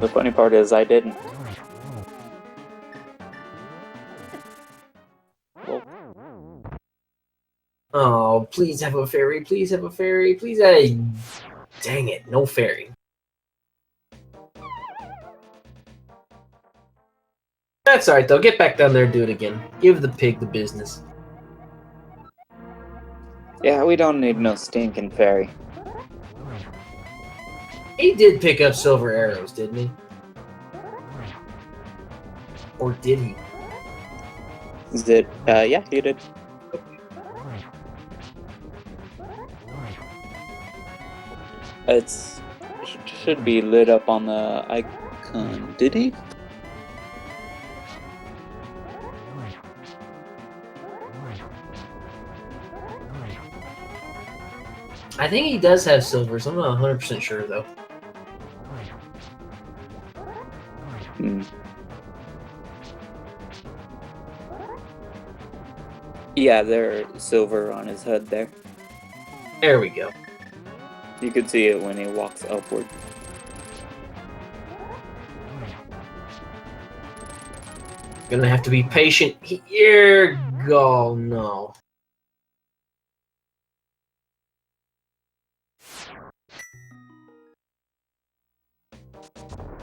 The funny part is I didn't. Well, Oh, please have a fairy. Please have a fairy. Please. Dang it. No fairy. That's alright, though. Get back down there and do it again. Give the pig the business. Yeah, we don't need no stinking fairy. He did pick up silver arrows, didn't he? Or did he? Is it? Yeah, he did. It's should be lit up on the icon. Did he? I think he does have silvers. I'm not 100% sure, though. Hmm. Yeah, there's silver on his head there. There we go. You could see it when he walks upward. Gonna have to be patient. Here, go. No.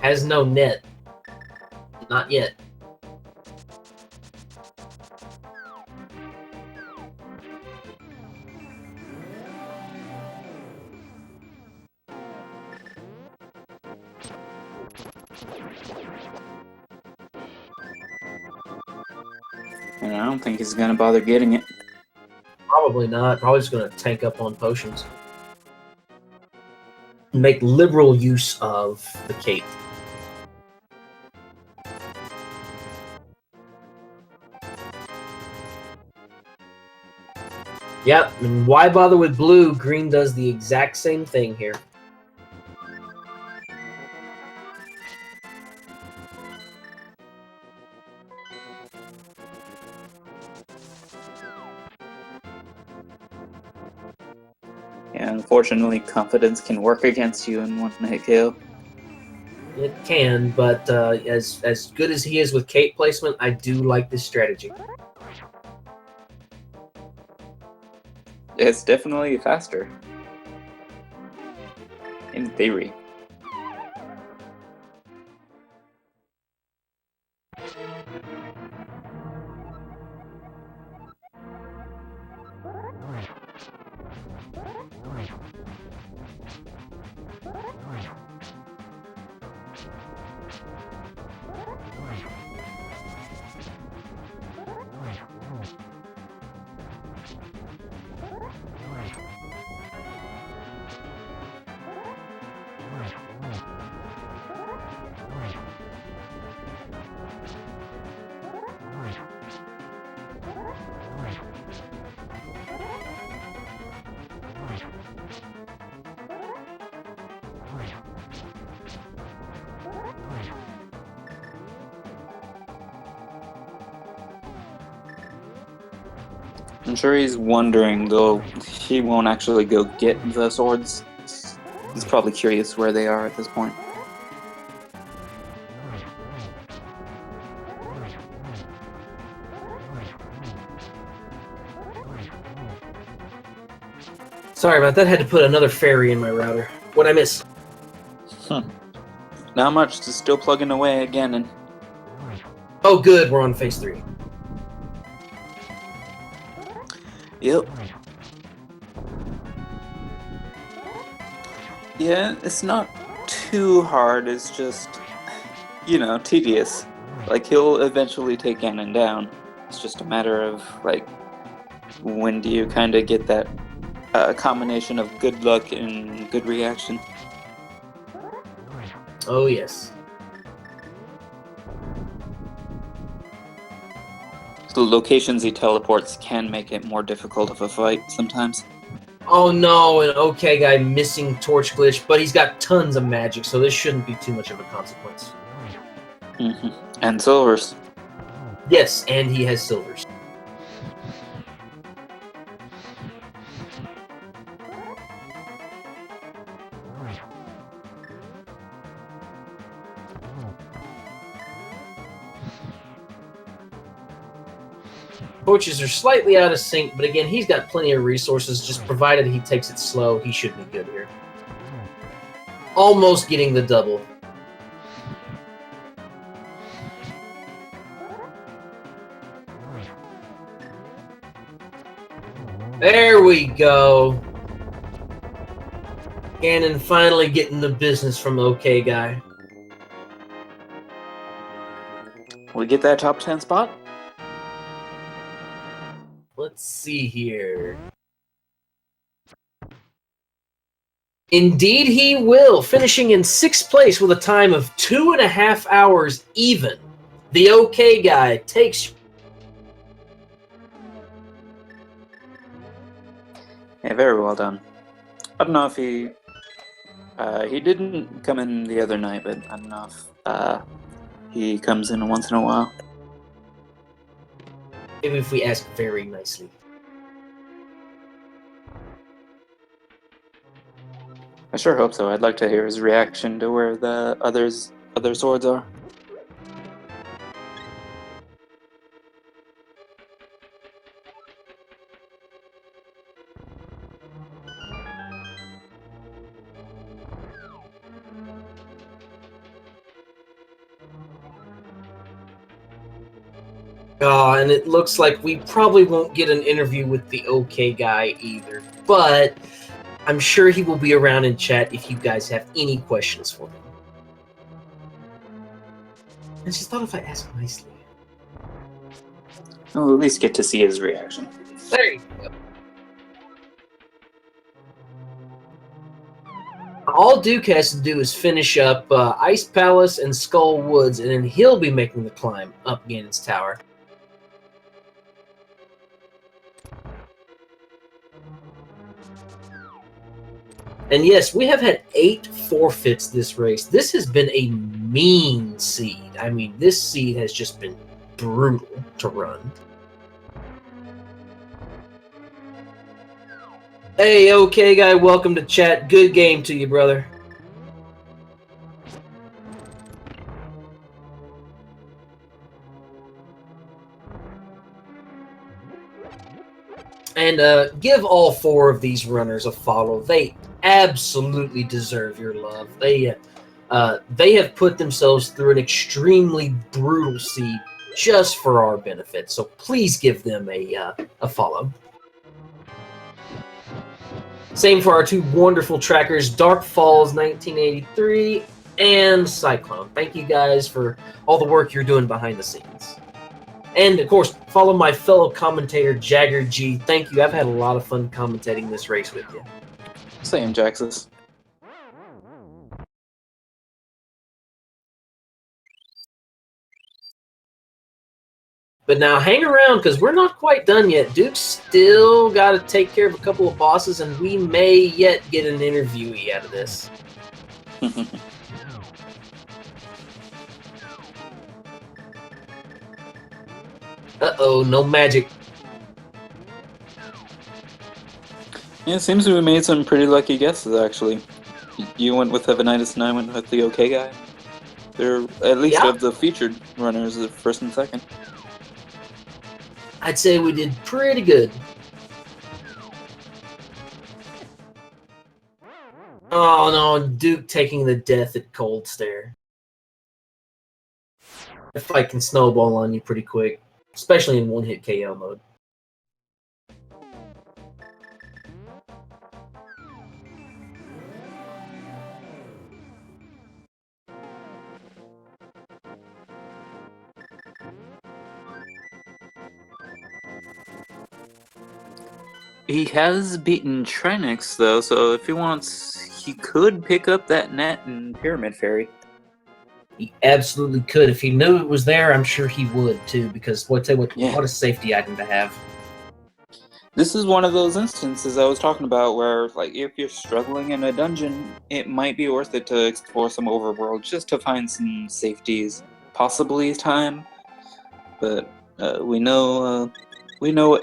Has no net. Not yet. And I don't think he's gonna bother getting it. Probably not. Probably just gonna tank up on potions. Make liberal use of the cape. Yep, and why bother with blue? Green does the exact same thing here. Yeah, unfortunately, confidence can work against you in one hit KO. It can, but as good as he is with cape placement, I do like this strategy. It's definitely faster. In theory. I'm sure he's wondering, though he won't actually go get the swords. He's probably curious where they are at this point. Sorry about that. Had to put another fairy in my router. What'd I miss? Not much, just still plugging away at Ganon. Oh, good. We're on phase 3. Yep. Yeah, it's not too hard, it's just, you know, tedious. Like, he'll eventually take Ganon down. It's just a matter of, like, when do you kind of get that combination of good luck and good reaction. Oh, yes. The locations he teleports can make it more difficult of a fight sometimes. Oh no, an OHKO missing torch glitch, but he's got tons of magic, so this shouldn't be too much of a consequence. Mm-hmm. And silvers. Yes, and he has silvers. Torches are slightly out of sync, but again, he's got plenty of resources. Just provided he takes it slow, he should be good here. Almost getting the double. There we go. Ganon finally getting the business from OKGuy. We get that top 10 spot? Let's see here. Indeed he will, finishing in 6th place with a time of 2.5 hours even. The OKGuy takes... Yeah, very well done. I don't know if he didn't come in the other night, but I don't know if he comes in once in a while. Maybe if we ask very nicely. I sure hope so. I'd like to hear his reaction to where the other swords are. And it looks like we probably won't get an interview with the OKGuy either, but I'm sure he will be around in chat if you guys have any questions for him. I just thought if I ask nicely. I'll at least get to see his reaction. There you go. All Duke has to do is finish up Ice Palace and Skull Woods, and then he'll be making the climb up Ganon's Tower. And yes, we have had 8 forfeits this race. This has been a mean seed. I mean, this seed has just been brutal to run. Hey, OKGuy, welcome to chat. Good game to you, brother. And give all 4 of these runners a follow. They absolutely deserve your love. They have put themselves through an extremely brutal seed just for our benefit. So please give them a follow. Same for our 2 wonderful trackers, Dark Falls 1983 and Cyclone. Thank you guys for all the work you're doing behind the scenes. And, of course, follow my fellow commentator, Jagger G. Thank you. I've had a lot of fun commentating this race with you. Same, Jaxus. But now hang around, because we're not quite done yet. Duke's still got to take care of a couple of bosses, and we may yet get an interviewee out of this. Uh-oh, no magic. Yeah, it seems we made some pretty lucky guesses, actually. You went with Evanidus and I went with the OKGuy. They're, at least of the featured runners, the first and second. I'd say we did pretty good. Oh no, Duke taking the death at Cold Stare. The fight can snowball on you pretty quick, especially in one-hit KO mode. He has beaten Trinix, though, so if he wants, he could pick up that net in Pyramid Fairy. He absolutely could. If he knew it was there, I'm sure he would, too, because what a safety item to have. This is one of those instances I was talking about where, like, if you're struggling in a dungeon, it might be worth it to explore some overworld just to find some safeties, possibly time. But we know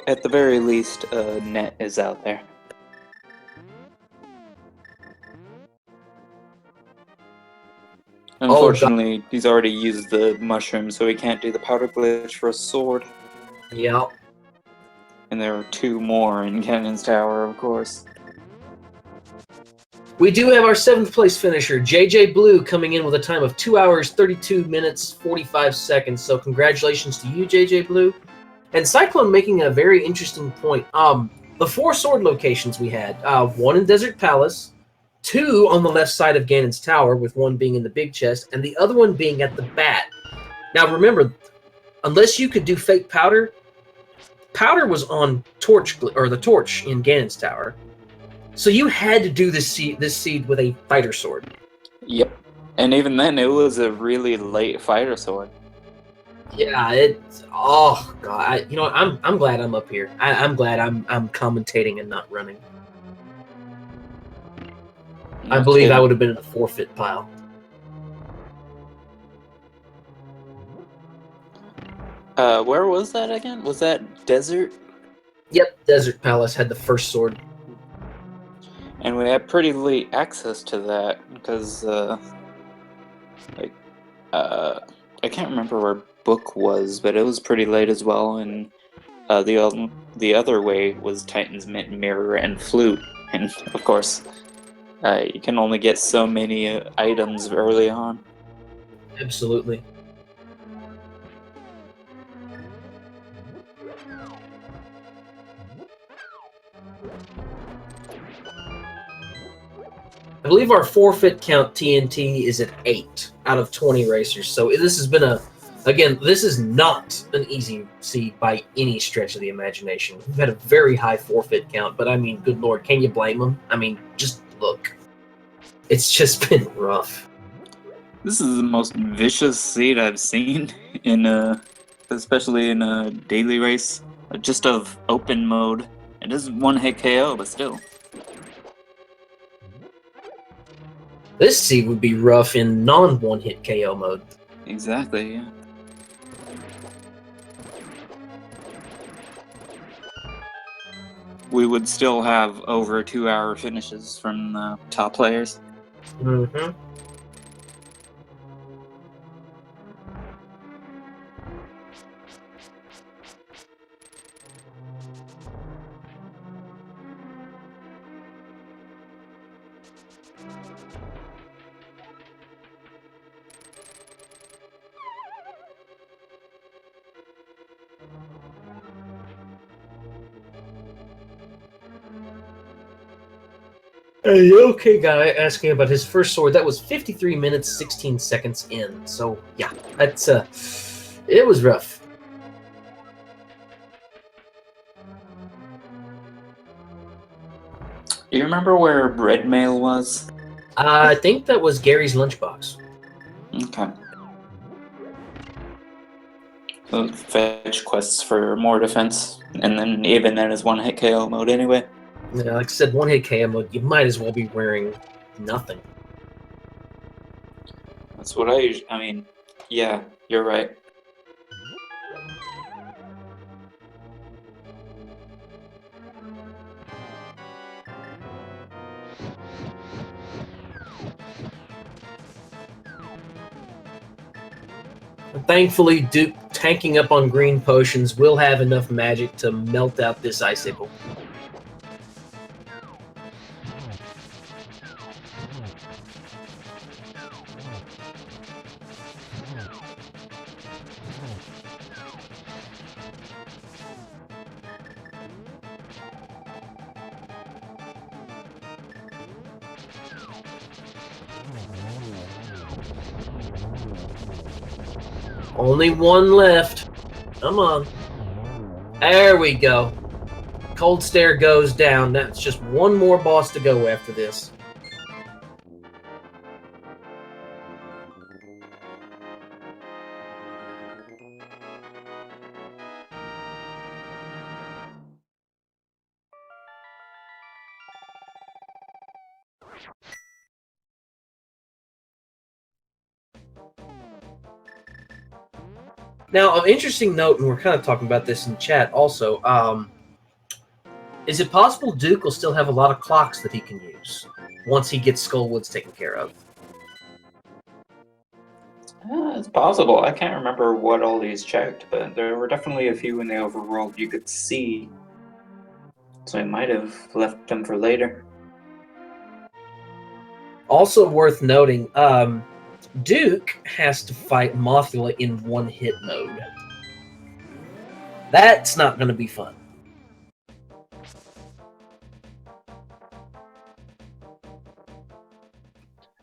at the very least net is out there. Unfortunately, he's already used the mushroom, so he can't do the powder glitch for a sword. Yep. And there are 2 more in Ganon's Tower, of course. We do have our 7th place finisher, JJ Blue, coming in with a time of 2 hours, 32 minutes, 45 seconds. So congratulations to you, JJ Blue. And Cyclone making a very interesting point. The 4 sword locations we had, 1 in Desert Palace, 2 on the left side of Ganon's tower, with 1 being in the big chest, and the other one being at the bat. Now remember, unless you could do fake powder, powder was on the torch in Ganon's tower. So you had to do this seed with a fighter sword. Yep. And even then, it was a really late fighter sword. Yeah, oh god, you know what, I'm glad I'm up here. I'm glad I'm commentating and not running. I believe I would have been in the forfeit pile. Where was that again? Was that Desert? Yep, Desert Palace had the first sword. And we had pretty late access to that because, I can't remember where Book was, but it was pretty late as well. And the other way was Titan's Mire and Flute, and of course, you can only get so many items early on. Absolutely. I believe our forfeit count TNT is at 8 out of 20 racers. So this has been again, this is not an easy seed by any stretch of the imagination. We've had a very high forfeit count, but I mean, good lord, can you blame them? I mean, just look. It's just been rough. This is the most vicious seed I've seen in especially in a daily race, just of open mode. It is one hit KO, but still. This seed would be rough in non-one hit KO mode. Exactly, yeah. We would still have over 2-hour finishes from the top players. Mm-hmm. The okay guy asking about his first sword. That was 53 minutes 16 seconds in. So yeah, that's it was rough. Do you remember where Bread Mail was? I think that was Gary's lunchbox. Okay. So fetch quests for more defense, and then even then is one hit KO mode anyway. Yeah, like I said, one hit KO mode. You might as well be wearing nothing. That's what I mean, yeah, you're right. Thankfully, Duke tanking up on green potions will have enough magic to melt out this icicle. Only one left. Come on. There we go. Cold Stare goes down. That's just one more boss to go after this. Now, of interesting note, and we're kind of talking about this in chat also, is it possible Duke will still have a lot of clocks that he can use once he gets Skullwoods taken care of? It's possible. I can't remember what all these checked, but there were definitely a few in the overworld you could see. So I might have left them for later. Also worth noting, Duke has to fight Mothula in one hit mode. That's not going to be fun.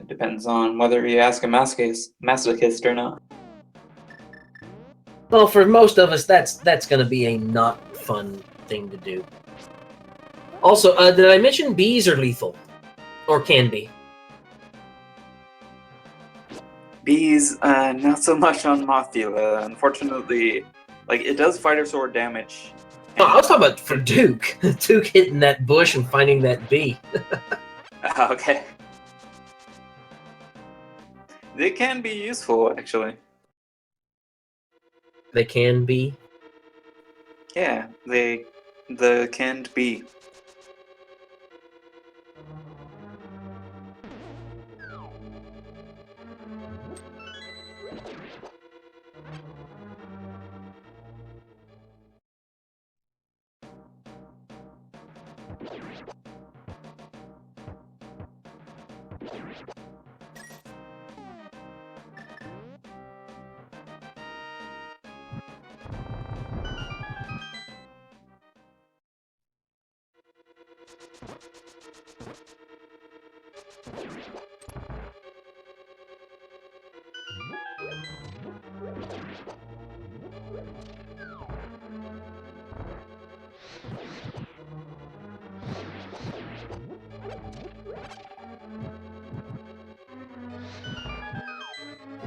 Depends on whether you ask a masochist or not. Well, for most of us, that's going to be a not fun thing to do. Also, did I mention bees are lethal? Or can be? Bees, not so much on Mothula. Unfortunately, like, it does fighter sword damage. No, I was talking about for Duke. Duke hitting that bush and finding that bee. Okay. They can be useful, actually. They can be. Yeah, the canned bee.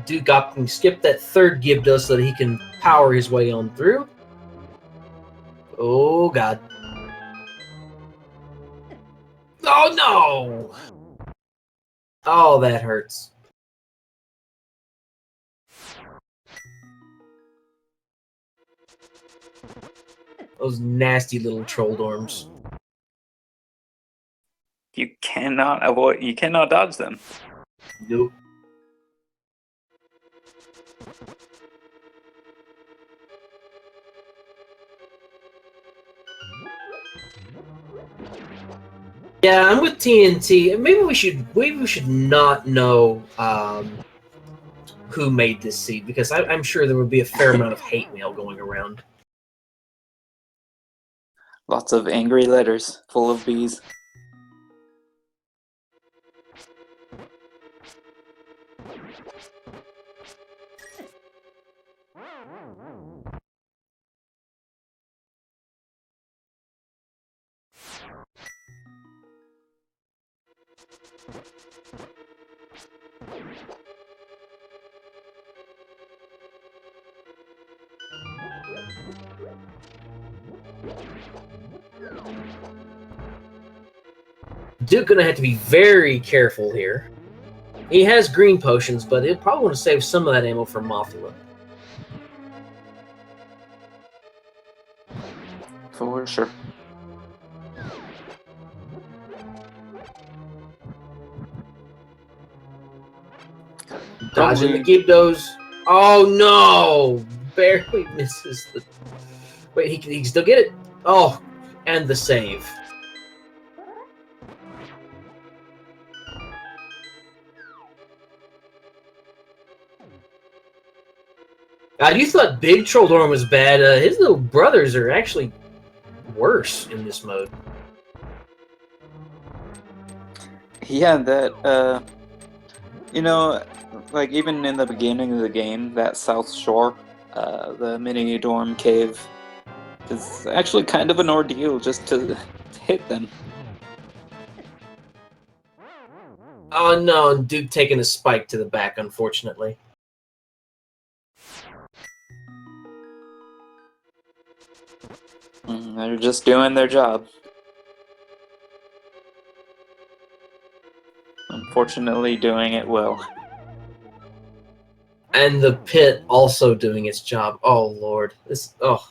Duke opting to skip that third Gibdos so that he can power his way on through. Oh, God. Oh, no! Oh, that hurts. Those nasty little troll dorms. You cannot dodge them. Nope. Yeah, I'm with TNT. Maybe we should not know who made this seed, because I'm sure there would be a fair amount of hate mail going around. Lots of angry letters full of bees. Duke gonna have to be very careful here. He has green potions, but he'll probably want to save some of that ammo for Mothula. For sure. Dodging the Gibdos. Oh no! Barely misses the. Wait, he can still get it. Oh, and the save. God, you thought Big Trolldorm was bad. His little brothers are actually worse in this mode. Yeah, that, you know, like, even in the beginning of the game, that South Shore, the mini dorm cave, is actually kind of an ordeal just to hit them. Oh no, and Duke taking a spike to the back, unfortunately. They're just doing their job. Unfortunately, doing it well. And the pit also doing its job. Oh lord, this. Oh.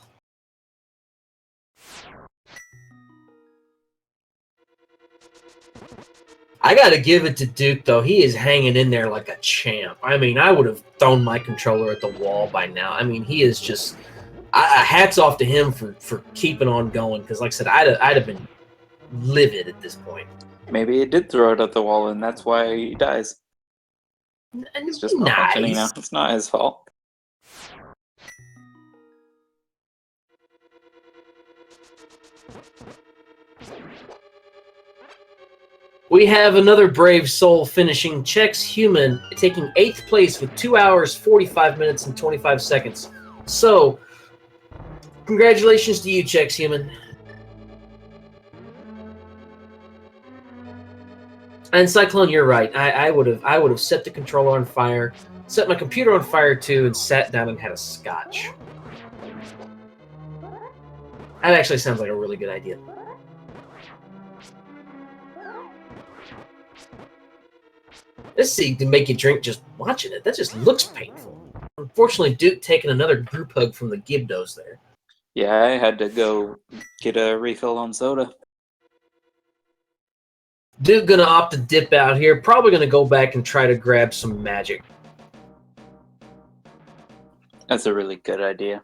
I gotta give it to Duke, though. He is hanging in there like a champ. I mean, I would have thrown my controller at the wall by now. I mean, he is just... hats off to him for keeping on going, because like I said, I'd have been livid at this point. Maybe he did throw it at the wall, and that's why he dies. And It's just not functioning now. It's not his fault. We have another brave soul finishing Chex Human, taking 8th place with 2 hours, 45 minutes, and 25 seconds. So, congratulations to you, Chex Human. And Cyclone, you're right. I would have set the controller on fire, set my computer on fire too, and sat down and had a scotch. That actually sounds like a really good idea. This seed can make you drink just watching it. That just looks painful. Unfortunately, Duke taking another group hug from the Gibdos there. Yeah, I had to go get a refill on soda. Duke gonna opt to dip out here. Probably gonna go back and try to grab some magic. That's a really good idea.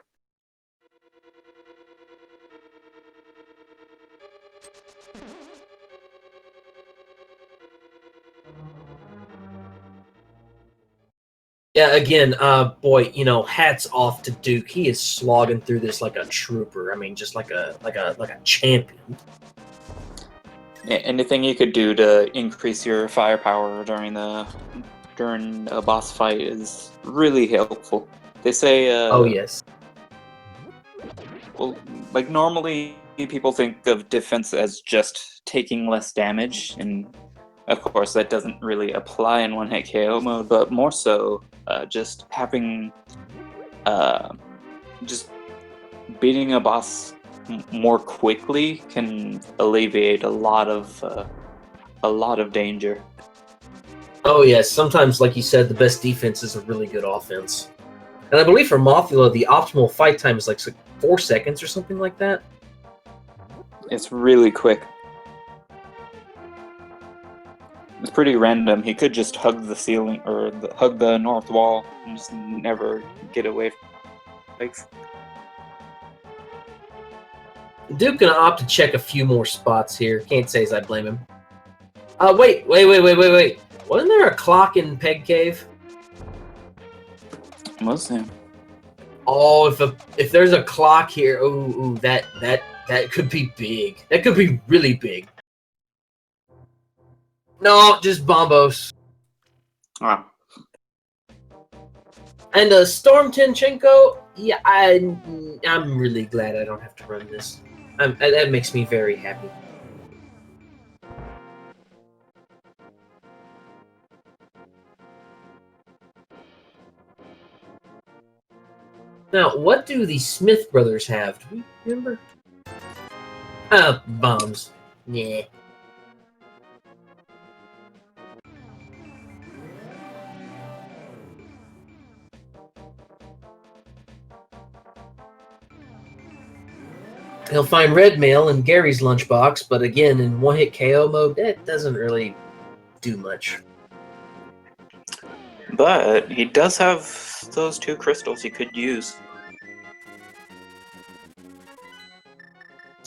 Yeah, again, boy, you know, hats off to Duke. He is slogging through this like a trooper. I mean, just like a champion. Anything you could do to increase your firepower during a boss fight is really helpful. They say, Oh yes. well, like normally people think of defense as just taking less damage, and of course that doesn't really apply in one hit KO mode, but more so just having, just beating a boss more quickly can alleviate a lot of danger. Oh yes. Sometimes, like you said, the best defense is a really good offense. And I believe for Mothula, the optimal fight time is like 4 seconds or something like that. It's really quick. It's pretty random. He could just hug the ceiling or hug the north wall and just never get away from spikes. Duke gonna opt to check a few more spots here. Can't say as I blame him. Wait. Wasn't there a clock in Peg Cave? Was him. Oh, if there's a clock here, ooh, that could be big. That could be really big. No, just bombos. Wow. And Storm Tinchenko, yeah, I'm really glad I don't have to run this. That makes me very happy. Now, what do the Smith brothers have? Do we remember? Bombs. Yeah. He'll find red mail in Gary's lunchbox, but again, in one-hit KO mode, that doesn't really do much. But he does have those 2 crystals he could use.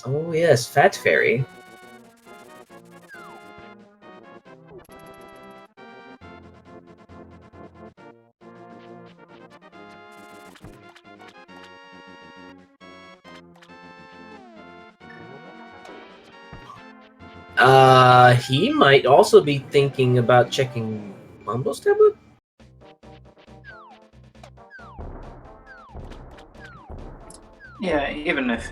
Oh yes, Fat Fairy. He might also be thinking about checking Mambo's tablet. Yeah, even if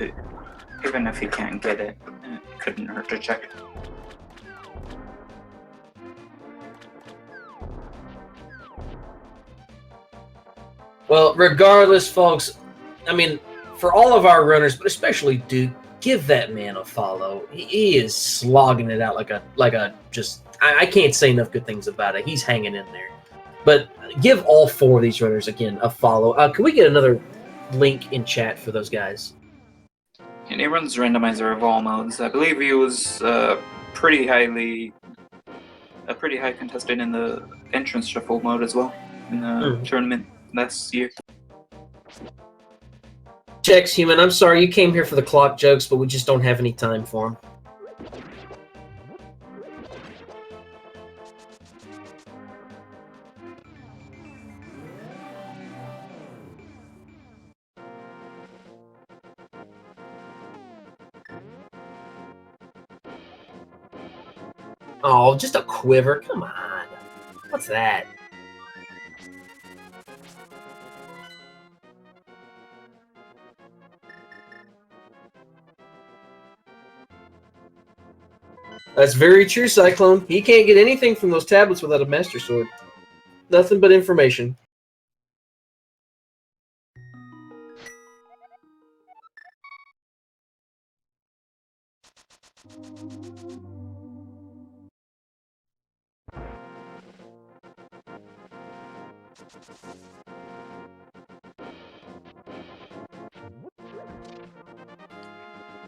he can't get it, it couldn't hurt to check. Well, regardless, folks, I mean, for all of our runners, but especially Duke, give that man a follow. He is slogging it out like a just. I can't say enough good things about it. He's hanging in there. But give all 4 of these runners again a follow. Can we get another link in chat for those guys? And he runs randomizer of all modes. I believe he was pretty high contested in the entrance shuffle mode as well in the tournament last year. Chex Human, I'm sorry you came here for the clock jokes, but we just don't have any time for them. Oh, just a quiver. Come on. What's that? That's very true, Cyclone. He can't get anything from those tablets without a Master Sword. Nothing but information.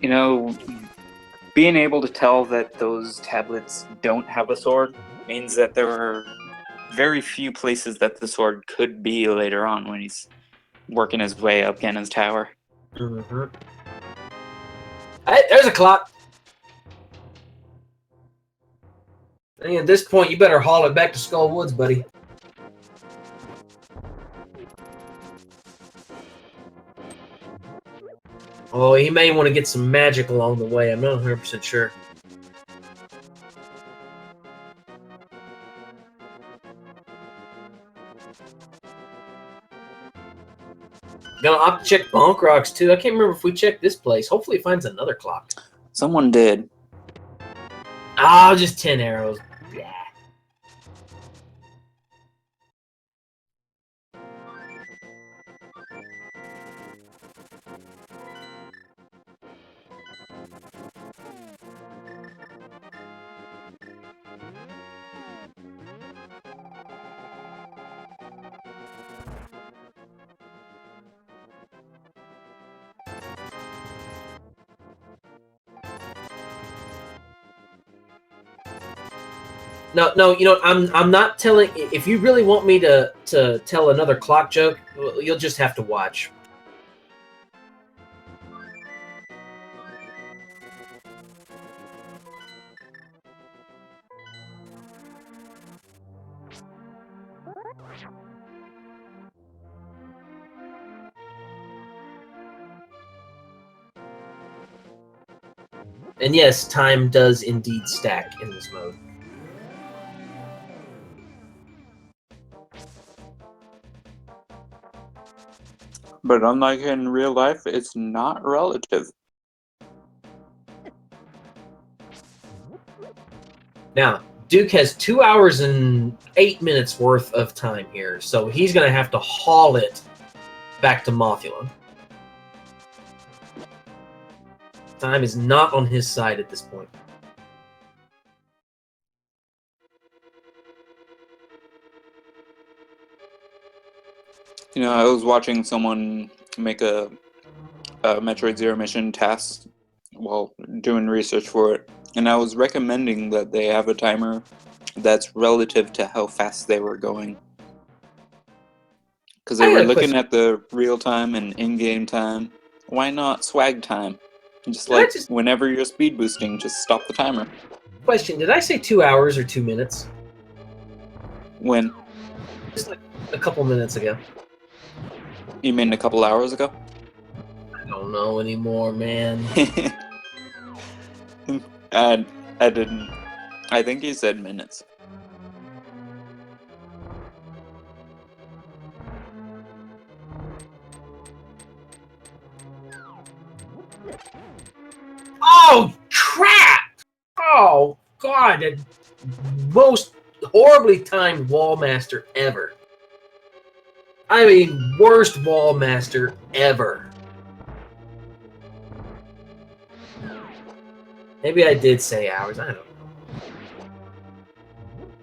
You know, being able to tell that those tablets don't have a sword means that there are very few places that the sword could be later on when he's working his way up Ganon's tower. Mm-hmm. Hey, there's a clock. And at this point, you better haul it back to Skull Woods, buddy. Oh, he may want to get some magic along the way. I'm not 100% sure. Gonna opt to check Bonk Rocks, too. I can't remember if we checked this place. Hopefully it finds another clock. Someone did. Ah, just 10 arrows. Yeah. No, you know, I'm not telling. If you really want me to tell another clock joke, you'll just have to watch. And yes, time does indeed stack in this mode. But unlike in real life, it's not relative. Now, Duke has 2 hours and 8 minutes worth of time here, so he's going to have to haul it back to Mothula. Time is not on his side at this point. You know, I was watching someone make a Metroid Zero mission task while doing research for it, and I was recommending that they have a timer that's relative to how fast they were going. Because they were looking at the real time and in-game time. Why not swag time? Just like whenever you're speed boosting, just stop the timer. Question, did I say 2 hours or 2 minutes? When? Just like a couple minutes ago. You mean a couple hours ago? I don't know anymore, man. I didn't. I think you said minutes. Oh, crap! Oh, God. The most horribly timed Wallmaster ever. I mean, worst Wallmaster ever. Maybe I did say hours. I don't know.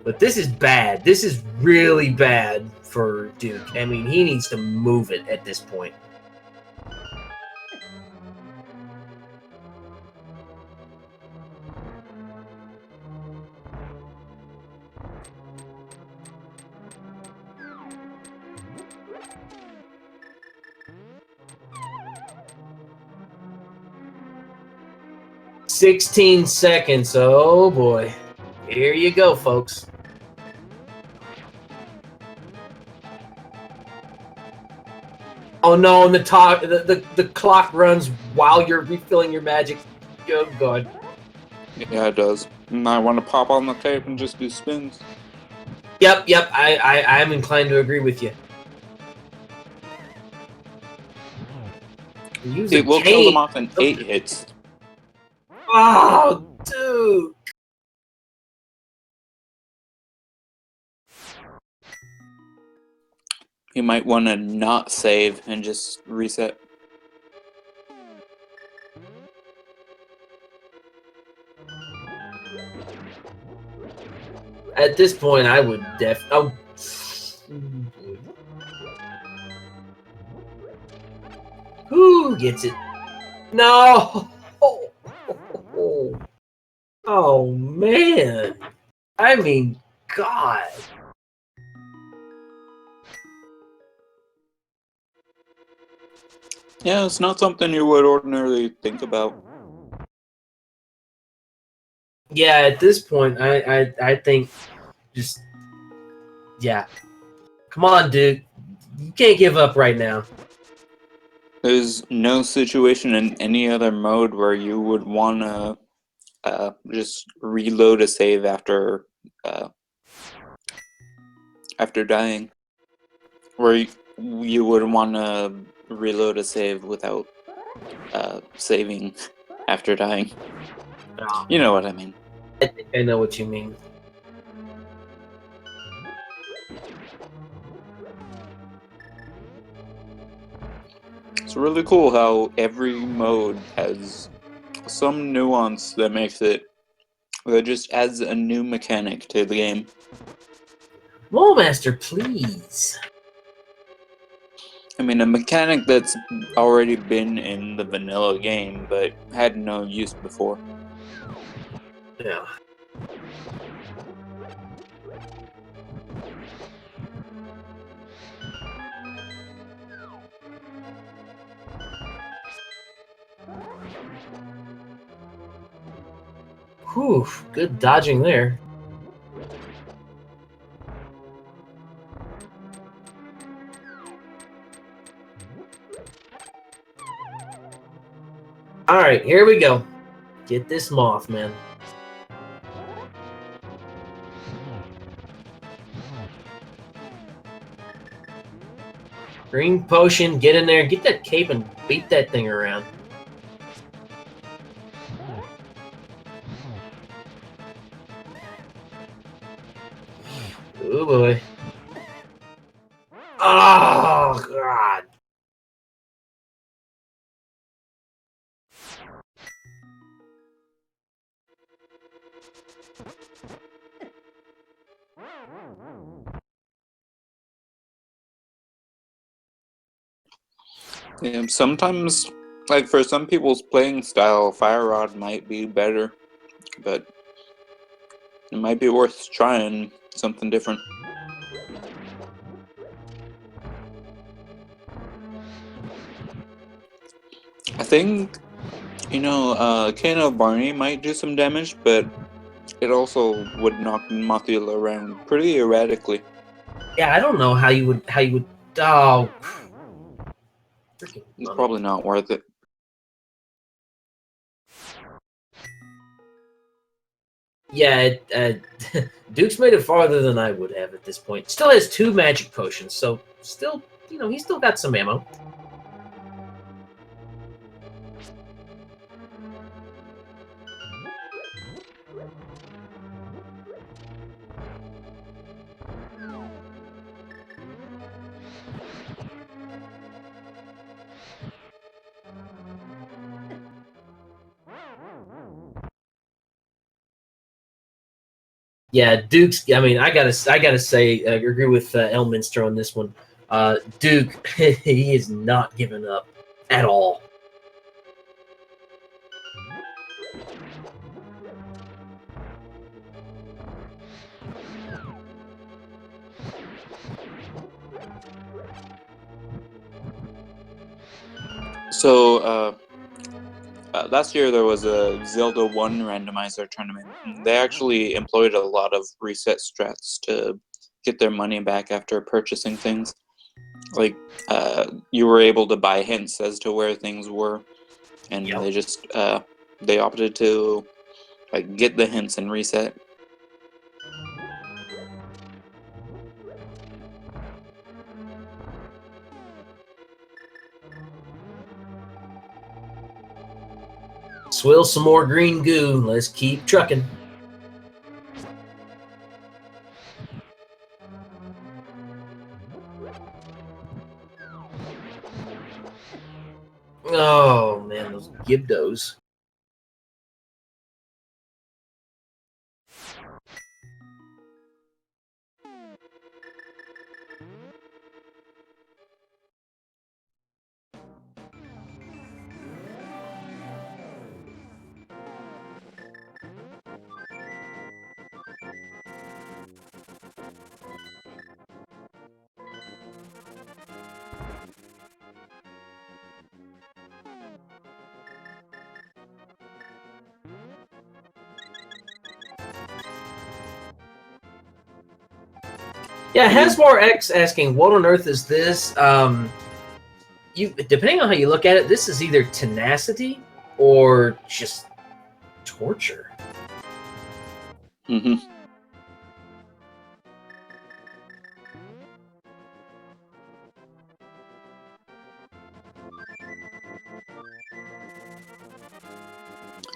But this is bad. This is really bad for Duke. I mean, he needs to move it at this point. "16 seconds. Oh boy. Here you go, folks. Oh no, and the clock runs while you're refilling your magic. Oh god. Yeah, it does. I want to pop on the tape and just do spins. Yep. I am inclined to agree with you. Use a See, we'll kill them cane. off in 8 hits. Oh, dude. You might want to not save and just reset. At this point, I would oh. Who gets it? No. Oh man. I mean, God. Yeah, it's not something you would ordinarily think about. Yeah, at this point, I think just yeah. Come on, dude. You can't give up right now. There's no situation in any other mode where you would want to just reload a save after dying. Where you would want to reload a save without saving after dying. You know what I mean. I think I know what you mean. It's really cool how every mode has some nuance that makes it, that just adds a new mechanic to the game. Wallmaster, please. I mean, a mechanic that's already been in the vanilla game, but had no use before. Yeah. Whew, good dodging there. Alright, here we go. Get this moth, man. Green potion, get in there, get that cape and beat that thing around. Oh boy. Oh, God. Yeah, sometimes, like for some people's playing style, Fire Rod might be better, but it might be worth trying something different. I think, Cane of Barney might do some damage, but it also would knock Mothula around pretty erratically. Yeah, I don't know how you would oh, freaking It's probably not worth it. yeah, Duke's made it farther than I would have at this point. Still has 2 magic potions, so still, he's still got some ammo. Yeah, Duke's. I mean, I gotta say, I agree with Elminster on this one. Duke, he is not giving up at all. So, last year there was a Zelda 1 randomizer tournament. And they actually employed a lot of reset strats to get their money back after purchasing things. Like, you were able to buy hints as to where things were, and Yep. they just, they opted to like get the hints and reset. Swill some more green goo. Let's keep trucking. Oh man, those Gibdos. Yeah, Hasmore X asking, what on earth is this? Depending on how you look at it, this is either tenacity or just torture. Mm-hmm.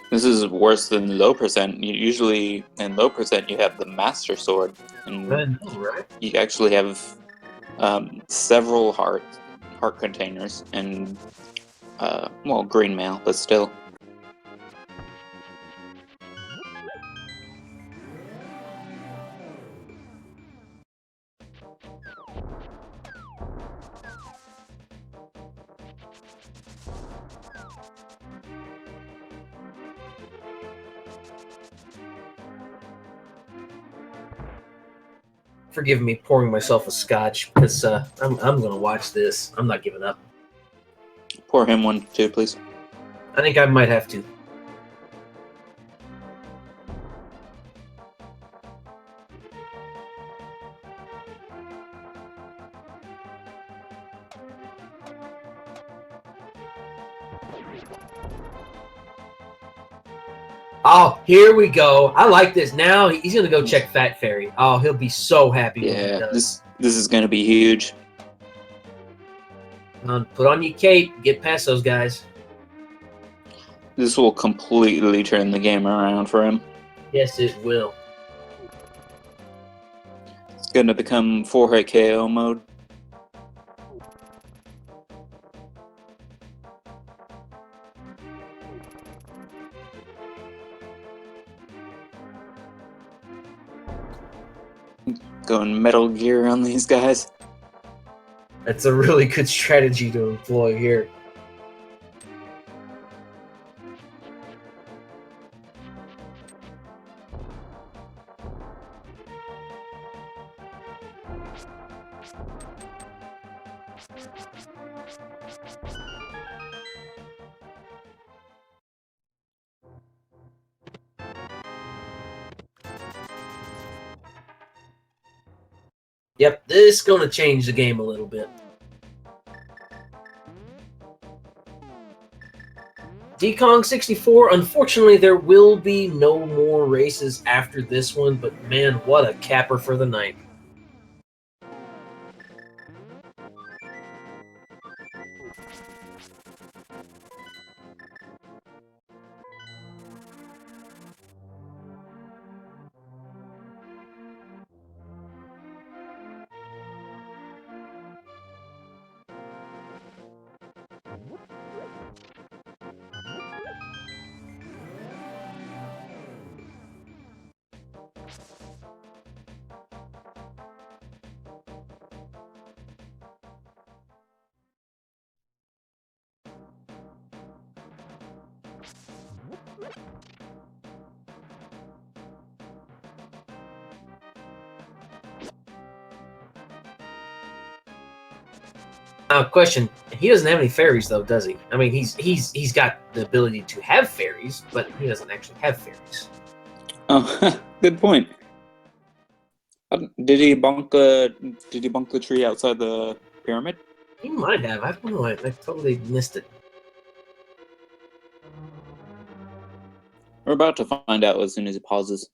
This is worse than low percent. Usually in low percent you have the Master Sword, and Right? you actually have several heart containers and well, green mail, but still. Forgive me pouring myself a scotch because I'm gonna watch this. I'm not giving up. Pour him one too, please. I think I might have to. Oh, here we go. I like this. Now he's gonna go check Fat Fairy. Oh, he'll be so happy when he Yeah, does. this is gonna be huge. Put on your cape. Get past those guys. This will completely turn the game around for him. Yes, it will. It's gonna become 4-hit KO mode. Going Metal Gear on these guys. That's a really good strategy to employ here. Yep, this is going to change the game a little bit. DKong64, unfortunately, there will be no more races after this one, but man, what a capper for the night. Question: he doesn't have any fairies, though, does he? I mean, he's got the ability to have fairies, but he doesn't actually have fairies. Oh, good point. Did he bonk the tree outside the pyramid? He might have. I don't know. I totally missed it. We're about to find out as soon as it pauses.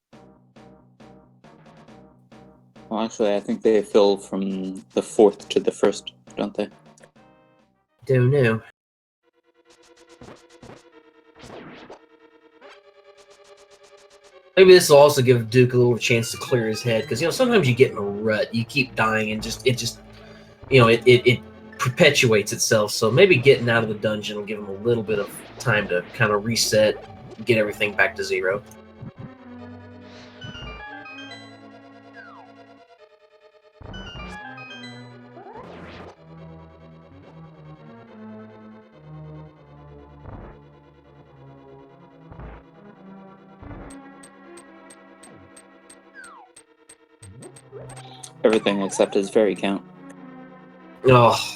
Well, actually, I think they fill from the 4th to the 1st, don't they? Don't know. Maybe this will also give Duke a little chance to clear his head, because sometimes you get in a rut, you keep dying, and it perpetuates itself. So maybe getting out of the dungeon will give him a little bit of time to kind of reset, get everything back to 0. Everything except his fairy count. Oh.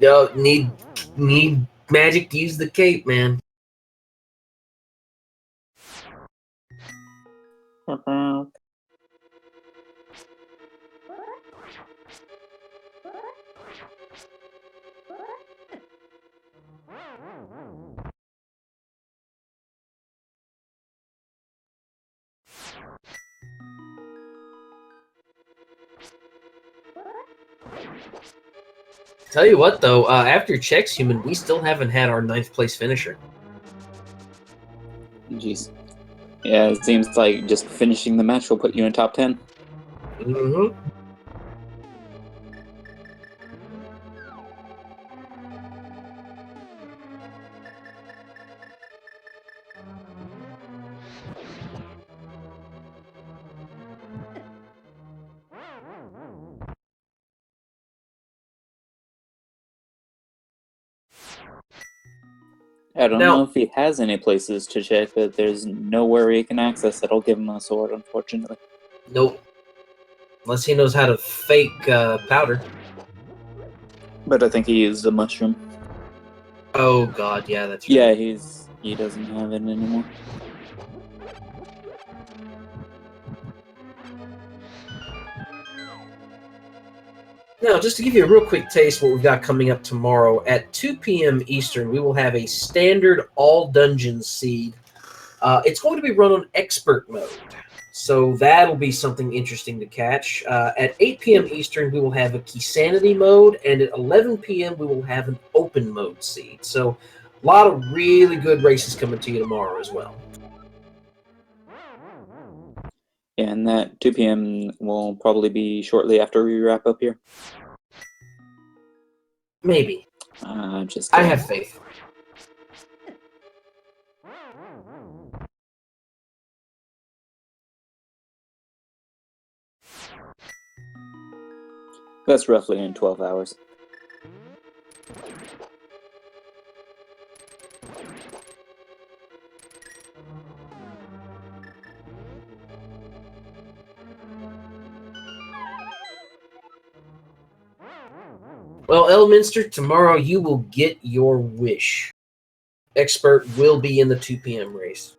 No, need magic to use the cape, man. Tell you what, though, after checks human, we still haven't had our 9th place finisher. Jeez. Yeah, it seems like just finishing the match will put you in top 10. Mm-hmm. I don't Now- know if he has any places to check, but there's nowhere he can access that'll give him a sword, unfortunately. Nope. Unless he knows how to fake powder. But I think he used a mushroom. Oh god, yeah, that's right. Yeah, he doesn't have it anymore. Now, just to give you a real quick taste of what we've got coming up tomorrow, at 2 p.m. Eastern, we will have a standard all dungeons seed. It's going to be run on expert mode, so that'll be something interesting to catch. At 8 p.m. Eastern, we will have a Keysanity mode, and at 11 p.m., we will have an open mode seed. So a lot of really good races coming to you tomorrow as well. Yeah, and that 2 p.m. will probably be shortly after we wrap up here. Maybe. Just I have faith. That's roughly in 12 hours. Well, Elminster, tomorrow you will get your wish. Expert will be in the 2 p.m. race.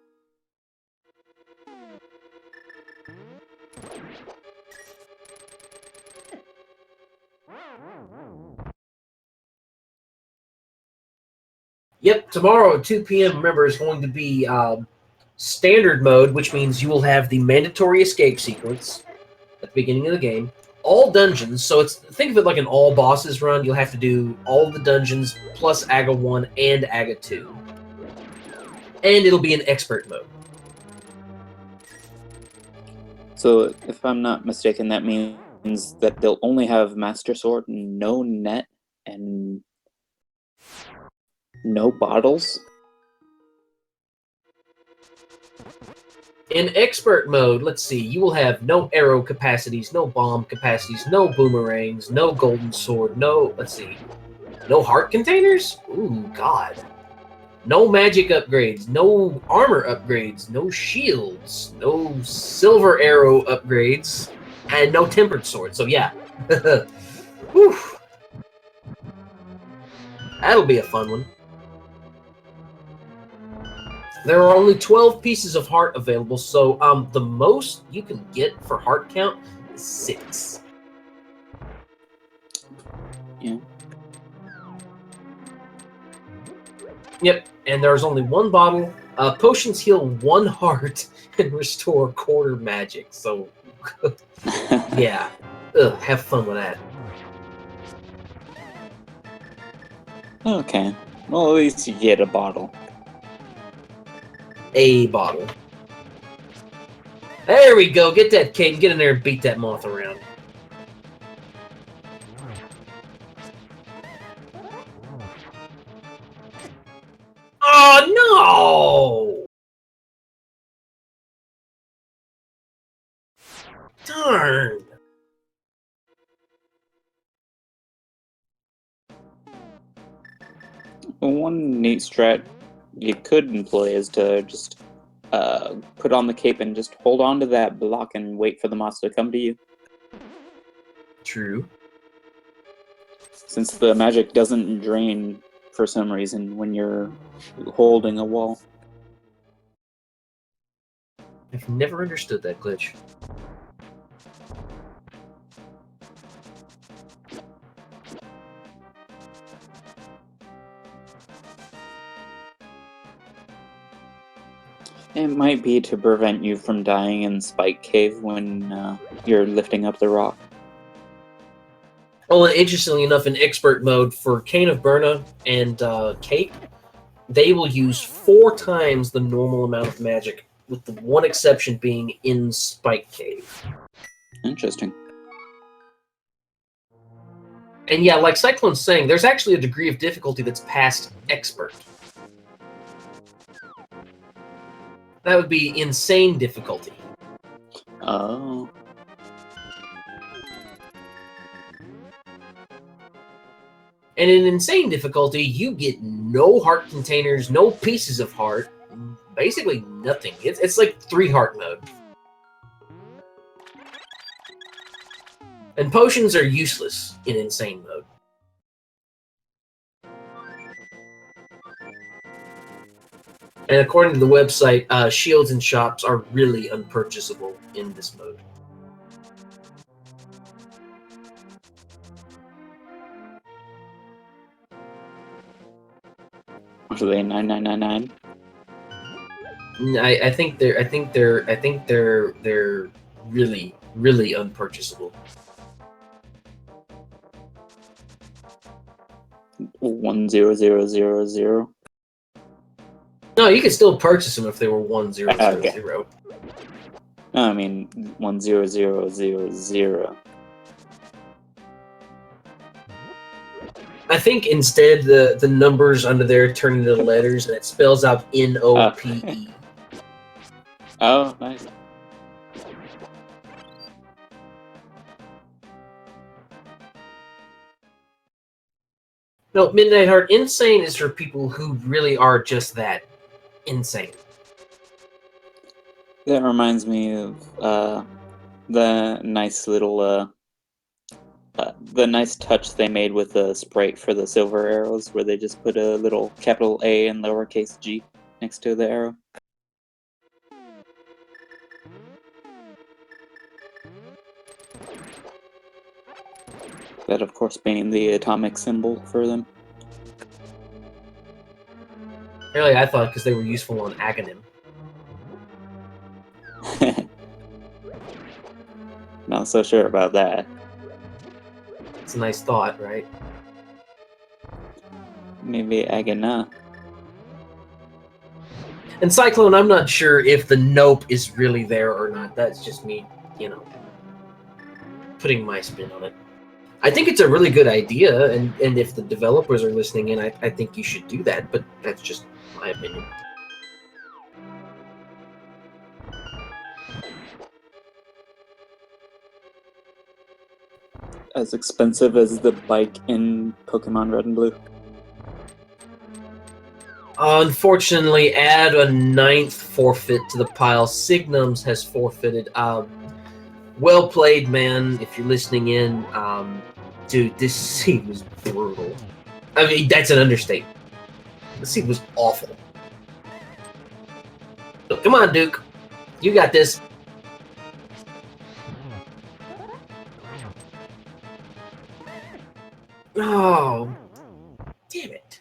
Yep, tomorrow at 2 p.m., remember, is going to be standard mode, which means you will have the mandatory escape sequence at the beginning of the game. All dungeons, so think of it like an all bosses run. You'll have to do all the dungeons plus AGA 1 and AGA 2. And it'll be in expert mode. So, if I'm not mistaken, that means that they'll only have Master Sword, no net, and no bottles? In expert mode, let's see, you will have no arrow capacities, no bomb capacities, no boomerangs, no golden sword, no heart containers? Ooh, God. No magic upgrades, no armor upgrades, no shields, no silver arrow upgrades, and no tempered sword. So yeah. Whew. That'll be a fun one. There are only 12 pieces of heart available, so the most you can get for heart count is 6. Yeah. Yep, and there's only one bottle. Potions heal 1 heart and restore quarter magic, so yeah. Ugh, have fun with that. Okay. Well, at least you get a bottle. A bottle. There we go. Get that Caden. Get in there and beat that moth around. Oh, no! Darn. One neat strat you could employ is to just put on the cape and just hold on to that block and wait for the moths to come to you. True. Since the magic doesn't drain for some reason when you're holding a wall. I've never understood that glitch. It might be to prevent you from dying in Spike Cave when you're lifting up the rock. Oh, and interestingly enough, in expert mode for Cane of Burna and Cape, they will use 4 times the normal amount of magic, with the one exception being in Spike Cave. Interesting. And yeah, like Cyclone's saying, there's actually a degree of difficulty that's past expert. That would be insane difficulty. Oh. And in insane difficulty, you get no heart containers, no pieces of heart, basically nothing. It's like 3 heart mode. And potions are useless in insane mode. And according to the website, shields and shops are really unpurchasable in this mode. Are they 9999? I think they're really, really unpurchasable. 10000. No, you can still purchase them if they were 1000. Okay. No, I mean 10000. I think instead the numbers under there turn into letters and it spells out NOPE. Oh, nice. No, Midnight Heart, insane is for people who really are just that. Insane. That reminds me of the nice little the nice touch they made with the sprite for the silver arrows, where they just put a little capital A and lowercase g next to the arrow. That, of course, being the atomic symbol for them. Really, I thought because they were useful on Aghanim. Not so sure about that. It's a nice thought, right? Maybe Agana. And Cyclone, I'm not sure if the nope is really there or not. That's just me, putting my spin on it. I think it's a really good idea, and if the developers are listening in, I think you should do that, but that's just my opinion. As expensive as the bike in Pokemon Red and Blue. Unfortunately, add a 9th forfeit to the pile. Signums has forfeited. Well played, man. If you're listening in, dude, this scene was brutal. I mean, that's an understatement. The scene was awful. Come on, Duke. You got this. Oh, damn it.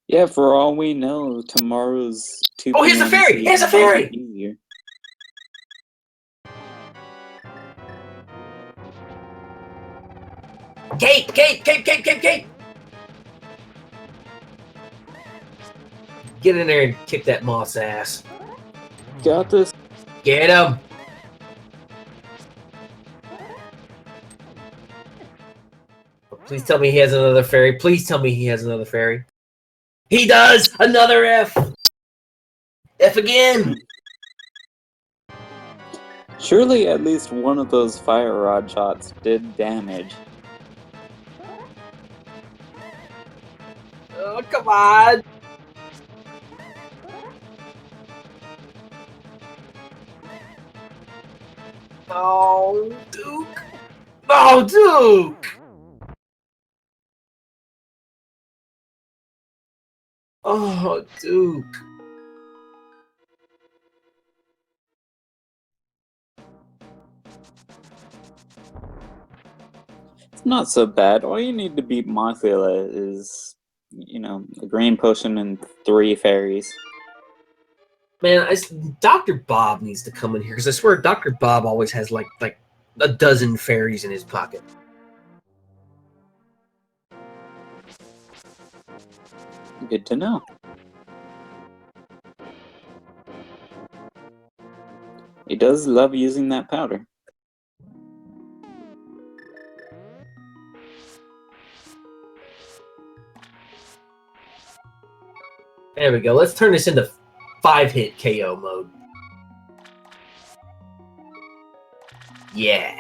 Yeah, for all we know, tomorrow's 2 Oh, here's a PM fairy! Here's a fairy! easier. Cape! Cape! Cape! Cape! Cape! Cape! Get in there and kick that moss ass. Got this. Get him! Please tell me he has another fairy. Please tell me he has another fairy. He does! Another F! F again! Surely at least one of those fire rod shots did damage. Oh, come on! Oh, Duke! Oh, Duke! Oh, Duke. It's not so bad. All you need to beat Mothula is, you know, a green potion and 3 fairies. Man, Dr. Bob needs to come in here, because I swear Dr. Bob always has like a dozen fairies in his pocket. Good to know. He does love using that powder. There we go. Let's turn this into 5-hit KO mode. Yeah.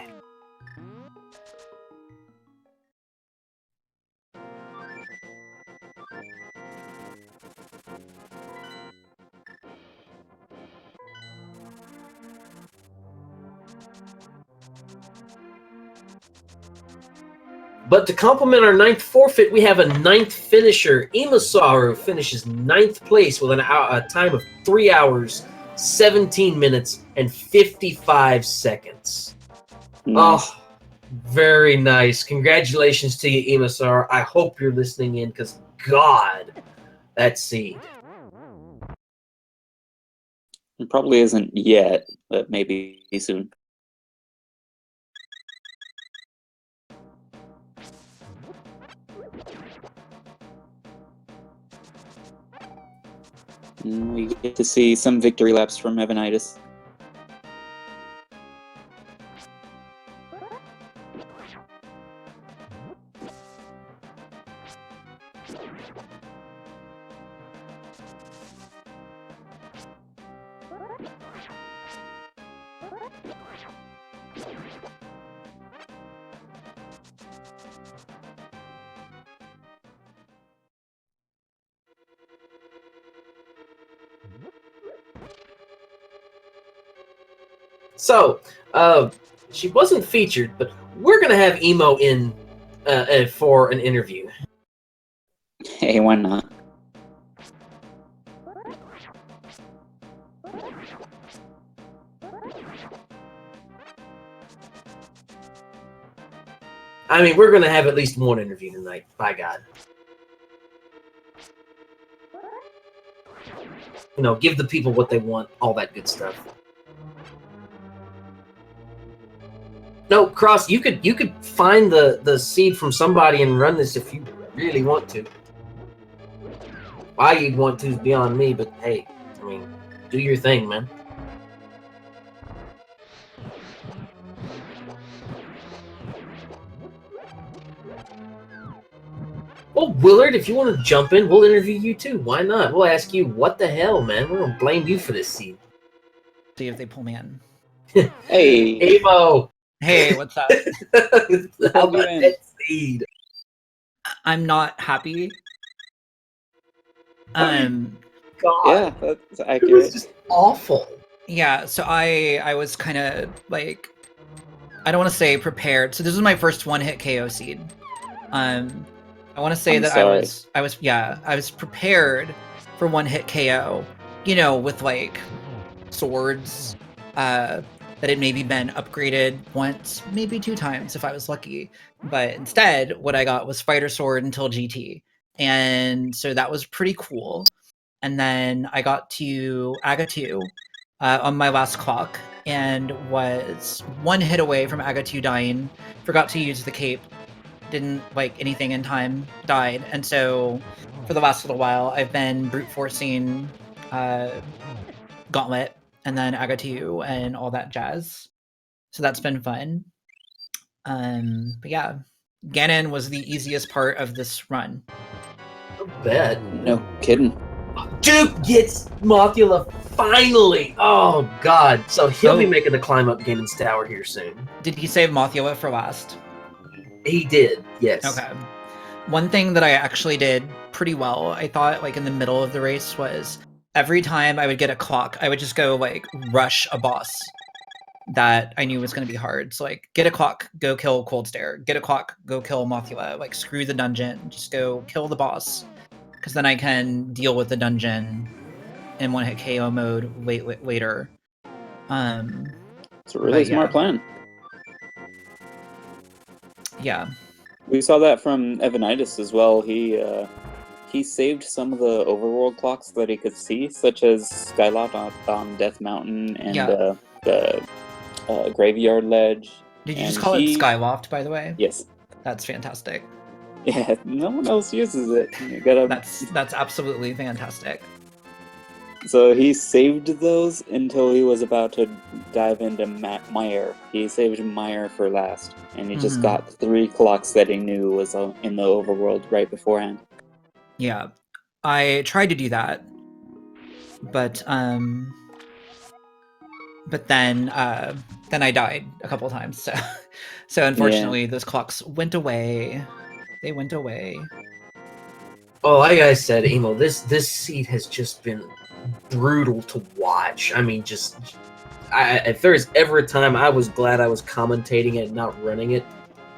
But to complement our 9th forfeit, we have a 9th finisher. Imasaru finishes 9th place with a time of 3 hours, 17 minutes, and 55 seconds. Nice. Oh, very nice. Congratulations to you, Imasaru. I hope you're listening in, because God, that seed. It probably isn't yet, but maybe soon. And we get to see some victory laps from Evanidus. So, she wasn't featured, but we're going to have Emo in for an interview. Hey, why not? I mean, we're going to have at least one interview tonight, by God. You know, give the people what they want, all that good stuff. No, Cross, you could find the seed from somebody and run this if you really want to. Why you'd want to is beyond me, but hey, I mean, do your thing, man. Well, Willard, if you want to jump in, we'll interview you too. Why not? We'll ask you, what the hell, man? We're gonna blame you for this seed. See if they pull me in. Hey! Emo! Hey, what's up? How about that seed? I'm not happy. God. Yeah, that's It was accurate. just awful. Yeah, so I was kind of like, I don't want to say prepared. So this was my first one-hit KO seed. I want to say I'm that sorry. I was prepared for one-hit KO. You know, with like swords that had maybe been upgraded once, maybe 2 times if I was lucky. But instead, what I got was fighter sword until GT. And so that was pretty cool. And then I got to Aga 2 on my last clock and was 1 hit away from Aga 2 dying. Forgot to use the cape. Didn't like anything in time. Died. And so for the last little while, I've been brute forcing Gauntlet and then Aga 2 and all that jazz. So that's been fun. But yeah, Ganon was the easiest part of this run. I bet. No kidding. Duke gets Mothula finally! Oh, God. So he'll be making the climb up Ganon's Tower here soon. Did he save Mothula for last? He did, yes. Okay. One thing that I actually did pretty well, I thought, like, in the middle of the race was every time I would get a clock, I would just go, like, rush a boss that I knew was going to be hard. So, like, get a clock, go kill Cold Stare. Get a clock, go kill Mothula. Like, screw the dungeon. Just go kill the boss. Because then I can deal with the dungeon in one-hit KO mode later. It's a really smart plan. Yeah. We saw that from Evanidus as well. He saved some of the overworld clocks that he could see, such as Skyloft on Death Mountain and the Graveyard Ledge. Did you just call it Skyloft, by the way? Yes. That's fantastic. Yeah, no one else uses it. You gotta... That's absolutely fantastic. So he saved those until he was about to dive into Mire. He saved Mire for last, and he just got 3 clocks that he knew was in the overworld right beforehand. Yeah, I tried to do that, but then I died a couple times. So unfortunately, those clocks went away. They went away. Oh, like I said, Emo, this seed has just been brutal to watch. I mean, if there's ever a time I was glad I was commentating it and not running it,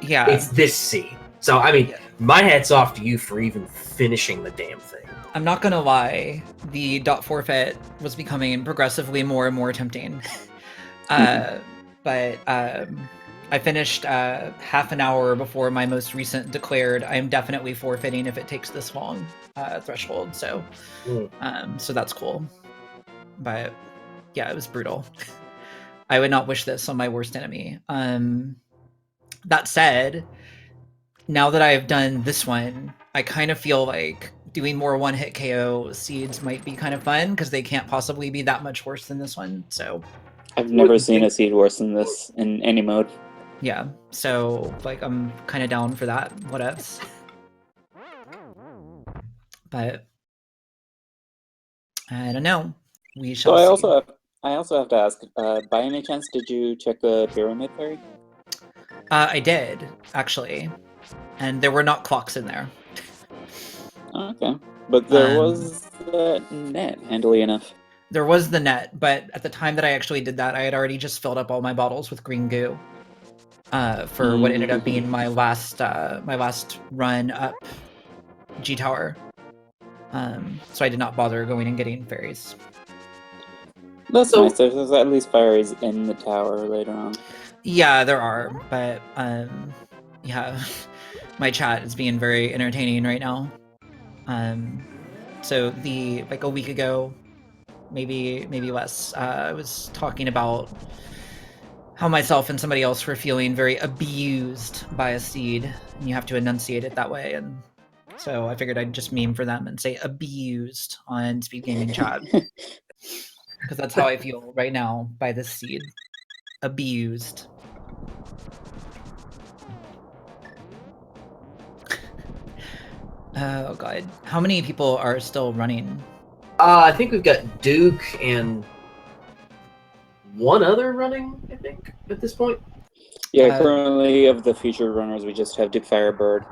it's this seed. So, I mean, my hat's off to you for even finishing the damn thing. I'm not gonna lie, the dot forfeit was becoming progressively more and more tempting. But I finished half an hour before my most recent declared I am definitely forfeiting if it takes this long threshold. So so that's cool. But yeah, it was brutal. I would not wish this on my worst enemy. That said, now that I've done this one, I kind of feel like doing more one-hit KO seeds might be kind of fun because they can't possibly be that much worse than this one. So I've never seen a seed worse than this in any mode. Yeah, so like I'm kind of down for that. Whatevs. But I don't know. We shall see. I also have to ask. By any chance, did you check the pyramid fairy? I did actually, and there were not clocks in there. Okay, but there was the net, handily enough. There was the net, but at the time that I actually did that, I had already just filled up all my bottles with green goo. For what ended up being my last run up G Tower. So I did not bother going and getting fairies. That's nice. There's at least fairies in the tower later on. Yeah, there are, but yeah, my chat is being very entertaining right now. So like a week ago, maybe less, I was talking about how myself and somebody else were feeling very abused by a seed, and you have to enunciate it that way. And so I figured I'd just meme for them and say abused on Speed Gaming chat. Because that's how I feel right now by this seed. Abused. Oh god. How many people are still running? I think we've got Duke and one other running, I think, at this point. Yeah, currently of the featured runners, we just have DukeFireBird.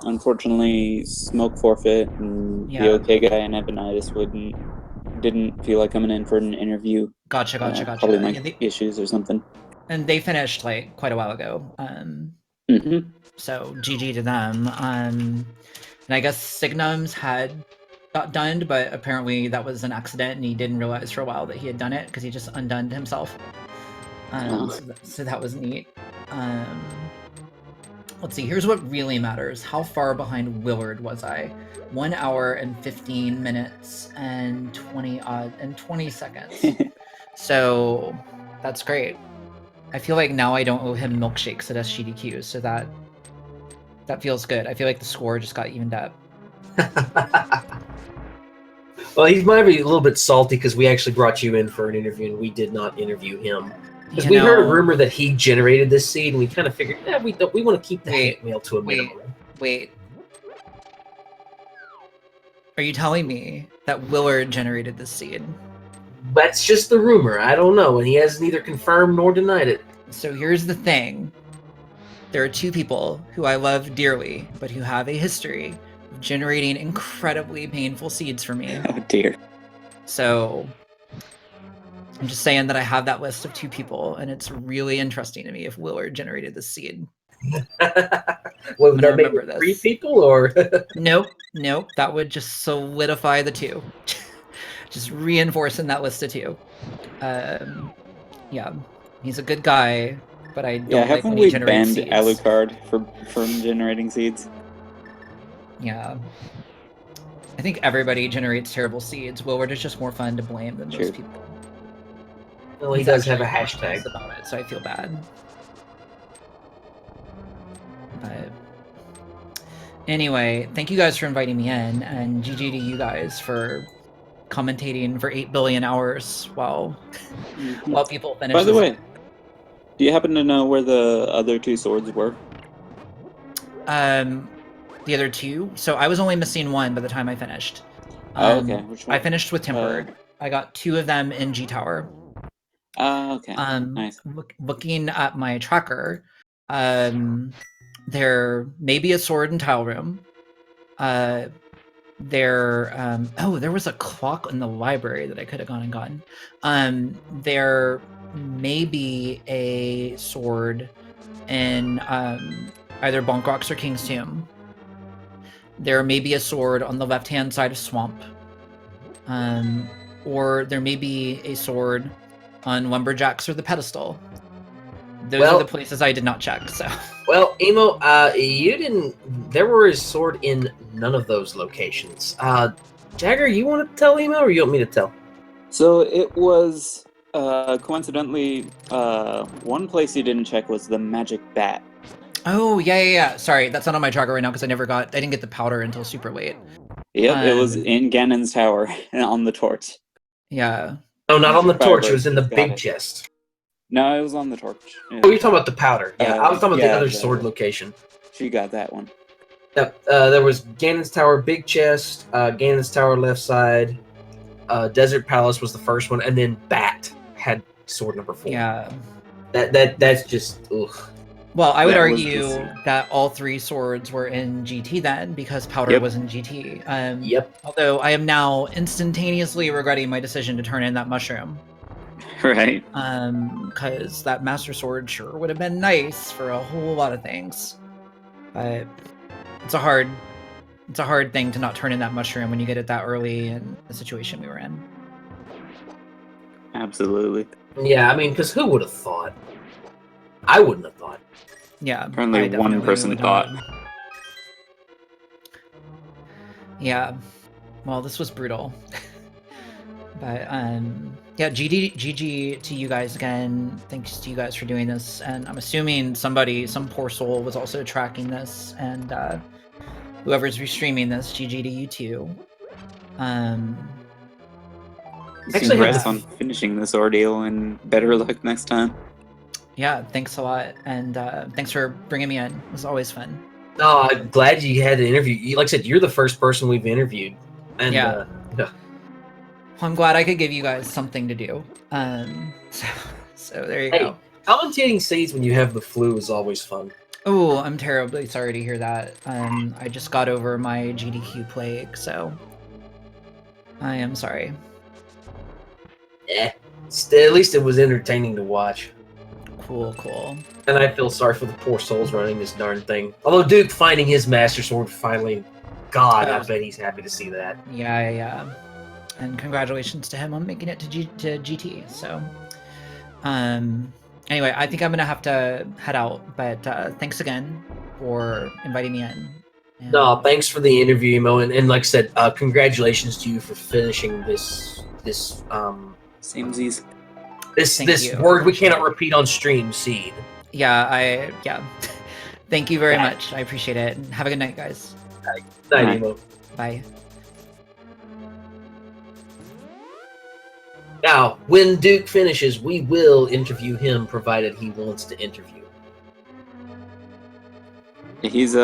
Unfortunately, Smoke forfeit, and TheOkayGuy and Evanidus didn't feel like coming in for an interview. Gotcha. Probably mic issues or something. And they finished like quite a while ago. So GG to them. And I guess Signums had got done, but apparently that was an accident, and he didn't realize for a while that he had done it because he just undone himself. So that was neat. Let's see. Here's what really matters. How far behind Willard was I? 1 hour and 15 minutes and 20 seconds. So that's great. I feel like now I don't owe him milkshakes at SGDQ, so that feels good. I feel like the score just got evened up. Well, he might be a little bit salty because we actually brought you in for an interview and we did not interview him. Because we heard a rumor that he generated this seed, and we kind of figured, we want to keep the hate mail to a minimum. Wait. Are you telling me that Willard generated this seed? That's just the rumor. I don't know, and he has neither confirmed nor denied it. So here's the thing. There are two people who I love dearly, but who have a history of generating incredibly painful seeds for me. Oh dear. So I'm just saying that I have that list of two people, and it's really interesting to me if Willard generated this seed. Well, would that make it 3 people, or? Nope. That would just solidify the 2. Just reinforcing that list of 2. Yeah, he's a good guy, but I don't like when he generates seeds. Haven't we banned Alucard from generating seeds? Yeah. I think everybody generates terrible seeds. Willard is just more fun to blame than most people. Well, he does have a hashtag about it, so I feel bad. But anyway, thank you guys for inviting me in, and GG to you guys for commentating for 8 billion hours while people finish. By the way, do you happen to know where the other 2 swords were? The other 2? So I was only missing 1 by the time I finished. Okay. Which one? I finished with Tempered. I got 2 of them in G Tower. Okay. Nice. Looking at my tracker, there may be a sword in Tile Room. There was a clock in the library that I could have gone and gotten. There may be a sword in either Bonk Rocks or King's Tomb. There may be a sword on the left-hand side of Swamp. Or there may be a sword on Lumberjacks or the Pedestal. Those are the places I did not check, so. Well, Emo, you didn't... There was a sword in none of those locations. Jagger, you want to tell Emo, or you want me to tell? So it was, coincidentally, one place you didn't check was the Magic Bat. Oh, yeah. Sorry, that's not on my tracker right now because I didn't get the powder until super late. Yep, it was in Ganon's tower on the torch. Yeah. No, not on the torch. It was in the big chest. No, it was on the torch. Yeah. Oh, you're talking about the powder. Yeah, I was talking about the other sword location. She got that one. Yep. There was Ganon's Tower, big chest, Ganon's Tower left side, Desert Palace was the first one, and then Bat had sword number 4. Yeah. That's just ugh. Well, I would argue that all 3 swords were in GT then, because powder was in GT. Yep. Although I am now instantaneously regretting my decision to turn in that mushroom. Right. Because that Master Sword sure would have been nice for a whole lot of things. But it's a hard thing to not turn in that mushroom when you get it that early in the situation we were in. Absolutely. Yeah, I mean, because who would have thought? I wouldn't have thought. Yeah. Apparently one person thought. Yeah. Well, this was brutal. But yeah, GG to you guys again. Thanks to you guys for doing this. And I'm assuming some poor soul was also tracking this, and whoever's restreaming this, GG to you too. Congrats on finishing this ordeal, and better luck next time. Yeah, thanks a lot, and thanks for bringing me in. It was always fun. No, I'm glad you had an interview. Like I said, you're the first person we've interviewed. And, yeah. I'm glad I could give you guys something to do. So there you go. Commentating seeds when you have the flu is always fun. Oh, I'm terribly sorry to hear that. I just got over my GDQ plague, so I am sorry. Yeah, at least it was entertaining to watch. Cool. And I feel sorry for the poor souls running this darn thing. Although Duke finding his Master Sword finally God, I bet he's happy to see that. Yeah. And congratulations to him on making it to GT. So, anyway, I think I'm gonna have to head out. But thanks again for inviting me in. And... No, thanks for the interview, Emo, and like I said, congratulations to you for finishing this Samesies. This word we cannot repeat on stream, seed. Yeah. Thank you very much. I appreciate it. And have a good night, guys. Night, Emo. Bye. Now, when Duke finishes, we will interview him, provided he wants to interview. He's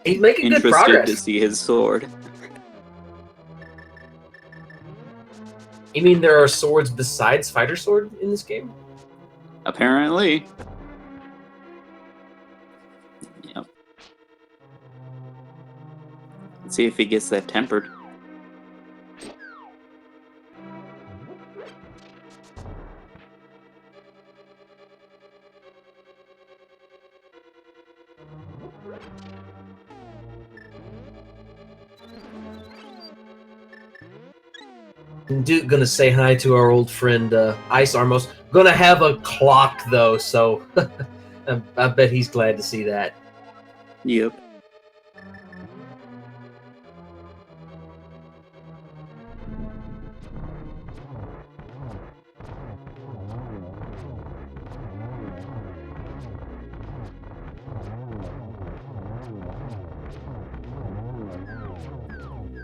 making good progress. Interested to see his sword. You mean there are swords besides Fighter Sword in this game? Apparently. Yep. Let's see if he gets that tempered. Duke gonna say hi to our old friend Ice Armos. Gonna have a clock though, so I bet he's glad to see that. Yep.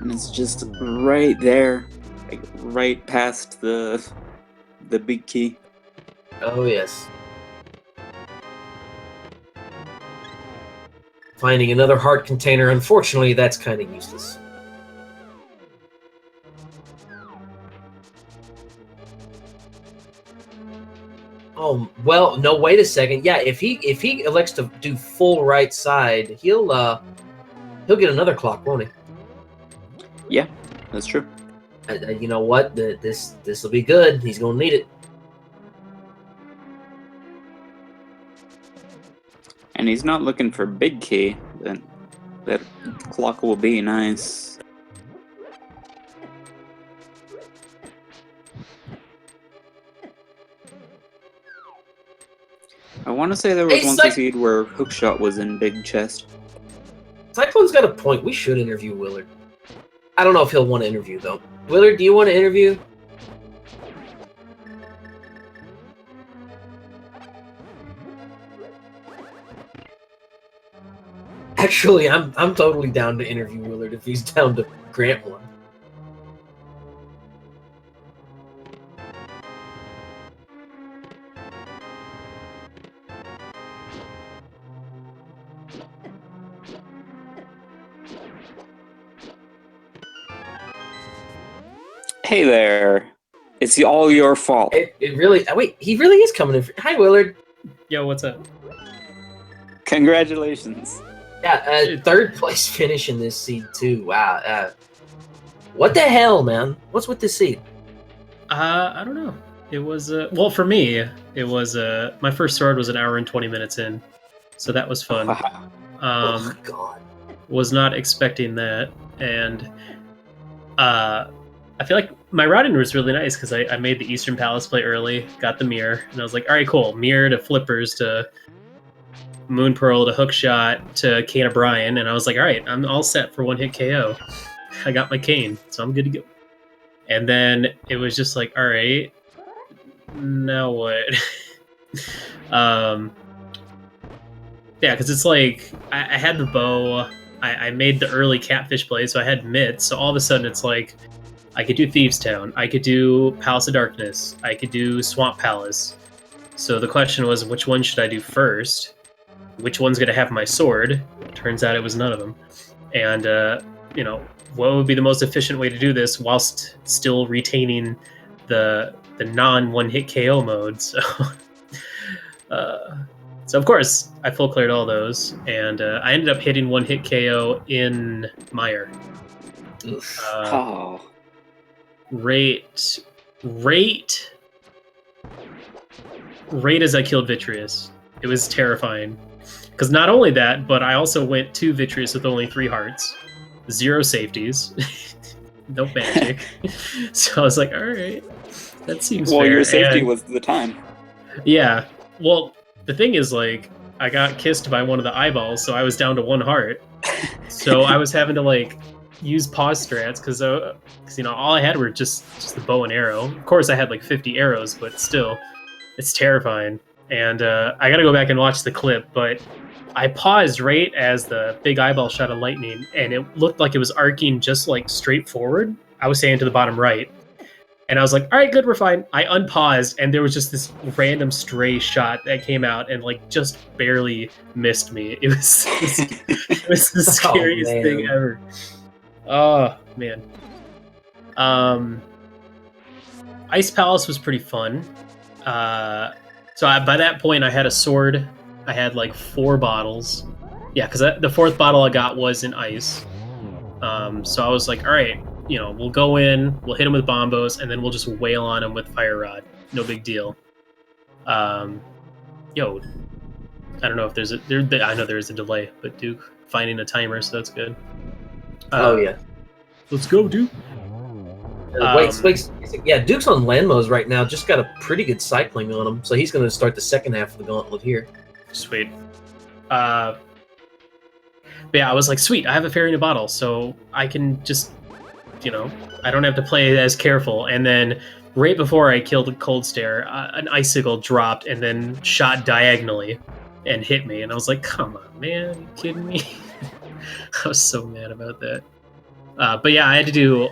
And it's just right there. Like right past the big key. Oh yes. Finding another heart container, unfortunately, that's kind of useless. Oh well, no. Wait a second. Yeah, if he elects to do full right side, he'll get another clock, won't he? Yeah, that's true. You know what? This will be good. He's gonna need it. And he's not looking for big key. Then that clock will be nice. I want to say there was once a seed where Hookshot was in big chest. Cyclone's got a point. We should interview Willard. I don't know if he'll want to interview though. Willard, do you want to interview? Actually, I'm totally down to interview Willard if he's down to grant one. Hey there. It's all your fault. It really... Wait, he really is coming in. Hi, Willard. Yo, what's up? Congratulations. Yeah, third place finish in this seed, too. Wow. What the hell, man? What's with this seed? I don't know. It was... well, for me, it was... my first sword was an hour and 20 minutes in. So that was fun. Oh, God. Was not expecting that. And... I feel like my routing was really nice because I made the Eastern Palace play early, got the Mire, and I was like, all right, cool. Mire to Flippers to Moon Pearl to Hookshot to Cane O'Brien, and I was like, all right, I'm all set for one hit KO. I got my cane, so I'm good to go. And then it was just like, all right, now what? Yeah, because it's like I had the bow, I made the early catfish play, so I had mitts, so all of a sudden it's like, I could do Thieves Town, I could do Palace of Darkness, I could do Swamp Palace. So the question was, which one should I do first? Which one's going to have my sword? Turns out it was none of them. And, you know, what would be the most efficient way to do this whilst still retaining the non-one-hit KO mode? So, so of course, I full cleared all those, and I ended up hitting one-hit KO in Mire. Rate as I killed Vitreous. It was terrifying. Because not only that, but I also went to Vitreous with only 3 hearts, 0 safeties, no magic. So I was like, all right, that seems fair. Well, your safety And, was the time. yeah. Well, the thing is, like, I got kissed by one of the eyeballs, so I was down to 1 heart. So I was having to, like, use pause strats, because you know, all I had were just the bow and arrow. Of course, I had, like, 50 arrows, but still, it's terrifying. And I gotta go back and watch the clip, but I paused right as the big eyeball shot of lightning, and it looked like it was arcing just, like, straight forward. I was saying to the bottom right. And I was like, all right, good, we're fine. I unpaused, and there was just this random stray shot that came out and, like, just barely missed me. It was the scariest thing ever. Oh, man. Ice Palace was pretty fun. By that point, I had a sword. I had, like, 4 bottles. Yeah, because the 4th bottle I got was in ice. So I was like, all right, you know, we'll go in, we'll hit him with bombos, and then we'll just wail on him with fire rod. No big deal. I don't know if there's I know there's a delay, but Duke finding a timer, so that's good. Oh yeah. Let's go, Duke. Wait, yeah, Duke's on Landmos right now. Just got a pretty good cycling on him, so he's going to start the second half of the gauntlet here. Sweet. But yeah, I was like, sweet, I have a fairy in a bottle, so I can just, you know, I don't have to play as careful. And then right before I killed a cold stare, an icicle dropped and then shot diagonally and hit me. And I was like, come on, man, are you kidding me? I was so mad about that. But yeah, I had to do,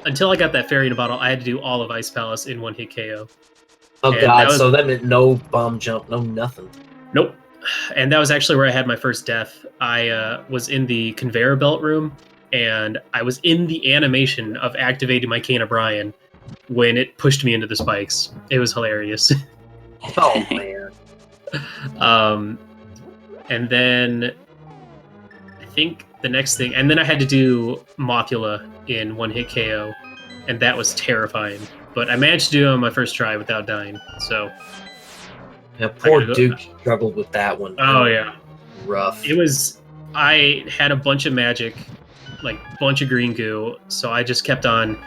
until I got that fairy in a bottle, I had to do all of Ice Palace in 1 hit KO. Oh god, so that meant no bomb jump, no nothing. Nope. And that was actually where I had my first death. I was in the conveyor belt room, and I was in the animation of activating my Cane O'Brien when it pushed me into the spikes. It was hilarious. Oh man. And then I think the next thing, and then I had to do Mothula in 1 hit KO, and that was terrifying. But I managed to do it on my first try without dying, so... Yeah, poor Duke struggled with that one. Oh, yeah. Rough. It was... I had a bunch of magic, like, bunch of green goo, so I just kept on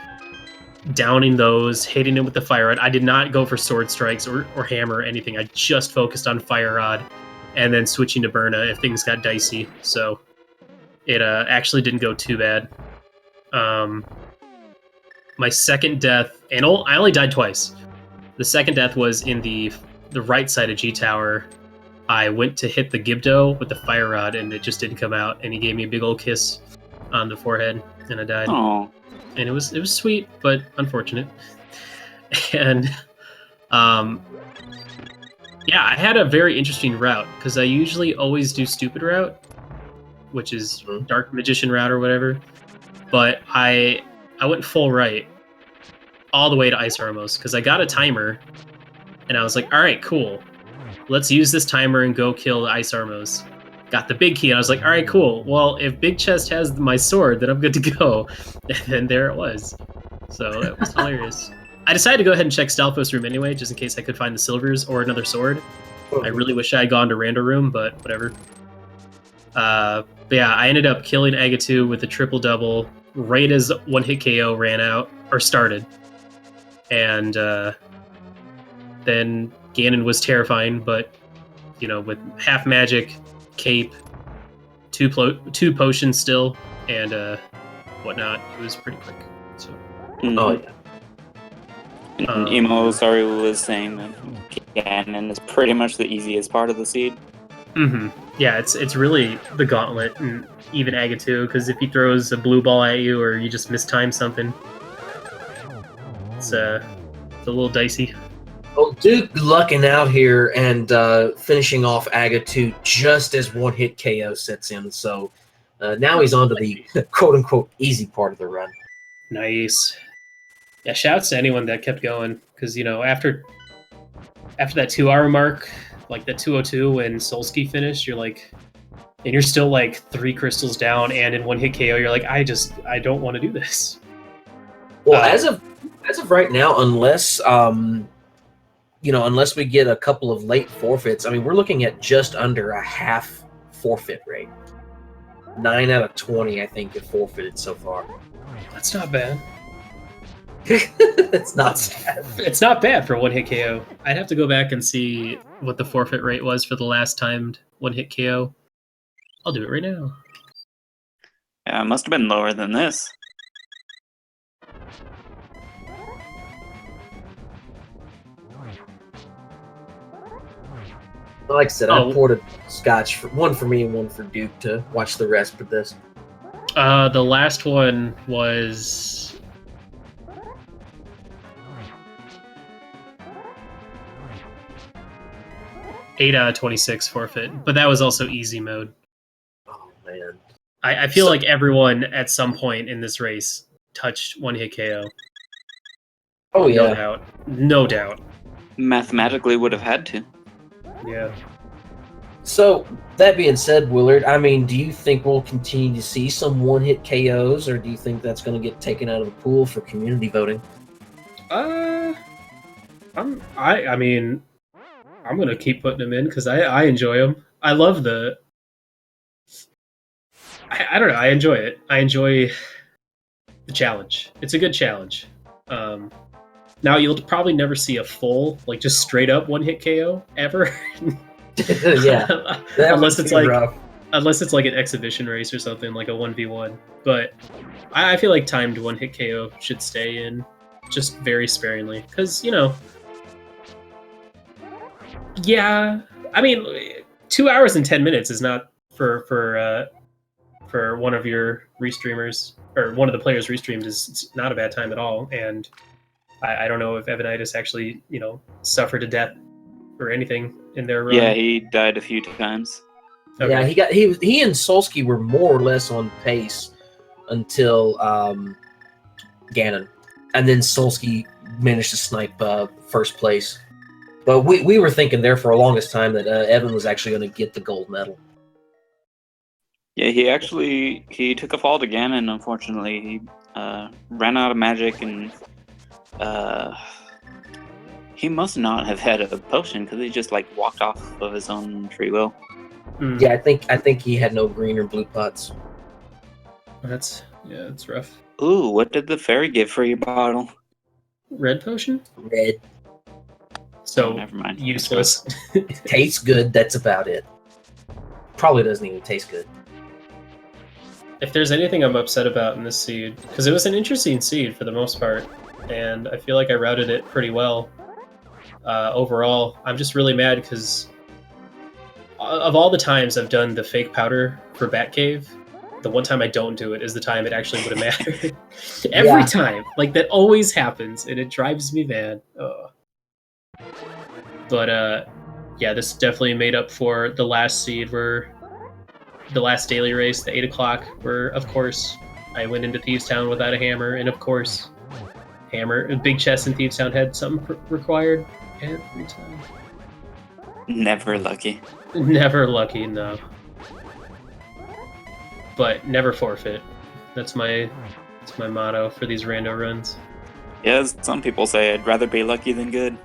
downing those, hitting it with the fire rod. I did not go for sword strikes or hammer or anything. I just focused on fire rod, and then switching to Burna if things got dicey, so... It actually didn't go too bad. My second death, and I only died twice. The second death was in the right side of G Tower. I went to hit the Gibdo with the fire rod, and it just didn't come out. And he gave me a big old kiss on the forehead, and I died. Oh. And it was sweet, but unfortunate. And yeah, I had a very interesting route because I usually always do stupid route, which is Dark Magician route or whatever. But I went full right all the way to Ice Armos because I got a timer, and I was like, all right, cool. Let's use this timer and go kill the Ice Armos. Got the big key, and I was like, all right, cool. Well, if Big Chest has my sword, then I'm good to go. And then there it was. So that was hilarious. I decided to go ahead and check Stalfos room anyway, just in case I could find the silvers or another sword. I really wish I had gone to Rando room, but whatever. But yeah, I ended up killing Agatu with a triple-double right as 1 hit KO ran out, or started. And then Ganon was terrifying, but, you know, with half magic, cape, two potions still, and whatnot, it was pretty quick. So. Oh, yeah. And Emo, sorry, was saying that Ganon is pretty much the easiest part of the seed. Mm-hmm. Yeah, it's really the gauntlet, and even Agatu, because if he throws a blue ball at you or you just mistime something, it's a little dicey. Well, Duke lucking out here and finishing off Agatu just as 1 hit KO sets in, so now he's on to the quote-unquote easy part of the run. Nice. Yeah, shouts to anyone that kept going, because, you know, after that 2-hour mark, like the 202 when Solski finished, you're like, and you're still like 3 crystals down and in 1 hit KO, you're like, I don't want to do this. Well, as of right now, unless unless we get a couple of late forfeits, I mean, we're looking at just under a half forfeit rate. 9 out of 20, I think, have forfeited so far. That's not bad. It's not bad. It's not bad for one hit KO. I'd have to go back and see what the forfeit rate was for the last timed one hit KO. I'll do it right now. Yeah, it must have been lower than this. Like I said, I poured a scotch, one for me and one for Duke to watch the rest of this. The last one was... Eight out of 26 forfeit, but that was also easy mode. Oh, man. I feel like everyone at some point in this race touched one hit KO. Oh, yeah. No doubt. No doubt. Mathematically would have had to. Yeah. So, that being said, Willard, I mean, do you think we'll continue to see some one-hit KOs, or do you think that's going to get taken out of the pool for community voting? I mean, I'm going to keep putting them in because I enjoy them. I love the... I don't know, I enjoy it. I enjoy the challenge. It's a good challenge. Now, you'll probably never see a full, like, just straight-up one-hit KO, ever. Yeah. unless it's like an exhibition race or something, like a 1v1. But I feel like timed one-hit KO should stay in just very sparingly. Because, yeah, I mean, 2 hours and 10 minutes is not for one of your restreamers, or one of the players restreamed, is not a bad time at all. And I don't know if Evanidus actually, suffered to death or anything in their run. Yeah, he died a few times. Okay. Yeah, he and Solsky were more or less on pace until Ganon, and then Solsky managed to snipe first place. But we were thinking there for the longest time that Evan was actually going to get the gold medal. Yeah, he took a fall to Ganon, unfortunately. He ran out of magic, and he must not have had a potion because he just walked off of his own free will. Mm. Yeah, I think he had no green or blue pots. That's rough. Ooh, what did the fairy give for your bottle? Red potion? Red. So never mind. Useless. Tastes good. That's about it. Probably doesn't even taste good. If there's anything I'm upset about in this seed, because it was an interesting seed for the most part, and I feel like I routed it pretty well. Overall, I'm just really mad because of all the times I've done the fake powder for Batcave, the one time I don't do it is the time it actually would have mattered. Every time. That always happens, and it drives me mad. Ugh. But, yeah, this definitely made up for the last seed, where the last daily race, the 8 o'clock, where, of course, I went into Thieves Town without a hammer, and of course, big chest in Thieves Town had something required every time. Never lucky. Never lucky, no. But never forfeit. That's my motto for these rando runs. Yeah, as some people say, I'd rather be lucky than good.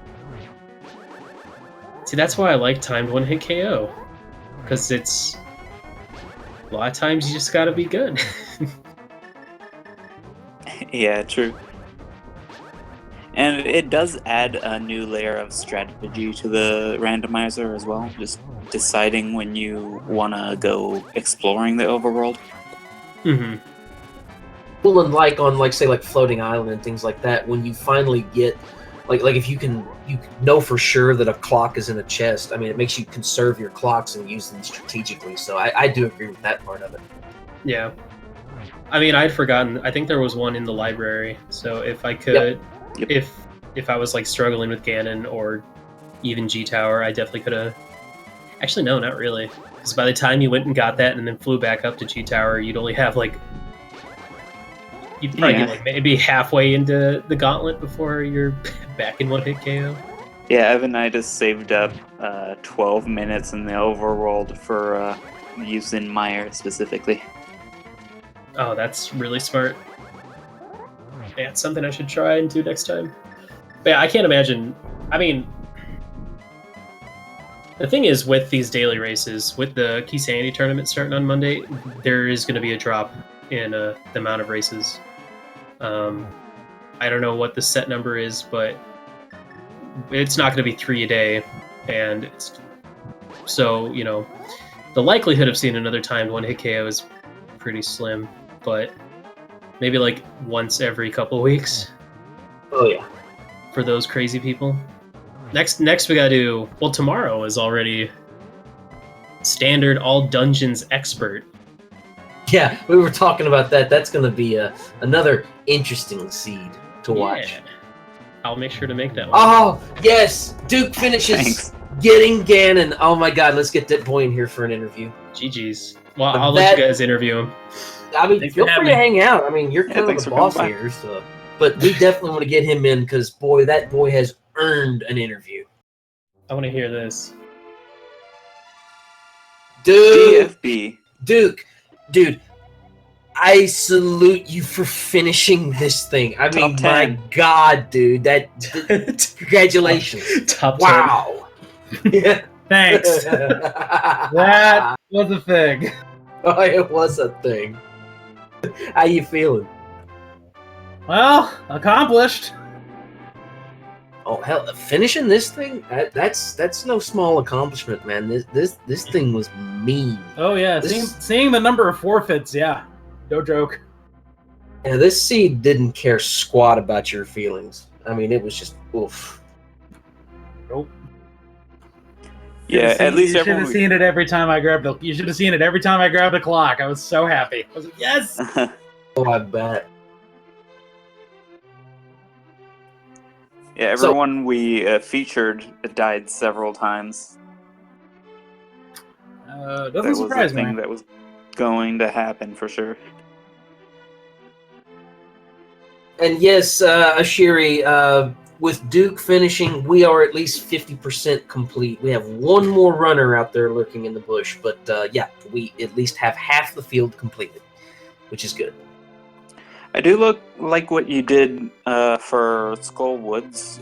See, that's why I like timed one-hit KO. Because it's... a lot of times you just gotta be good. Yeah, true. And it does add a new layer of strategy to the randomizer as well, just deciding when you want to go exploring the overworld. Mm-hmm. Well, and on Floating Island and things like that, when you finally get if you know for sure that a clock is in a chest, I mean, it makes you conserve your clocks and use them strategically. So I do agree with that part of it. Yeah. I mean, I'd forgotten. I think there was one in the library. So if I could, Yep. if I was struggling with Ganon or even G Tower, I definitely could have. Actually, no, not really. Because by the time you went and got that and then flew back up to G Tower, you'd only have you'd probably get maybe halfway into the gauntlet before you're back in one-hit KO. Yeah, Evanidus saved up 12 minutes in the overworld for use in Mire specifically. Oh, that's really smart. Yeah, it's something I should try and do next time. But yeah, I can't imagine. I mean, The thing is, with these daily races, with the Key Sanity tournament starting on Monday, there is going to be a drop in the amount of races. I don't know what the set number is, but it's not going to be 3 a day, and so the likelihood of seeing another timed one-hit KO is pretty slim. But maybe like once every couple of weeks. Oh yeah. For those crazy people. Next we gotta do. Well, tomorrow is already standard all dungeons expert. Yeah, we were talking about that. That's going to be another interesting seed to watch. Yeah. I'll make sure to make that one. Oh, yes! Duke finishes getting Ganon. Oh my god, let's get that boy in here for an interview. GG's. Well, I'll let you guys interview him. I mean, Thanks feel for free having to me. hang out. I mean, you're kind of the boss here, so. But we definitely want to get him in because, boy, that boy has earned an interview. I want to hear this. DFB. Duke, dude, I salute you for finishing this thing. I mean, my God, dude, congratulations. Top 10. Wow. Yeah. Thanks. That was a thing. Oh, it was a thing. How you feeling? Well, accomplished. Oh hell, finishing this thing? That's no small accomplishment, man. This thing was mean. Oh yeah, seeing the number of forfeits, yeah, no joke. Yeah, this seed didn't care squat about your feelings. I mean, it was just oof. Nope. Yeah, at least you should have seen it every time I grabbed the. You should have seen it every time I grabbed the clock. I was so happy. I was like, yes. Oh, I bet. Yeah, everyone we featured died several times. Doesn't surprise me. That was a thing that was going to happen for sure. And yes, Ashiri, with Duke finishing, we are at least 50% complete. We have one more runner out there lurking in the bush, but yeah, we at least have half the field completed, which is good. I do like what you did for Skull Woods,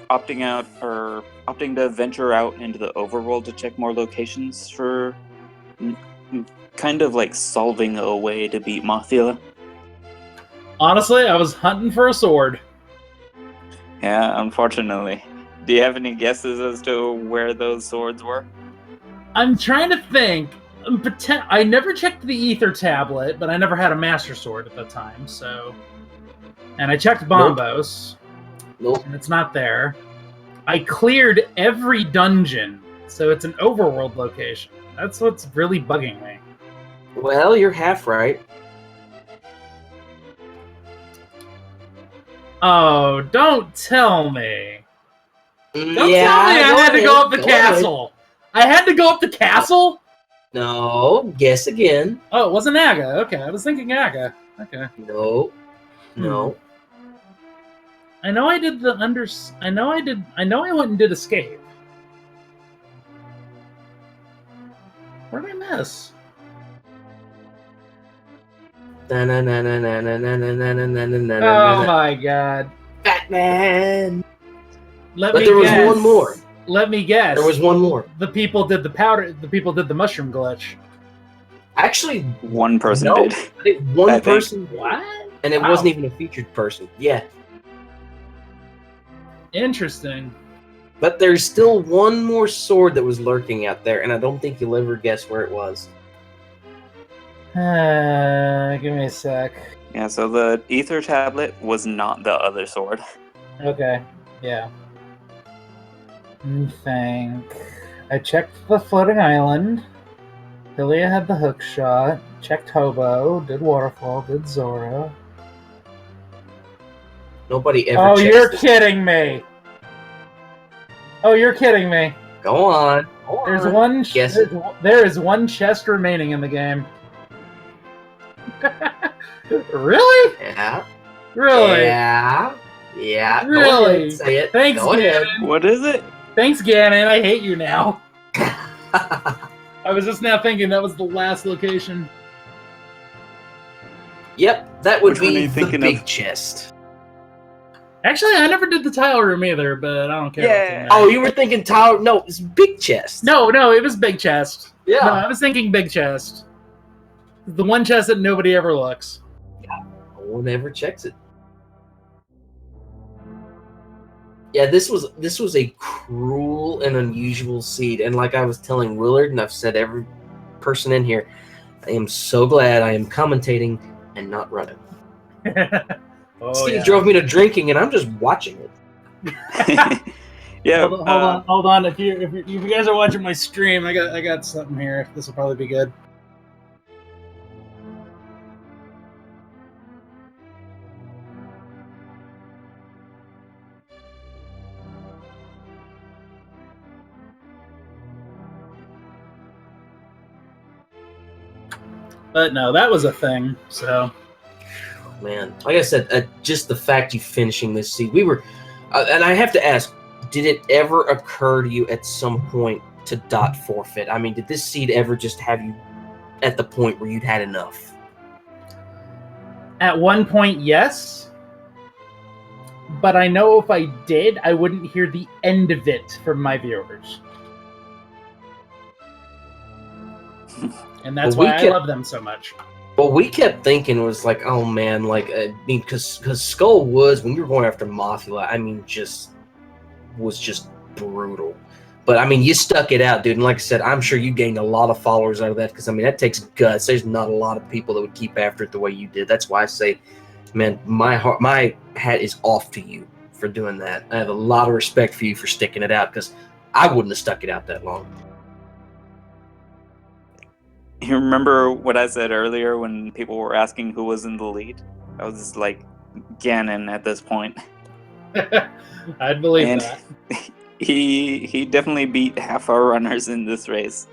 opting to venture out into the overworld to check more locations for kind of like solving a way to beat Mothula. Honestly, I was hunting for a sword. Yeah, unfortunately. Do you have any guesses as to where those swords were? I'm trying to think. I never checked the ether tablet, but I never had a master sword at the time, so. And I checked Bombos. Nope. And it's not there. I cleared every dungeon, so it's an overworld location. That's what's really bugging me. Well, you're half right. Oh, don't tell me. Don't tell me I had to go up the castle. I had to go up the castle? No, guess again. Oh, it wasn't Aga. Okay, I was thinking Aga. Okay. No. No. I know I did the I know I went and did escape. Where did I miss? Oh Oh my god. Batman! But there was one more. Let me guess. There was one more. The people did the mushroom glitch. Actually, one person did. I think one person. What? And it wasn't even a featured person. Yeah. Interesting. But there's still one more sword that was lurking out there, and I don't think you'll ever guess where it was. Give me a sec. Yeah, so the ether tablet was not the other sword. Okay. Yeah. Think. I checked the floating island. Hylia had the hook shot. Checked Hobo. Did Waterfall. Did Zora. Nobody ever. Oh, you're kidding me! Oh, you're kidding me! Go on. There's one. There is one chest remaining in the game. Really? Yeah. Really? Yeah. Yeah. Really? Say it. Thanks, Go ahead. Ganon. What is it? Thanks, Ganon. I hate you now. I was just now thinking that was the last location. Yep, that would Which one are be you the thinking big of? chest. Actually, I never did the tile room either, but I don't care. Yeah. About Oh, you were thinking tower? No, it's big chest. no, it was big chest. Yeah. No, I was thinking big chest. The one chest that nobody ever looks. No one ever checks it. Yeah, this was a cruel and unusual seed, and like I was telling Willard, and I've said every person in here, I am so glad I am commentating and not running. Steve drove me to drinking, and I'm just watching it. Yeah. Hold on. If you guys are watching my stream, I got something here. This will probably be good. But no, that was a thing. So, Man, like I said, just the fact you finishing this seed, we were, and I have to ask, did it ever occur to you at some point to dot forfeit? I mean, did this seed ever just have you at the point where you'd had enough? at one point, yes. But I know if I did, I wouldn't hear the end of it from my viewers. And that's Well, we why I kept- love them so much. What we kept thinking was like, oh man, like, I mean, because Skull Woods, when you were going after Mothula, I mean, was just brutal. But I mean, you stuck it out, dude. And like I said, I'm sure you gained a lot of followers out of that, because I mean, that takes guts. There's not a lot of people that would keep after it the way you did. That's why I say, man, my hat is off to you for doing that. I have a lot of respect for you for sticking it out, because I wouldn't have stuck it out that long. You remember what I said earlier when people were asking who was in the lead? I was like Ganon at this point. I'd believe And that. he definitely beat half our runners in this race.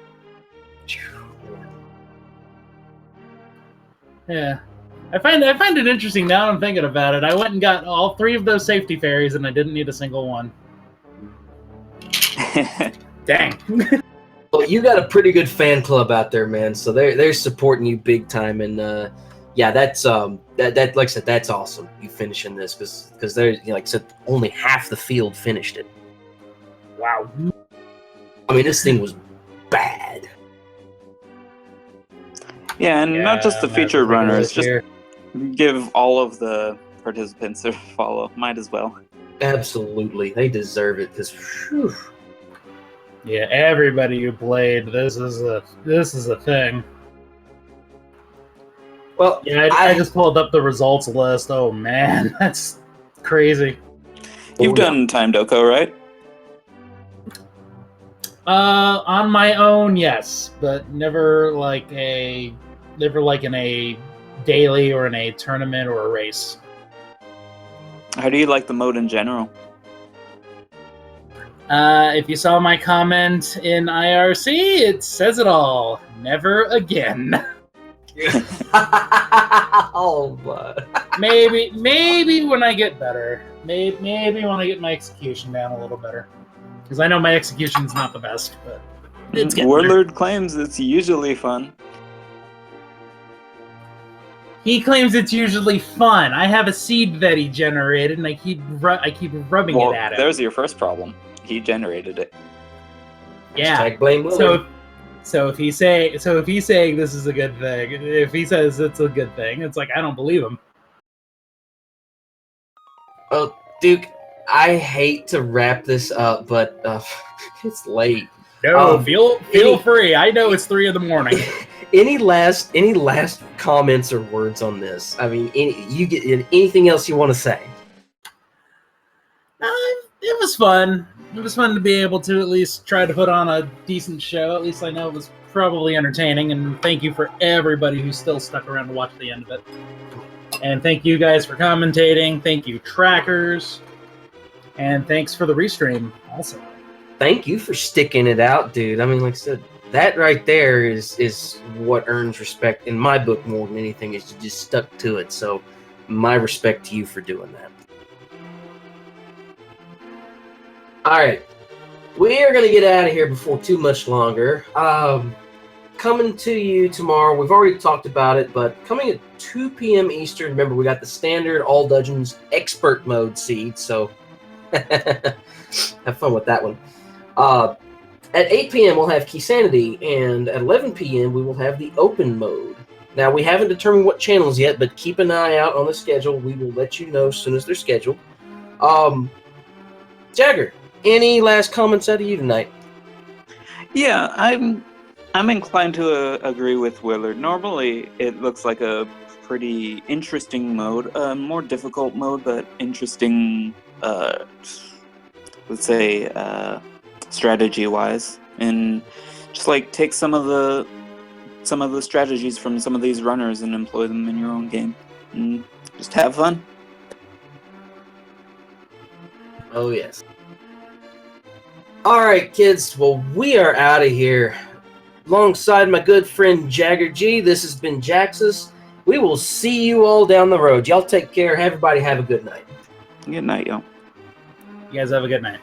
Yeah. I find it interesting now I'm thinking about it. I went and got all 3 of those safety fairies and I didn't need a single one. Dang. Well, you got a pretty good fan club out there, man. So they're supporting you big time, and yeah, that's that like I said, that's awesome. You finishing this because they're, you know, like I said, only half the field finished it. Wow. I mean, this thing was bad. Yeah, and not just the Yeah, featured runners, just Here. give all of the participants a follow. Might as well. Absolutely, they deserve it because. Yeah, everybody who played, this is a thing. Well, Yeah, I just pulled up the results list. Oh man, that's crazy. You've done timed OHKO, right? On my own, yes, but never like in a daily or in a tournament or a race. How do you like the mode in general? If you saw my comment in IRC, it says it all. Never again. Oh, but Maybe when I get better. Maybe when I get my execution down a little better. Because I know my execution's not the best, but it's getting there. Warlord claims it's usually fun. He claims it's usually fun. I have a seed that he generated, and I keep rubbing Well, it at him. there's your first problem. He generated it. Yeah. Hashtag blame Willard. So if he's saying this is a good thing, if he says it's a good thing, it's like I don't believe him. Oh, Duke, I hate to wrap this up, but it's late. No, feel free. I know it's 3 a.m. Any last comments or words on this? I mean, anything else you want to say? It was fun. It was fun to be able to at least try to put on a decent show. At least I know it was probably entertaining. And thank you for everybody who's still stuck around to watch the end of it. And thank you guys for commentating. Thank you, trackers. And thanks for the restream also. Thank you for sticking it out, dude. I mean, like I said, that right there is what earns respect in my book more than anything. Is you just stuck to it. So, my respect to you for doing that. All right, we are going to get out of here before too much longer. coming to you tomorrow. We've already talked about it, but coming at 2 p.m. Eastern. Remember, we got the standard All Dungeons Expert Mode seed, so have fun with that one. At 8 p.m., we'll have Keysanity, and at 11 p.m., we will have the Open Mode. Now, we haven't determined what channels yet, but keep an eye out on the schedule. We will let you know as soon as they're scheduled. Jagger, any last comments out of you tonight? Yeah, I'm inclined to agree with Willard. Normally, it looks like a pretty interesting mode, a more difficult mode, but interesting, let's say, strategy-wise, and just like take some of the strategies from some of these runners and employ them in your own game, and just have fun. Oh, yes. All right, kids. Well, we are out of here. Alongside my good friend Jagger G, this has been Jaxus. We will see you all down the road. Y'all take care. Everybody have a good night. Good night, y'all. You guys have a good night.